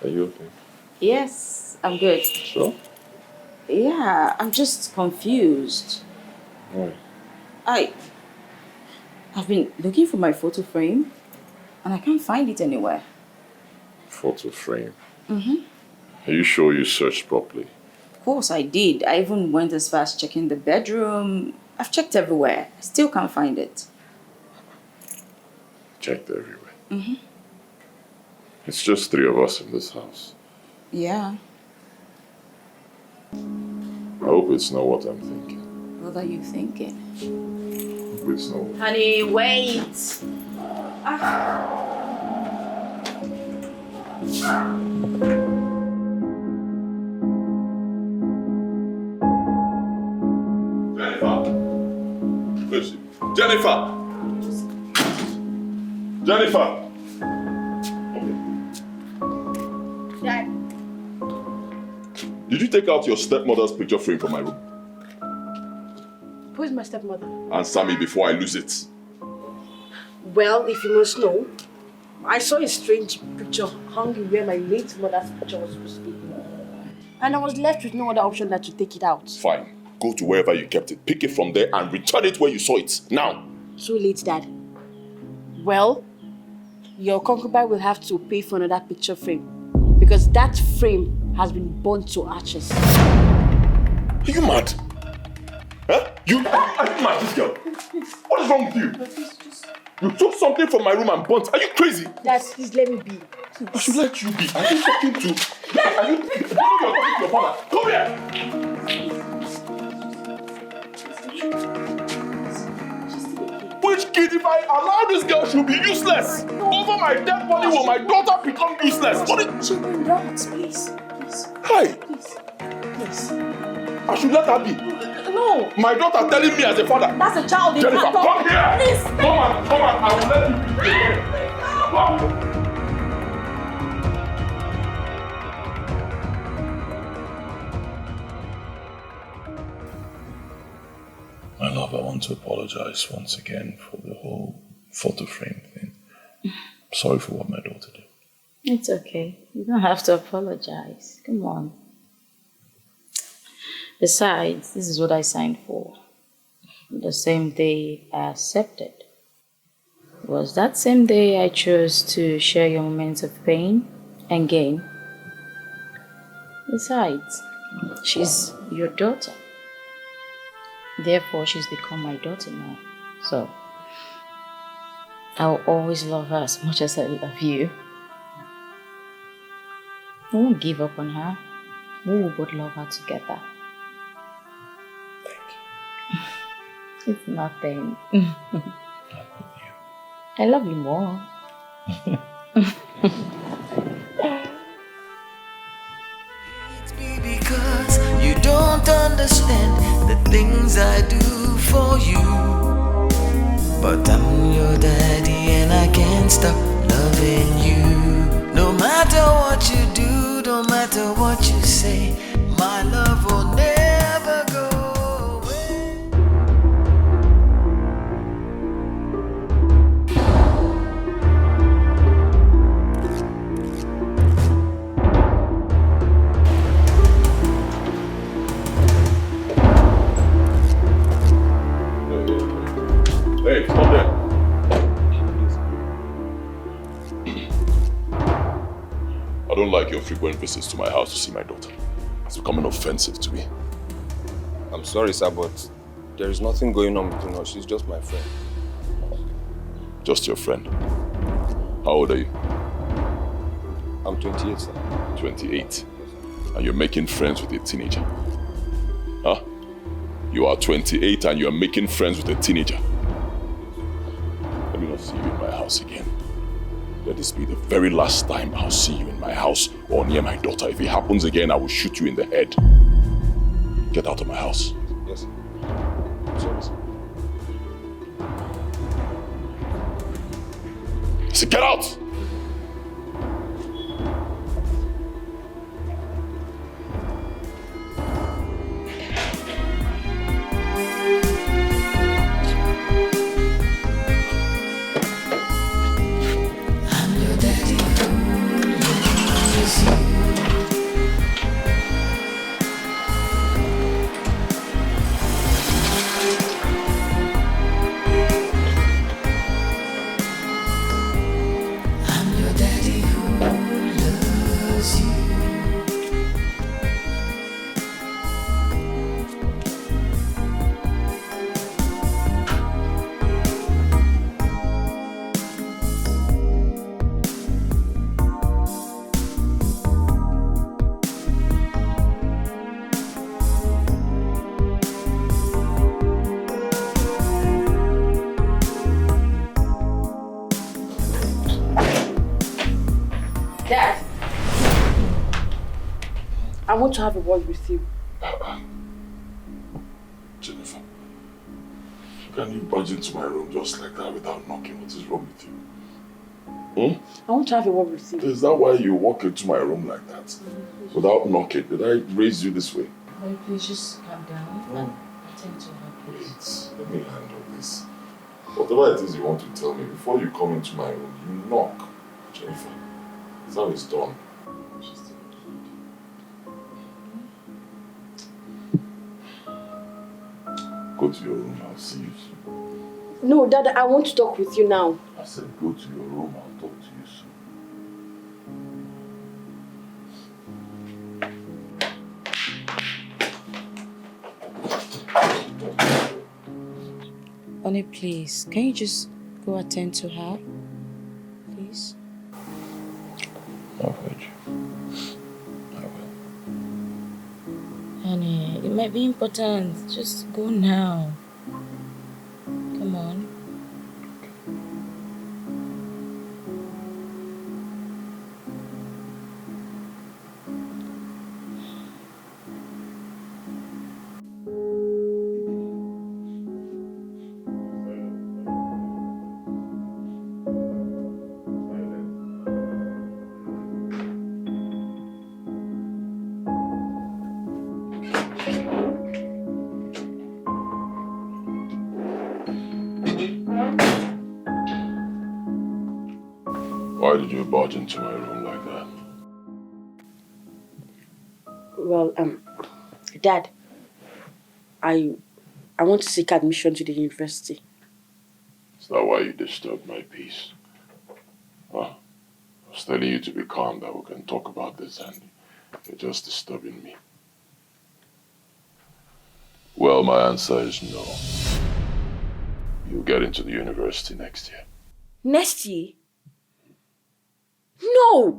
Are you okay? Yes, I'm good. Sure? Yeah, I'm just confused. Why? I've been looking for my photo frame and I can't find it anywhere. Photo frame? Mm-hmm. Are you sure you searched properly? Of course I did. I even went as far as checking the bedroom. I've checked everywhere. I still can't find it. Checked everywhere. Mm-hmm. It's just 3 of us in this house. Yeah. I hope it's not what I'm thinking. What are you thinking? I hope it's not. Honey, wait. Jennifer! Jennifer! Dad. Did you take out your stepmother's picture frame from my room? Who is my stepmother? Answer me before I lose it. Well, if you must know, I saw a strange picture hung where my late mother's picture was supposed to be. And I was left with no other option than to take it out. Fine. Go to wherever you kept it, pick it from there and return it where you saw it. Now. So late, Dad. Well, your concubine will have to pay for another picture frame because that frame has been burnt to ashes. Are you mad? Huh? Are you mad, this girl? What is wrong with you? You took something from my room and burnt. Are you crazy? Dad, please let me be. Please. I should let you be. Are you talking to... Are you... you're talking to your father? Come here! Which kid, if I allow this girl, she'll be useless. Over my dead body will my daughter become useless. What is... Children, don't, please. Please. Hi. Please. Please. I should let her be. No. My daughter telling me as a father. That's a child. Jennifer, come here. Please. Come on. I will let you be. Come. My love, I want to apologize once again for the whole photo frame thing. Sorry for what my daughter did. It's okay. You don't have to apologize. Come on. Besides, this is what I signed for. The same day I accepted. It was that same day I chose to share your moments of pain and gain. Besides, she's your daughter. Therefore, she's become my daughter now. So, I'll always love her as much as I love you. I won't give up on her. We will both love her together. Thank you. It's nothing. I love you more. Because you don't understand the things I do for you. But I'm your daddy and I can't stop loving you. No matter what you do, no matter what you say, my love will never go away. Hey, stop there. I don't like your frequent visits to my house to see my daughter. It's becoming offensive to me. I'm sorry, sir, but there is nothing going on between us. She's just my friend. Just your friend? How old are you? I'm 28, sir. 28? And you're making friends with a teenager? Huh? You are 28 and you're making friends with a teenager? Let me not see you in my house again. Let this be the very last time I'll see you in my house or near my daughter. If it happens again, I will shoot you in the head. Get out of my house. Yes. I'm sorry, sir. I said, get out! I want to have a word with you. Jennifer, can you barge into my room just like that without knocking? What is wrong with you? I want to have a word with you. Is that why you walk into my room like that? Without knocking? Did I raise you this way? Please just calm down and attend to her, please. Wait, let me handle this. Whatever it is you want to tell me, before you come into my room, you knock, Jennifer. That's how it's done. Go to your room, I'll see you soon. No, Dad, I want to talk with you now. I said go to your room, I'll talk to you soon. Honey, please, can you just go attend to her? Please? I'll fetch you. Honey, it might be important. Just go now. Come on. Why did you barge into my room like that? Well, Dad, I want to seek admission to the university. Is that why you disturbed my peace? Huh? I was telling you to be calm, that we can talk about this, and you're just disturbing me. Well, my answer is no. You'll get into the university next year. Next year? No!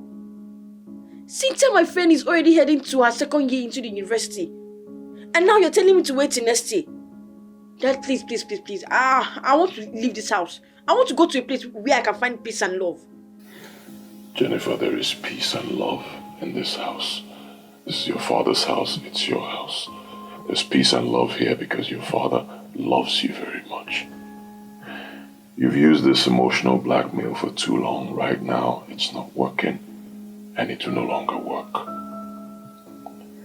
Cynthia, my friend, is already heading to her second year into the university. And now you're telling me to wait till next year. Dad, please. I want to leave this house. I want to go to a place where I can find peace and love. Jennifer, there is peace and love in this house. This is your father's house, it's your house. There's peace and love here because your father loves you very much. You've used this emotional blackmail for too long. Right now, it's not working, and it will no longer work.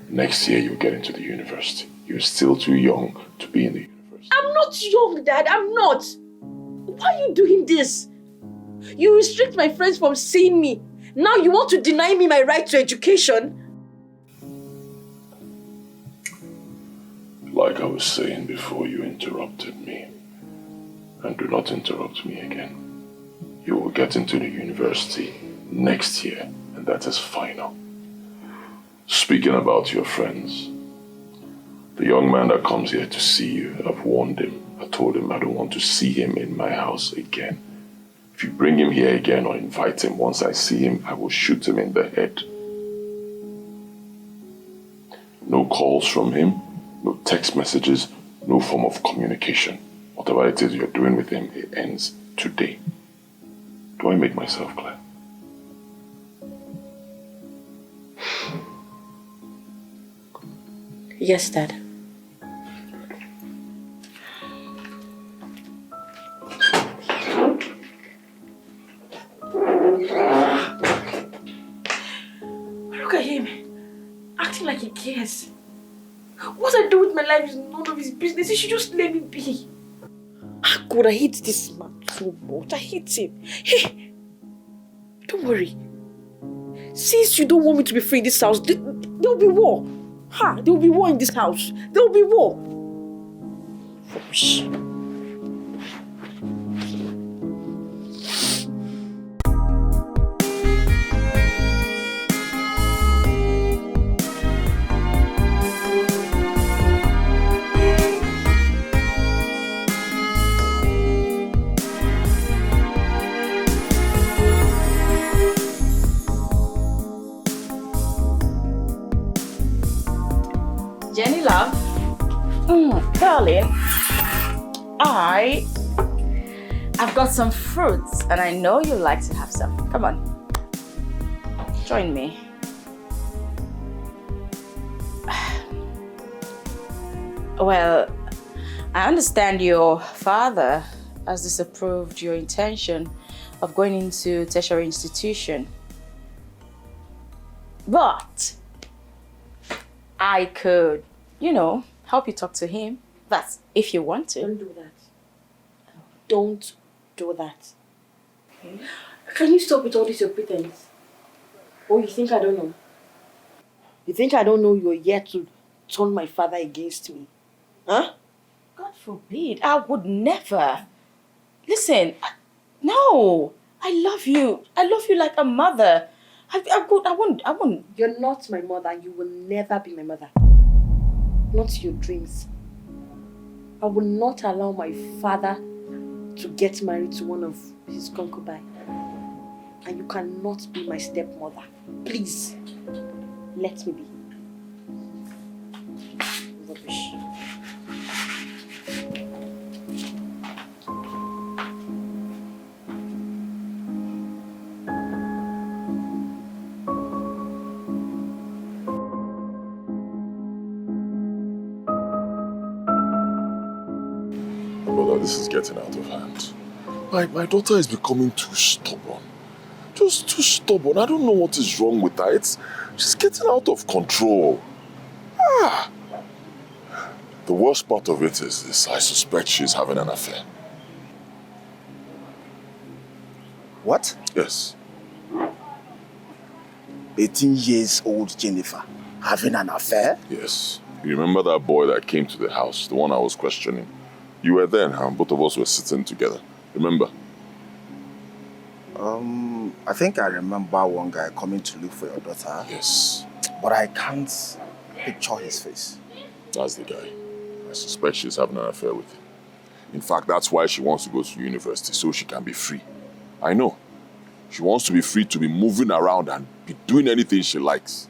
Next year, you'll get into the university. You're still too young to be in the university. I'm not young, Dad. I'm not. Why are you doing this? You restrict my friends from seeing me. Now you want to deny me my right to education? Like I was saying before you interrupted me, and do not interrupt me again. You will get into the university next year, and that is final. Speaking about your friends, the young man that comes here to see you, I've warned him. I told him I don't want to see him in my house again. If you bring him here again or invite him, once I see him, I will shoot him in the head. No calls from him, no text messages, no form of communication. Whatever it is you're doing with him, it ends today. Do I make myself clear? Yes, Dad. Look at him, acting like he cares. What I do with my life is none of his business. He should just let me be. God, I hate this man so much. I hate him. Hey, don't worry. Since you don't want me to be free in this house, there will be war. There will be war in this house. There will be war. Rubbish. Jenny, love. Darling, I've got some fruits and I know you like to have some. Come on. Join me. Well, I understand your father has disapproved your intention of going into tertiary institution. But I could, help you talk to him. That's if you want to. Don't do that. Don't do that. Okay. Can you stop with all this your pretense? Or you think I don't know? You think I don't know you're here to turn my father against me? Huh? God forbid. I would never. Listen, no. I love you. I love you like a mother. I won't. You're not my mother and you will never be my mother. Not your dreams. I will not allow my father to get married to one of his concubines. And you cannot be my stepmother. Please, let me be. Rubbish. Brother, this is getting out of hand. My daughter is becoming too stubborn. Just too stubborn. I don't know what is wrong with her. She's getting out of control. The worst part of it is I suspect she's having an affair. What? Yes. 18 years old Jennifer having an affair? Yes. You remember that boy that came to the house, the one I was questioning? You were there, and both of us were sitting together. Remember? I think I remember one guy coming to look for your daughter. Yes. But I can't picture his face. That's the guy. I suspect she's having an affair with him. In fact, that's why she wants to go to university, so she can be free. I know. She wants to be free to be moving around and be doing anything she likes.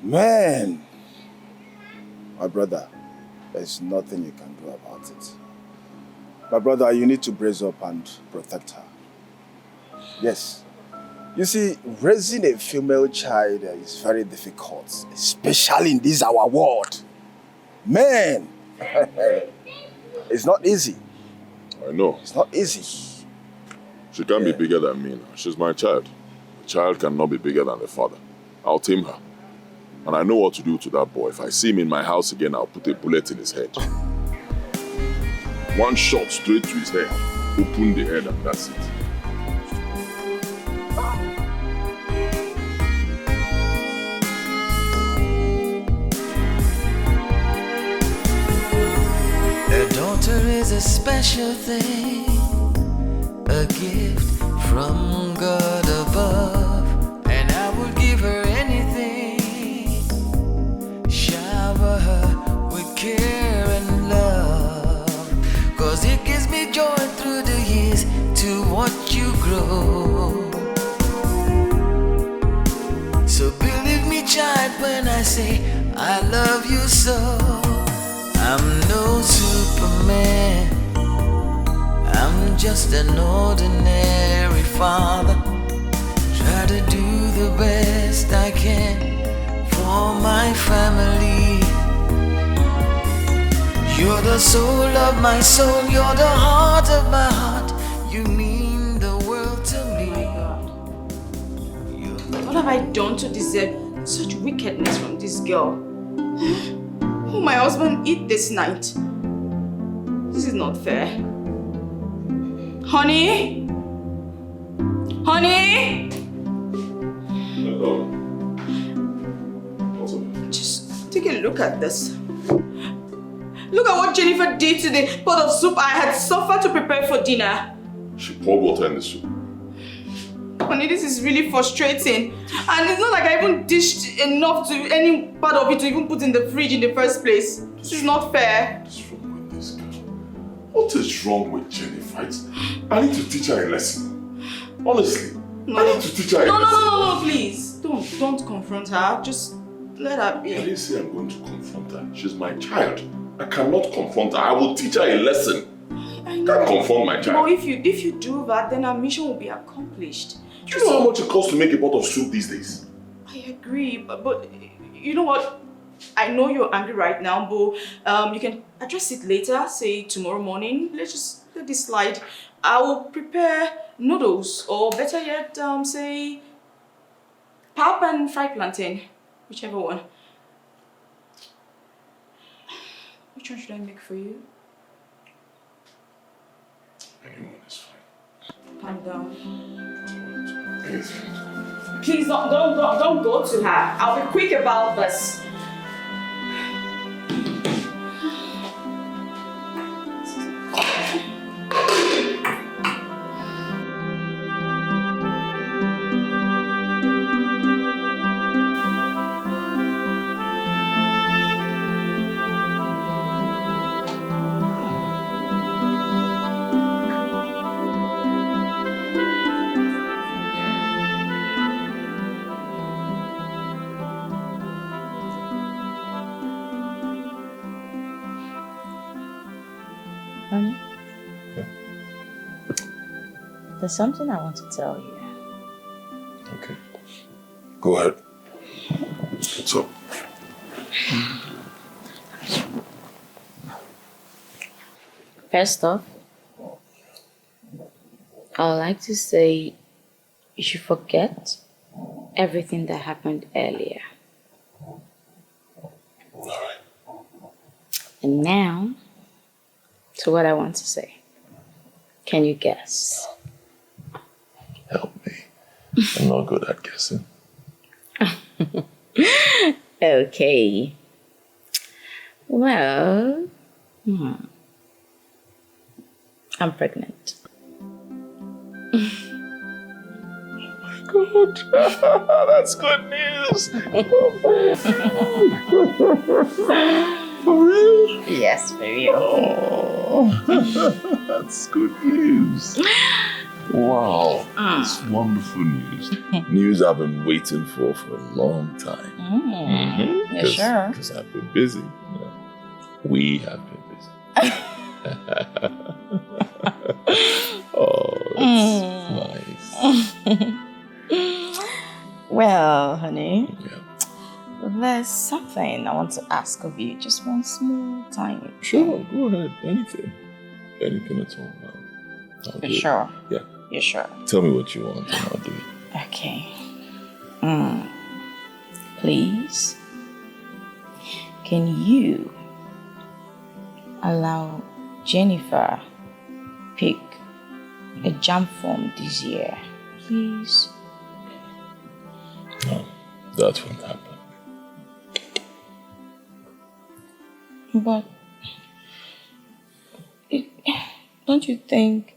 Man! My brother, there's nothing you can do about it. My brother, you need to brace up and protect her. Yes. You see, raising a female child is very difficult, especially in this our world. Man! It's not easy. I know. It's not easy. She can't be bigger than me now. She's my child. A child cannot be bigger than the father. I'll tame her. And I know what to do to that boy. If I see him in my house again, I'll put a bullet in his head. One shot straight to his head. Open the head and that's it. A daughter is a special thing, a gift from God above, and I would give her anything, shower her with care and love, 'cause it gives me joy through the years to watch you grow. So believe me, child, when I say I love you so. I'm no Superman, I'm just an ordinary father. Try to do the best I can for my family. You're the soul of my soul, you're the heart of my heart. You mean the world to me. Oh my God. What have I done to deserve such wickedness from this girl? Who my husband eat this night? This is not fair. Honey? Honey? Hello. Just take a look at this. Look at what Jennifer did to the pot of soup I had suffered to prepare for dinner. She poured water in the soup. Honey, this is really frustrating. And it's not like I even dished enough to any part of it to even put in the fridge in the first place. This is not fair. What's wrong with this girl? What is wrong with Jennifer? I need to teach her a lesson. Honestly, No. I need to teach her a lesson. No, please. Don't confront her. Just let her be. I didn't say I'm going to confront her. She's my child. I cannot confront her. I will teach her a lesson. I know. Can't confront my child. But if you do that, then our mission will be accomplished. Do you know how much it costs to make a pot of soup these days? I agree, but you know what? I know you're angry right now, but you can address it later, say tomorrow morning. Let's just let this slide. I will prepare noodles, or better yet, say pap and fried plantain, whichever one. Which one should I make for you? Anyone is fine. Calm down. Anything. Please don't go to her. I'll be quick about this. There's something I want to tell you. Okay. Go ahead. What's up? First off, I would like to say you should forget everything that happened earlier. Alright. And now, to what I want to say. Can you guess? Help me. I'm not good at guessing. Okay. Well, I'm pregnant. God, that's good news. For real? Yes, for real. Oh, that's good news. Wow, that's wonderful news. News I've been waiting for a long time. You sure? Because I've been busy. Yeah. We have been busy. Oh, that's nice. Well, honey, there's something I want to ask of you. Just one small tiny. Sure, go ahead. Anything. Anything at all. I'll do You sure? it. Yeah. You sure? Tell me what you want and I'll do it. Okay. Please, can you allow Jennifer pick a jam form this year, please? No, that won't happen. But don't you think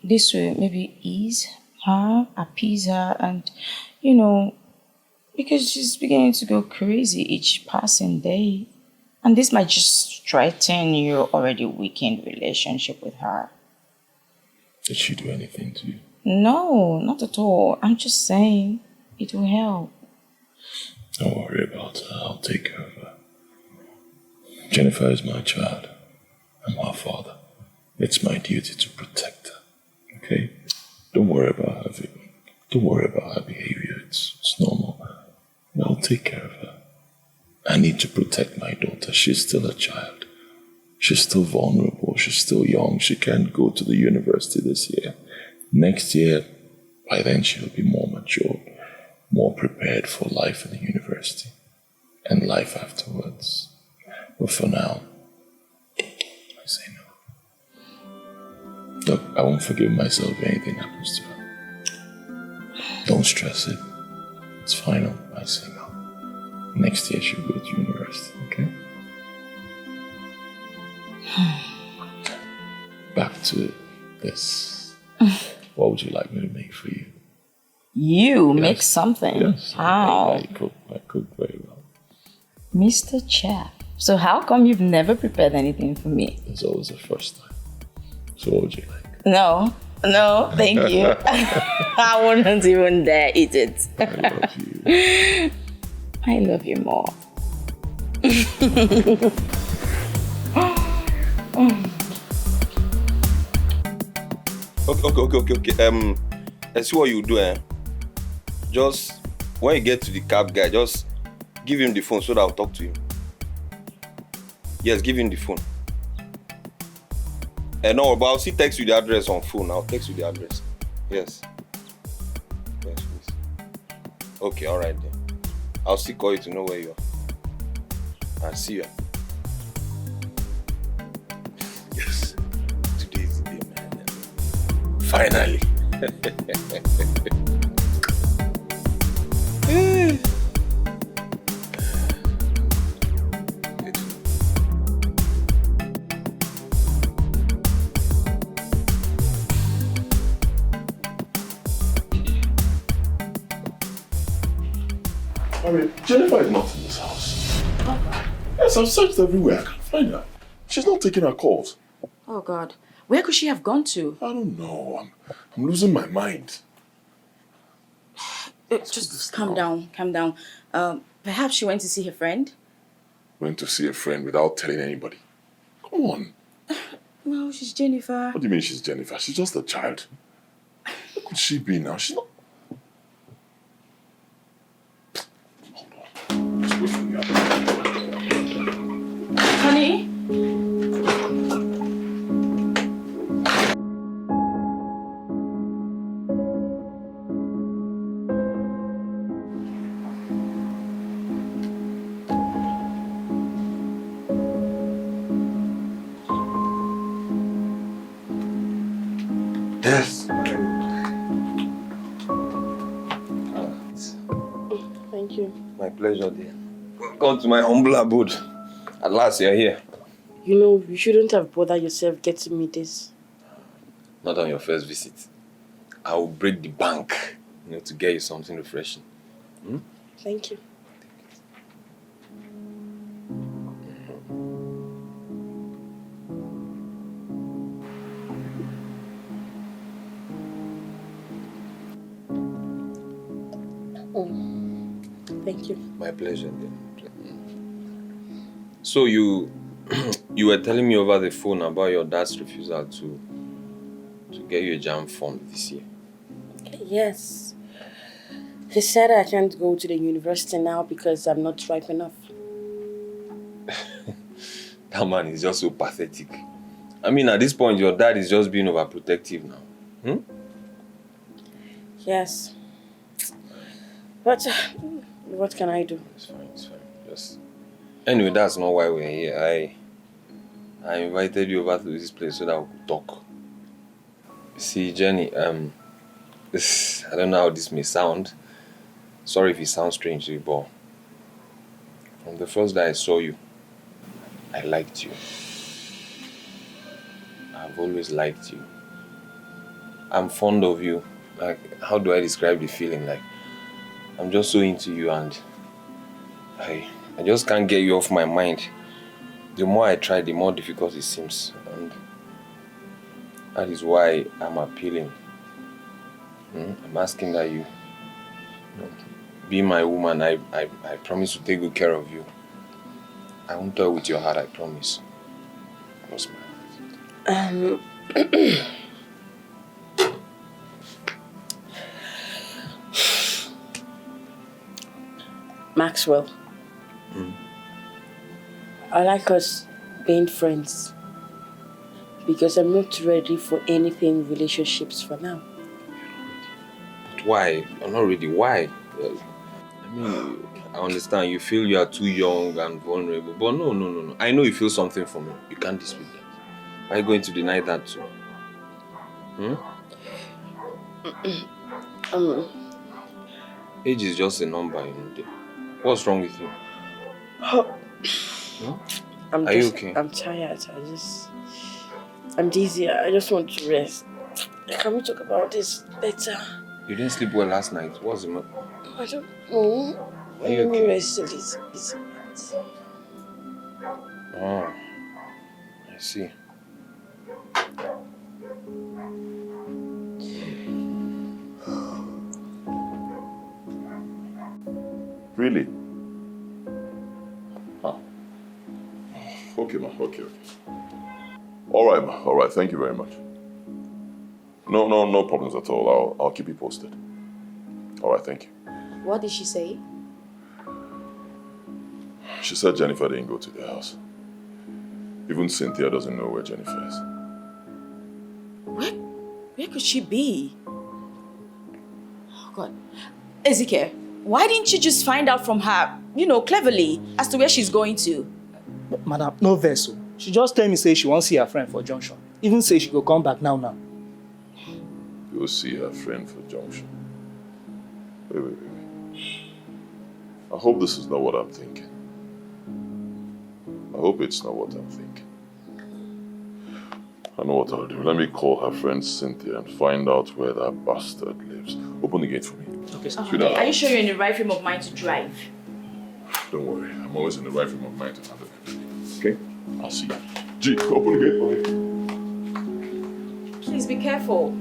this will maybe ease her, appease her, and because she's beginning to go crazy each passing day, and this might just strengthen your already weakened relationship with her. Did she do anything to you? No, not at all. I'm just saying it will help. Don't worry about her. I'll take care of her. Jennifer is my child. I'm her father. It's my duty to protect her. Okay? Don't worry about her. Don't worry about her behavior. It's normal. I'll take care of her. I need to protect my daughter. She's still a child. She's still vulnerable. She's still young. She can't go to the university this year. Next year, by then she'll be more mature, more prepared for life in the university and life afterwards. But for now, I say no. Look, I won't forgive myself if anything happens to her. Don't stress it. It's final. I say no. Next year she'll go to university, okay? Back to this. What would you like me to make for you? You make something? Yes. How? I cook very well. Mr. Chef. So how come you've never prepared anything for me? There's always a first time. So what would you like? No, thank you. I wouldn't even dare eat it. I love you. I love you more. Okay. I see what you do, eh? Just when you get to the cab guy, just give him the phone so that I'll talk to him. Yes, give him the phone. No, but I'll still text you the address on phone. I'll text you the address. Yes. Yes, please. Okay, alright then. I'll still call you to know where you are. I'll see you. Yes. Today is the day, man. Finally. I mean, Jennifer is not in this house. Yes, I've searched everywhere. I can't find her. She's not taking her calls. Oh God, where could she have gone to? I don't know. I'm losing my mind. Just calm down, calm down. Perhaps she went to see her friend? Went to see a friend without telling anybody. Come on. Well, she's Jennifer. What do you mean she's Jennifer? She's just a child. Where could she be now? She's not... Honey? Yes. Thank you. My pleasure, dear. Welcome to my humble abode. At last, you're here. You know, you shouldn't have bothered yourself getting me this. Not on your first visit. I will break the bank, to get you something refreshing. Hmm? Thank you. Thank you. My pleasure, dear. So you were telling me over the phone about your dad's refusal to get you a JAMB form this year. Yes. He said I can't go to the university now because I'm not ripe enough. That man is just so pathetic. I mean, at this point, your dad is just being overprotective now. Hmm? Yes. But what can I do? It's fine, it's fine. Just... Anyway, that's not why we're here. I invited you over to this place so that we could talk. See, Jenny, I don't know how this may sound. Sorry if it sounds strange to you, but from the first day I saw you, I liked you. I've always liked you. I'm fond of you. Like, how do I describe the feeling? Like, I'm just so into you and I just can't get you off my mind. The more I try, the more difficult it seems. And that is why I'm appealing. I'm asking that you be my woman. I promise to take good care of you. I won't toy with your heart, I promise. Cross my heart. Maxwell. I like us being friends because I'm not ready for anything relationships for now. But why? I'm not ready. Why? I mean, I understand you feel you are too young and vulnerable, but no. I know you feel something for me. You can't dispute that. Why are you going to deny that too? Age is just a number, What's wrong with you? Are you okay? I'm tired. I'm dizzy. I just want to rest. Can we talk about this later? You didn't sleep well last night. What's the matter? I don't know. Are you okay? Rest a little bit. Oh, I see. Really? Okay, ma. Okay. All right, ma. All right. Thank you very much. No problems at all. I'll keep you posted. All right. Thank you. What did she say? She said Jennifer didn't go to the house. Even Cynthia doesn't know where Jennifer is. Where could she be? Oh God. Ezekiel, why didn't you just find out from her, cleverly, as to where she's going to? Madam, no vessel. She just tell me say she won't see her friend for Junction. Even say she go come back now. Go see her friend for Junction. Wait. I hope this is not what I'm thinking. I hope it's not what I'm thinking. I know what I'll do. Let me call her friend Cynthia and find out where that bastard lives. Open the gate for me. Okay, sir. Are you sure you're in the right frame of mind to drive? Don't worry. I'm always in the right frame of mind to handle it. Okay? I'll see you. G, open the gate for me. Please be careful.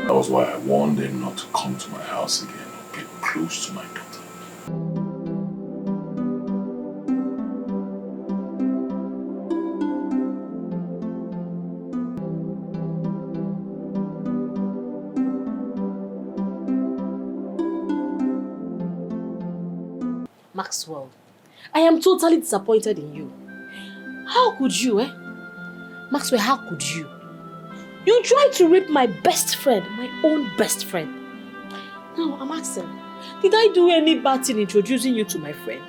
That was why I warned them not to come to my house again or get close to my daughter. Maxwell, I am totally disappointed in you. How could you, Maxwell, how could you? You tried to rape my best friend, my own best friend. Now, I'm asking, did I do any bad thing introducing you to my friend?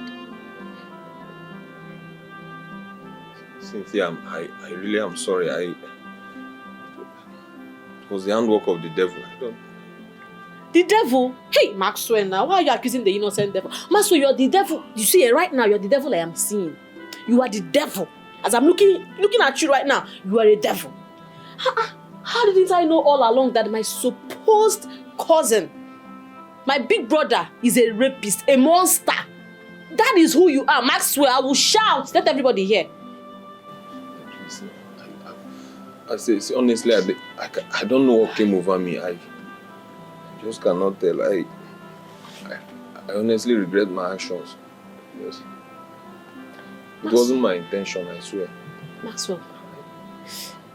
Cynthia, I really am sorry. It was the handwork of the devil. The devil? Hey, Maxwell, now, why are you accusing the innocent devil? Maxwell, you're the devil. You see, right now, you're the devil I am seeing. You are the devil. As I'm looking at you right now, you are a devil. How didn't I know all along that my supposed cousin, my big brother, is a rapist, a monster? That is who you are, Maxwell. I will shout. Let everybody hear. I say, honestly, I don't know what came over me. I just cannot tell. I honestly regret my actions. Yes. It wasn't my intention, I swear.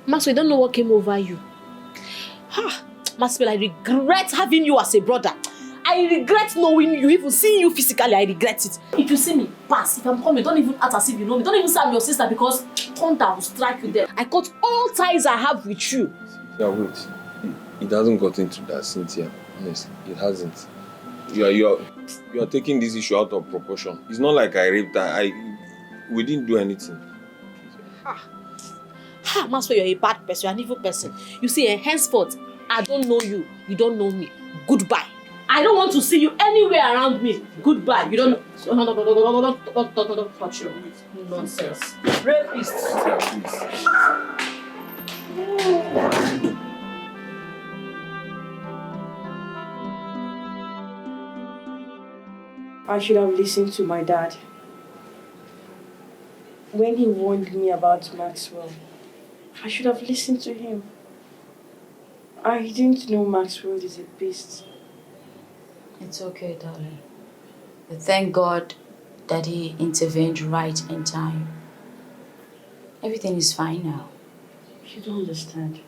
Maxwell, you don't know what came over you. Maxwell, I regret having you as a brother. I regret knowing you, even seeing you physically, I regret it. If you see me pass, if I'm coming, don't even act as if you know me. Don't even say I'm your sister because Tonto will strike you there. I cut all ties I have with you. Yeah, wait. It hasn't got into that, Cynthia. Honestly, it hasn't. You are taking this issue out of proportion. It's not like I raped her. We didn't do anything. Maxwell, you're a bad person, you're an evil person. You see, henceforth, I don't know you, you don't know me. Goodbye. I don't want to see you anywhere around me. Goodbye. You don't don't touch your nonsense. Rapist. I should have listened to my dad. When he warned me about Maxwell, I should have listened to him. I didn't know Maxwell is a beast. It's okay, darling. But thank God that he intervened right in time. Everything is fine now. You don't understand.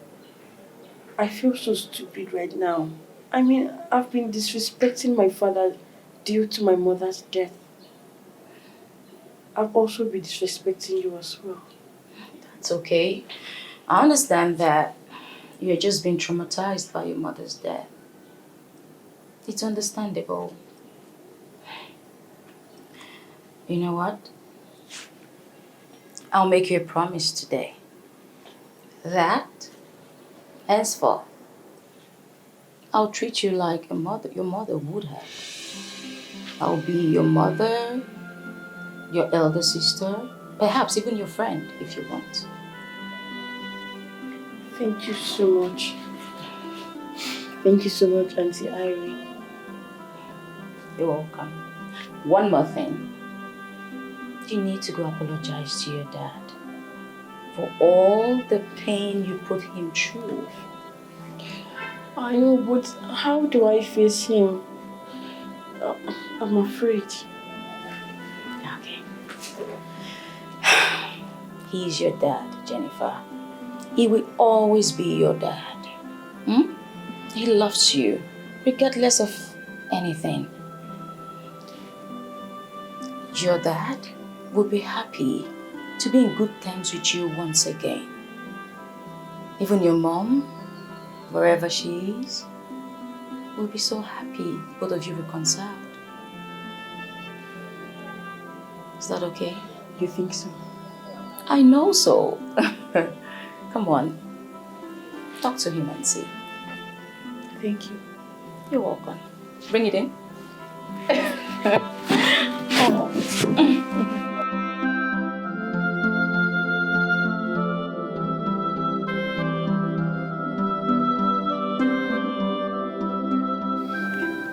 I feel so stupid right now. I mean, I've been disrespecting my father due to my mother's death. I've also been disrespecting you as well. It's okay. I understand that you're just being traumatized by your mother's death. It's understandable. You know what? I'll make you a promise today that henceforth I'll treat you like your mother would have. I'll be your mother, your elder sister, perhaps even your friend if you want. Thank you so much. Thank you so much, Auntie Irene. You're welcome. One more thing. You need to go apologize to your dad for all the pain you put him through. I know, but how do I face him? I'm afraid. Okay. He's your dad, Jennifer. He will always be your dad. He loves you, regardless of anything. Your dad will be happy to be in good terms with you once again. Even your mom, wherever she is, will be so happy both of you reconciled. Is that okay? You think so? I know so. Come on. Talk to him and see. Thank you. You're welcome. Bring it in.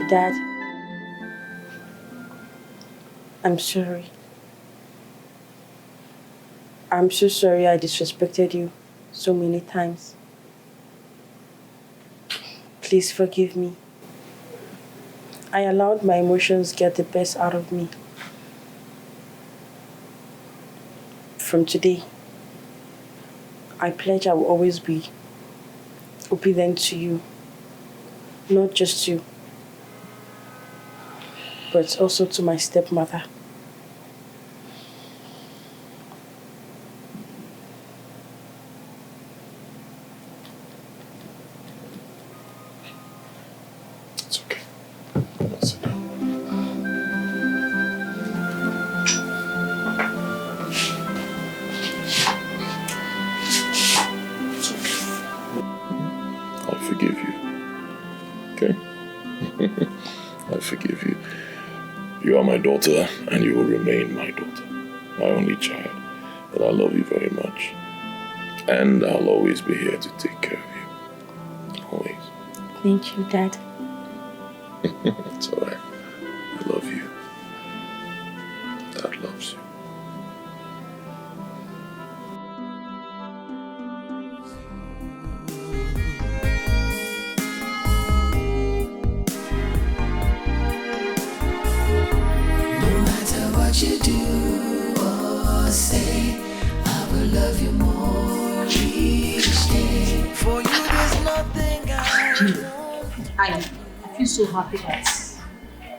Dad, I'm sorry. I'm so sorry I disrespected you so many times. Please forgive me. I allowed my emotions get the best out of me. From today, I pledge I will always be obedient to you. Not just you, but also to my stepmother. It's okay. I forgive you. Okay? I forgive you. You are my daughter, and you will remain my daughter. My only child. But I love you very much. And I'll always be here to take care of you. Always. Thank you, Dad. It's alright. I love you. Dad loves you. No matter what you do or say, I will love you more each day. For you, there's nothing I feel so happy that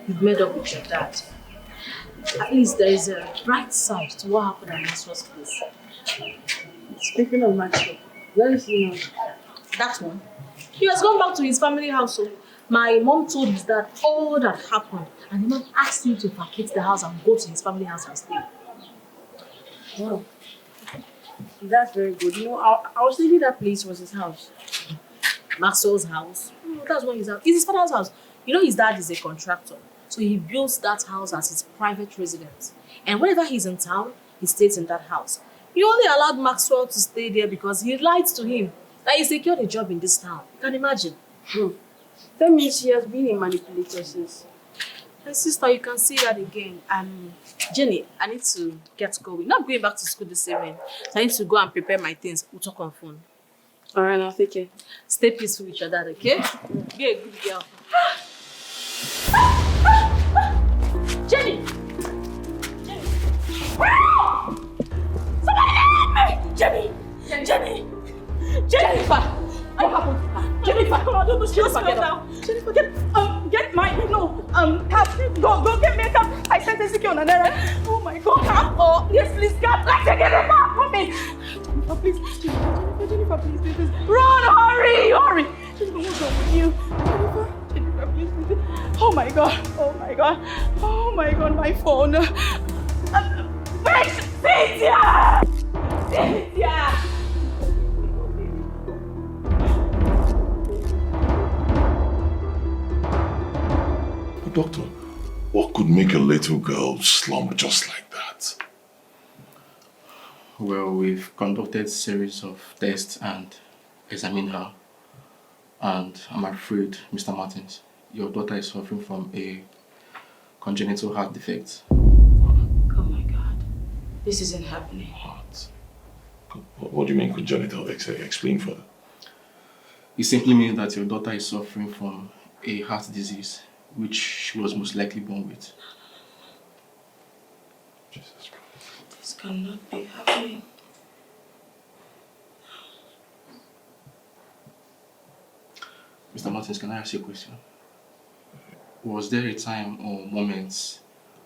you've made up with your dad. At least there is a bright side to what happened at Maxwell's place. Speaking of Maxwell, where is he now? That one. He has gone back to his family house. So my mom told his dad all that happened, and the mom asked him to vacate the house and go to his family house and stay. Wow. That's very good. You know, I was thinking that place was his house. Maxwell's house. Oh, that's not his house. It's his father's house. You know his dad is a contractor, so he builds that house as his private residence. And whenever he's in town, he stays in that house. He only allowed Maxwell to stay there because he lied to him that he secured a job in this town. You can imagine. That means she has been a manipulator since. And sister, you can see that again. Jenny, I need to get going. Not going back to school this evening. So I need to go and prepare my things. We'll talk on phone. Alright, now take care. Stay peaceful with your dad, okay? Be a good girl. Jenny! Somebody help me! Jenny! Jennifer! What happened? Jennifer, Jennifer, get down. Jennifer, get my, cab. Go get me a cab. I sent a secure on an errand. Oh my God, cab. Oh, yes, please, cab. Let's take it back. Come in. Jennifer, please. Jennifer, please. Run, hurry. Jennifer, what's wrong with you? Jennifer, please. Oh my God, my phone. Wait, Cynthia! Doctor, what could make a little girl slump just like that? Well, we've conducted a series of tests and examined her. And I'm afraid, Mr. Martins, your daughter is suffering from a congenital heart defect. Oh my God. This isn't happening. Heart? What do you mean congenital? Explain further. It simply means that your daughter is suffering from a heart disease, which she was most likely born with. Jesus Christ. This cannot be happening. Mr. Martins, can I ask you a question? Was there a time or moments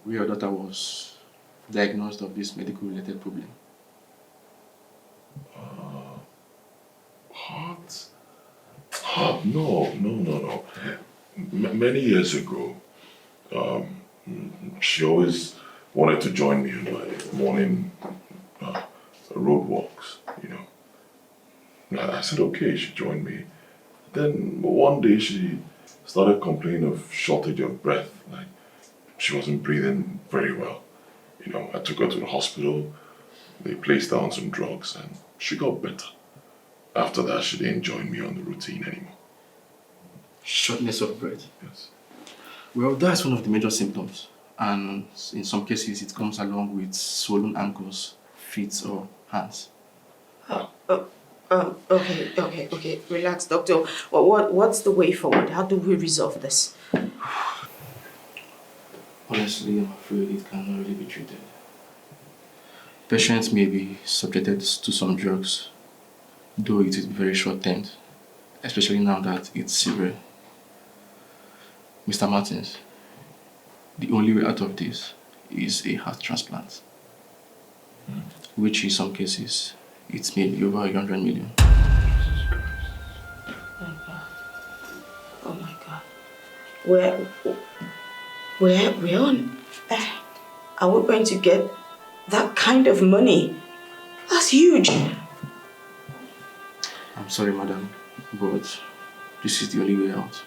where your daughter was diagnosed of this medical related problem? Heart? No. Many years ago, she always wanted to join me in my morning road walks, I said, okay, she joined me. Then one day she started complaining of shortage of breath, like she wasn't breathing very well. I took her to the hospital, they placed her on some drugs and she got better. After that, she didn't join me on the routine anymore. Shortness of breath? Yes. Well, that's one of the major symptoms. And in some cases, it comes along with swollen ankles, feet or hands. Okay. Relax, doctor. What's the way forward? How do we resolve this? Honestly, I'm afraid it cannot really be treated. Patients may be subjected to some drugs, though it is very short-term, especially now that it's severe. Mr. Martins, the only way out of this is a heart transplant, which in some cases, it's maybe over 100 million. Oh my God. Where on earth are we going to get that kind of money? That's huge. I'm sorry, madam, but this is the only way out.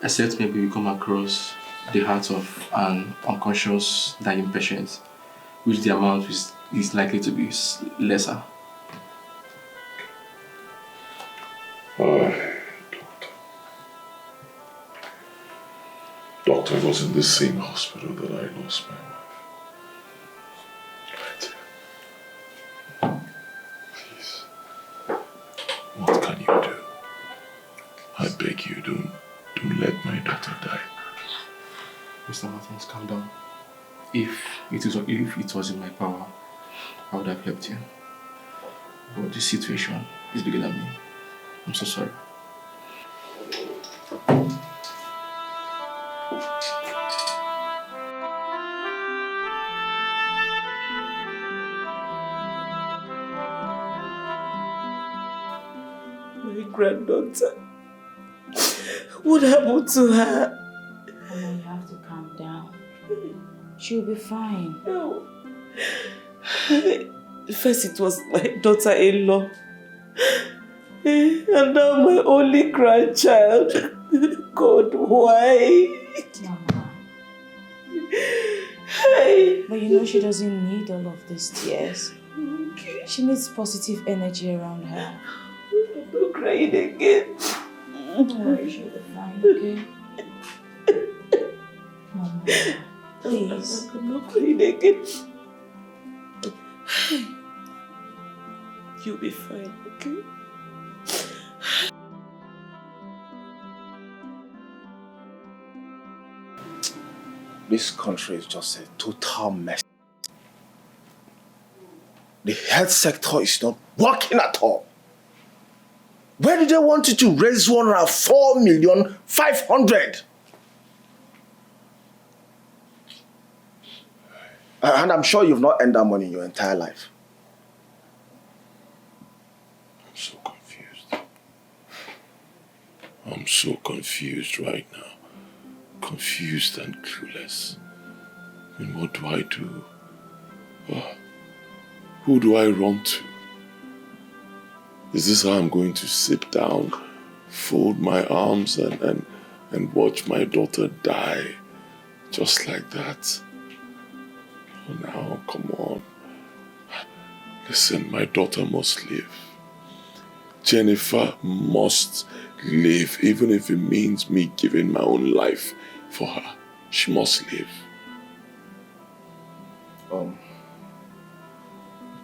Except maybe we come across the heart of an unconscious dying patient, which the amount is likely to be lesser. Doctor, it was in this same hospital that I lost my wife. Right. Please. What can you do? I beg you, don't let my daughter die. Mr. Martins, calm down. If it was in my power, I would have helped you. But this situation is bigger than me. I'm so sorry. My granddaughter. What happened to her? Oh, you have to calm down. She'll be fine. No. First it was my daughter-in-law. And now my only grandchild. God, why? Mama. Hey. But you know she doesn't need all of these tears. Okay. She needs positive energy around her. I'm not crying again. Don't worry, she'll be fine, okay? Mama, please. I'm not crying again. You'll be fine, okay? This country is just a total mess. The health sector is not working at all. Where did they want you to raise 104,500,000? And I'm sure you've not earned that money in your entire life. I'm so confused. I'm so confused right now. Confused and clueless. And what do I do? Who do I run to? Is this how I'm going to sit down, fold my arms and watch my daughter die just like that? Oh, now, come on. Listen, my daughter must live. Jennifer must live, even if it means me giving my own life for her. She must live.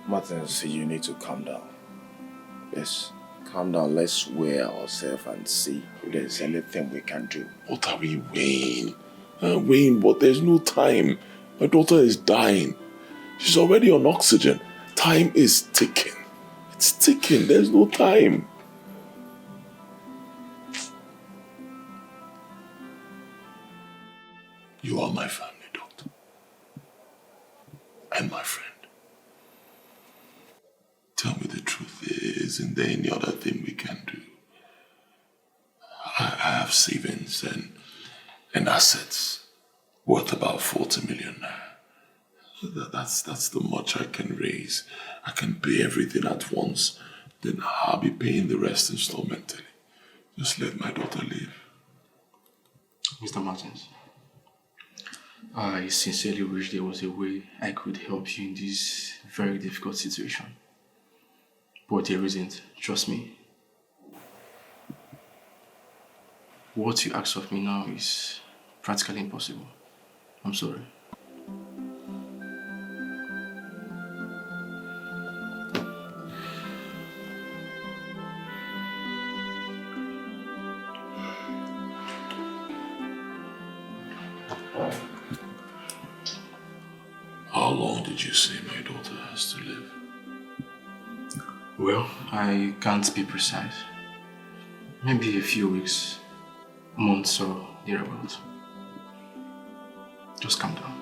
Martins, you need to calm down. Yes, calm down. Let's weigh ourselves and see if there's anything we can do. What are we weighing? Weighing, but there's no time. My daughter is dying. She's already on oxygen. Time is ticking. It's ticking. There's no time. You are my family, doctor. And my friend. Tell me the truth. Isn't there any other thing we can do? I have savings and assets worth about 40 million now. That's the much I can raise. I can pay everything at once. Then I'll be paying the rest installmentally. Just let my daughter live. Mr. Martins, I sincerely wish there was a way I could help you in this very difficult situation. But there isn't, trust me. What you ask of me now is practically impossible. I'm sorry. How long did you say my daughter has to live? Well, I can't be precise. Maybe a few weeks, months or thereabouts. Just calm down.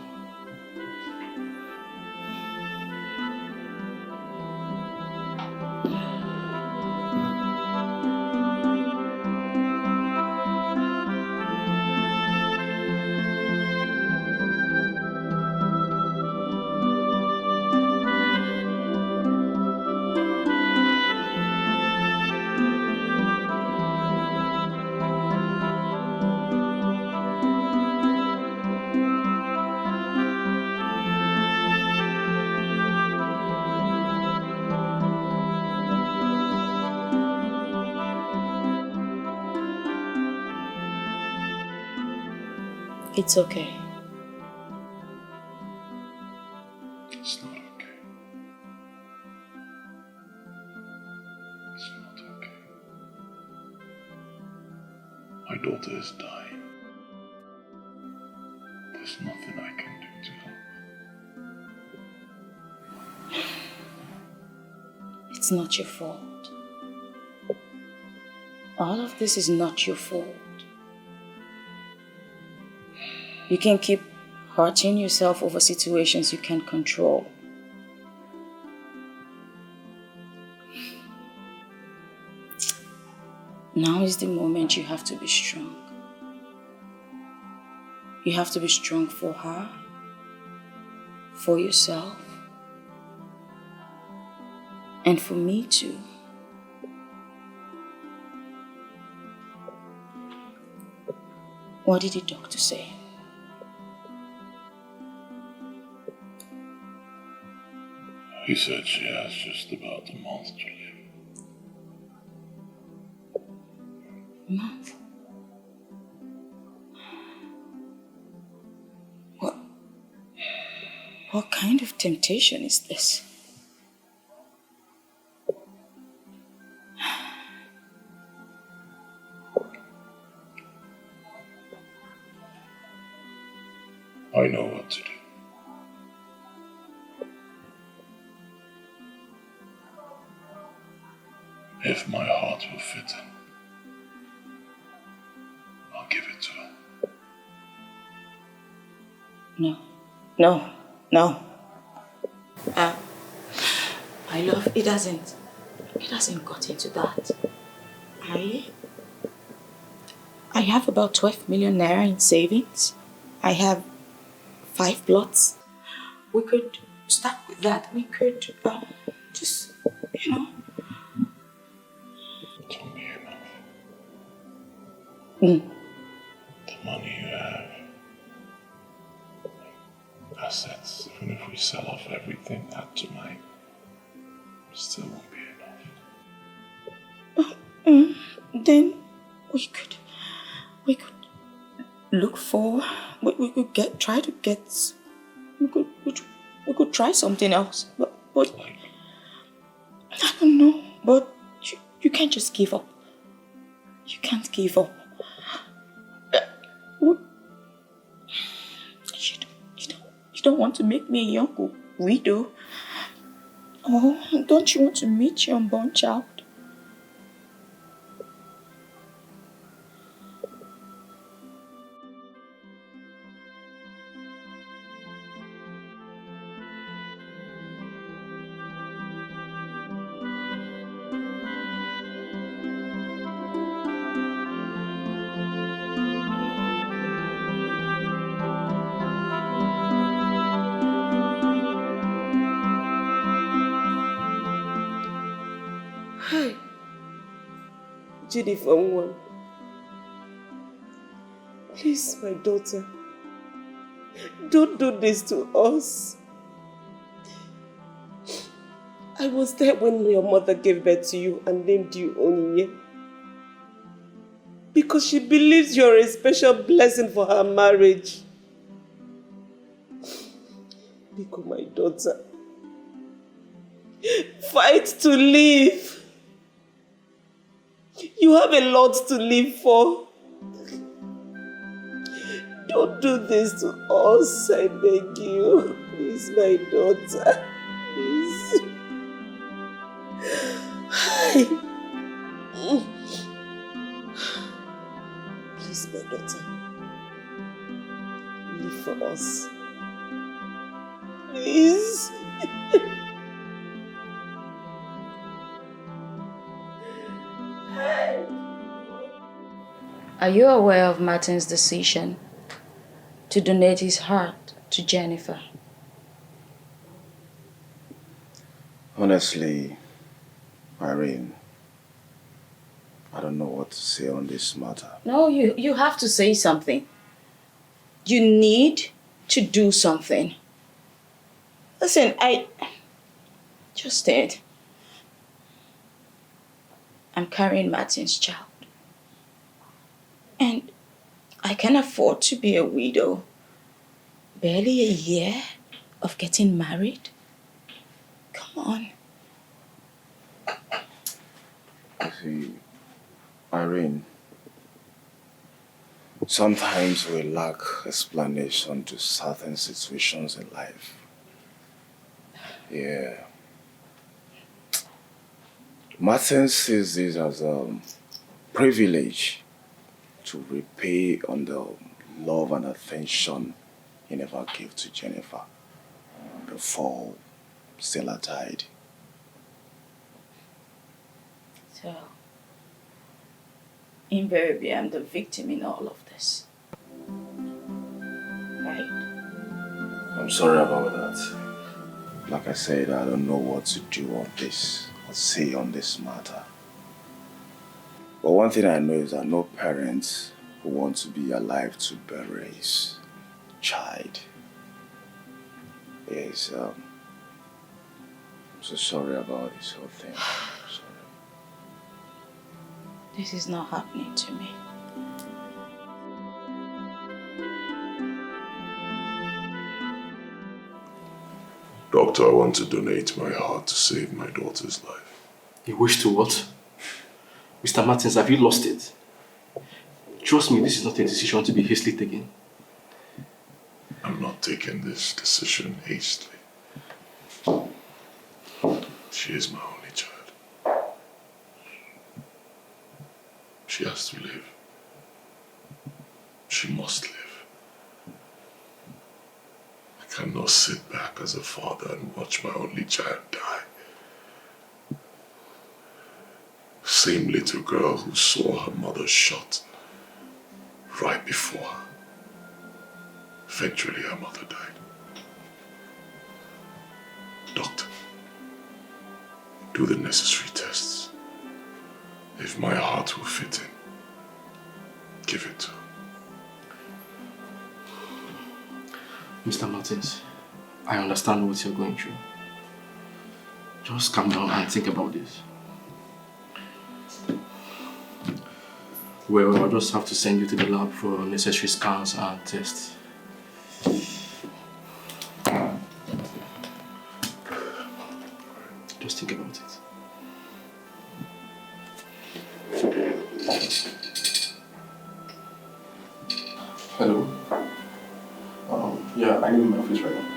It's okay. It's not okay. It's not okay. My daughter is dying. There's nothing I can do to help. It's not your fault. All of this is not your fault. You can keep hurting yourself over situations you can't control. Now is the moment you have to be strong. You have to be strong for her, for yourself, and for me too. What did the doctor say? He said she has just about a month to live. Month? What kind of temptation is this? I know what to do. If my heart will fit in, I'll give it to her. No. My love, it hasn't got into that. I have about 12 million naira in savings. I have 5 plots. We could start with that. We could just, It won't be enough. The money you have, assets, even if we sell off everything, add to mine, it still won't be enough. Then we could look for. We could try something else. But I don't know. But you can't just give up. You can't give up. You don't want to make me a young widow. Oh, don't you want to meet your unborn child? Hi, Jennifer one. Please, my daughter, don't do this to us. I was there when your mother gave birth to you and named you Onyinye. Because she believes you're a special blessing for her marriage. Biko, my daughter, fight to live. You have a lot to live for. Don't do this to us, I beg you. Please, my daughter. Please. Hi. Please, my daughter. Live for us. Please. Are you aware of Martin's decision to donate his heart to Jennifer? Honestly, Irene, I don't know what to say on this matter. No, you have to say something. You need to do something. Listen, I just did. I'm carrying Martin's child. And I can't afford to be a widow. Barely a year of getting married. Come on. You see, Irene, sometimes we lack explanation to certain situations in life. Yeah. Martin sees this as a privilege to repay on the love and attention he never gave to Jennifer before Stella died. So, invariably, I'm the victim in all of this. Right? I'm sorry about that. Like I said, I don't know what to do on this or say on this matter. But one thing I know is that no parent who want to be alive to bury his child. Yes, I'm so sorry about this whole thing. Sorry. This is not happening to me. Doctor, I want to donate my heart to save my daughter's life. You wish to what? Mr. Martins, have you lost it? Trust me, this is not a decision to be hastily taken. I'm not taking this decision hastily. She is my only child. She has to live. She must live. I cannot sit back as a father and watch my only child die. Same little girl who saw her mother shot right before her. Eventually her mother died. Doctor, do the necessary tests. If my heart will fit in, give it to her. Mr. Martins, I understand what you're going through. Just calm down and think about this. Well, I'll just have to send you to the lab for necessary scans and tests. Just think about it. Hello? Yeah, I need my office right now.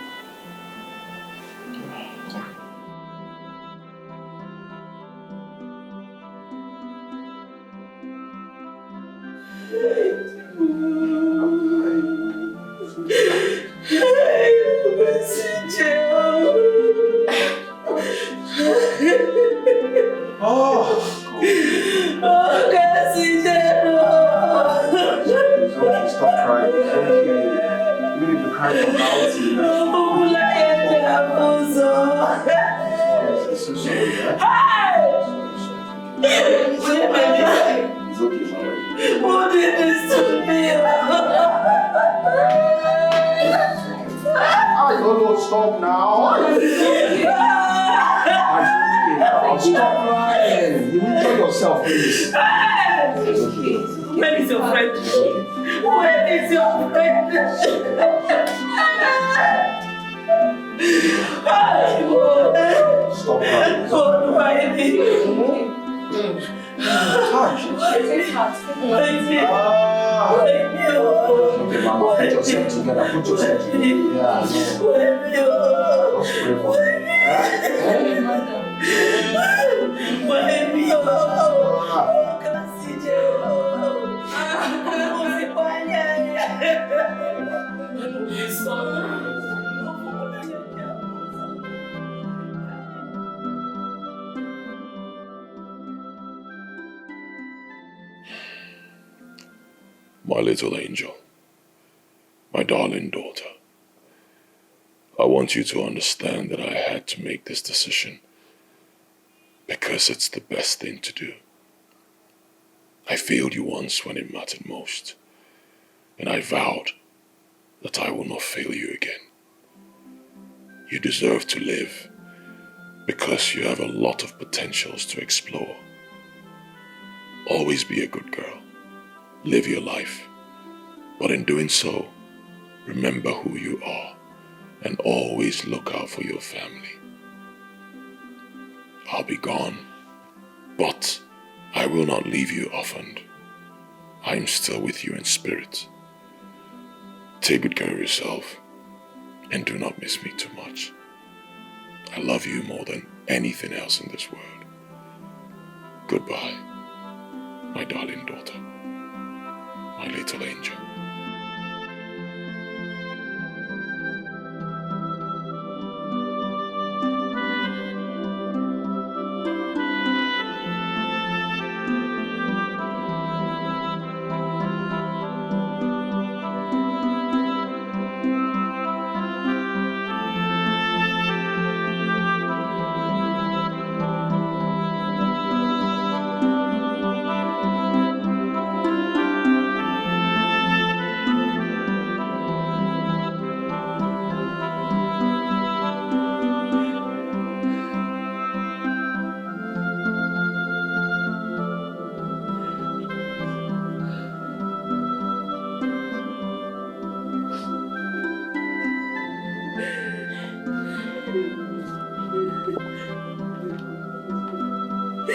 My little angel, my darling daughter, I want you to understand that I had to make this decision because it's the best thing to do. I failed you once when it mattered most, and I vowed that I will not fail you again. You deserve to live because you have a lot of potentials to explore. Always be a good girl. Live your life, but in doing so, remember who you are and always look out for your family. I'll be gone, but I will not leave you orphaned. I am still with you in spirit. Take good care of yourself and do not miss me too much. I love you more than anything else in this world. Goodbye, my darling daughter. My little angel. A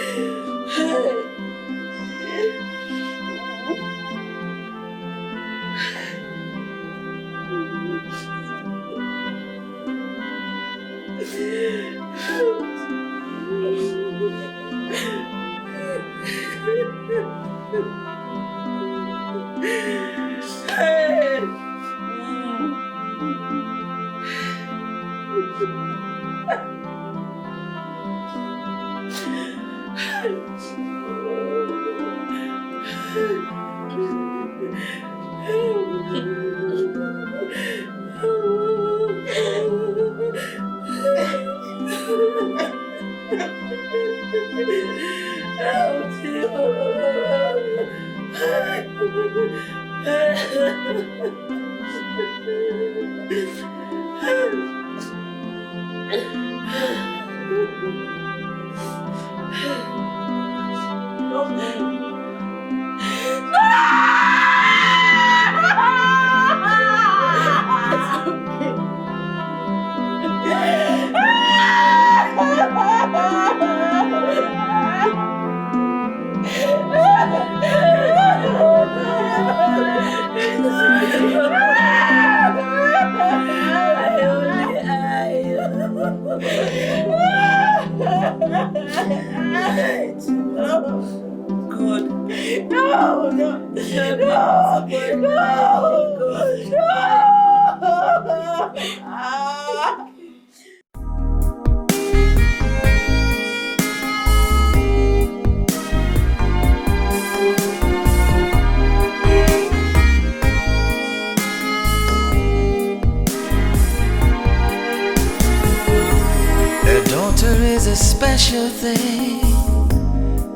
daughter is a special thing,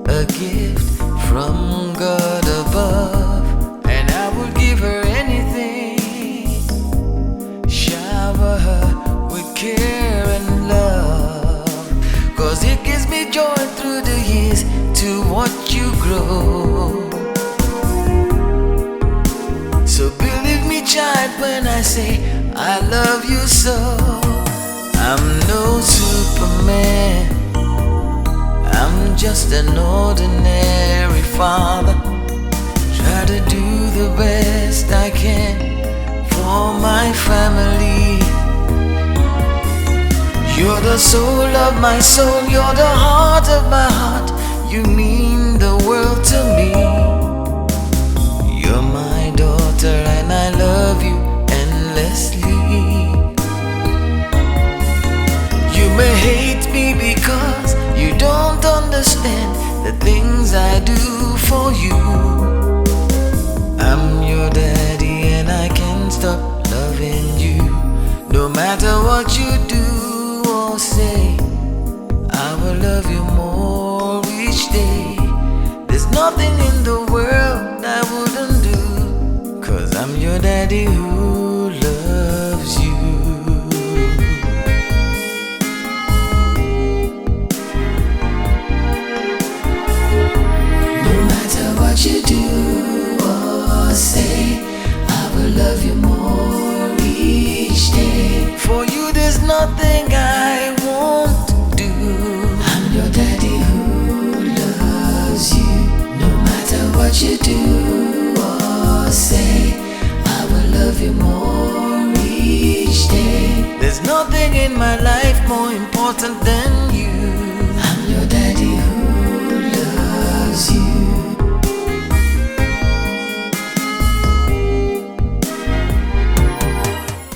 a gift from God above, and I would give her anything. Shower her with care and love, 'cause it gives me joy through the years to watch you grow. So believe me, child, when I say I love you so. I'm no Superman, I'm just an ordinary father. Try to do the best I can for my family. You're the soul of my soul, you're the heart of my heart. You mean the world to me. You're my daughter and I love you endlessly. You may hate me because you don't understand the things I do for you. I'm your daddy and I can't stop loving you. No matter what you do,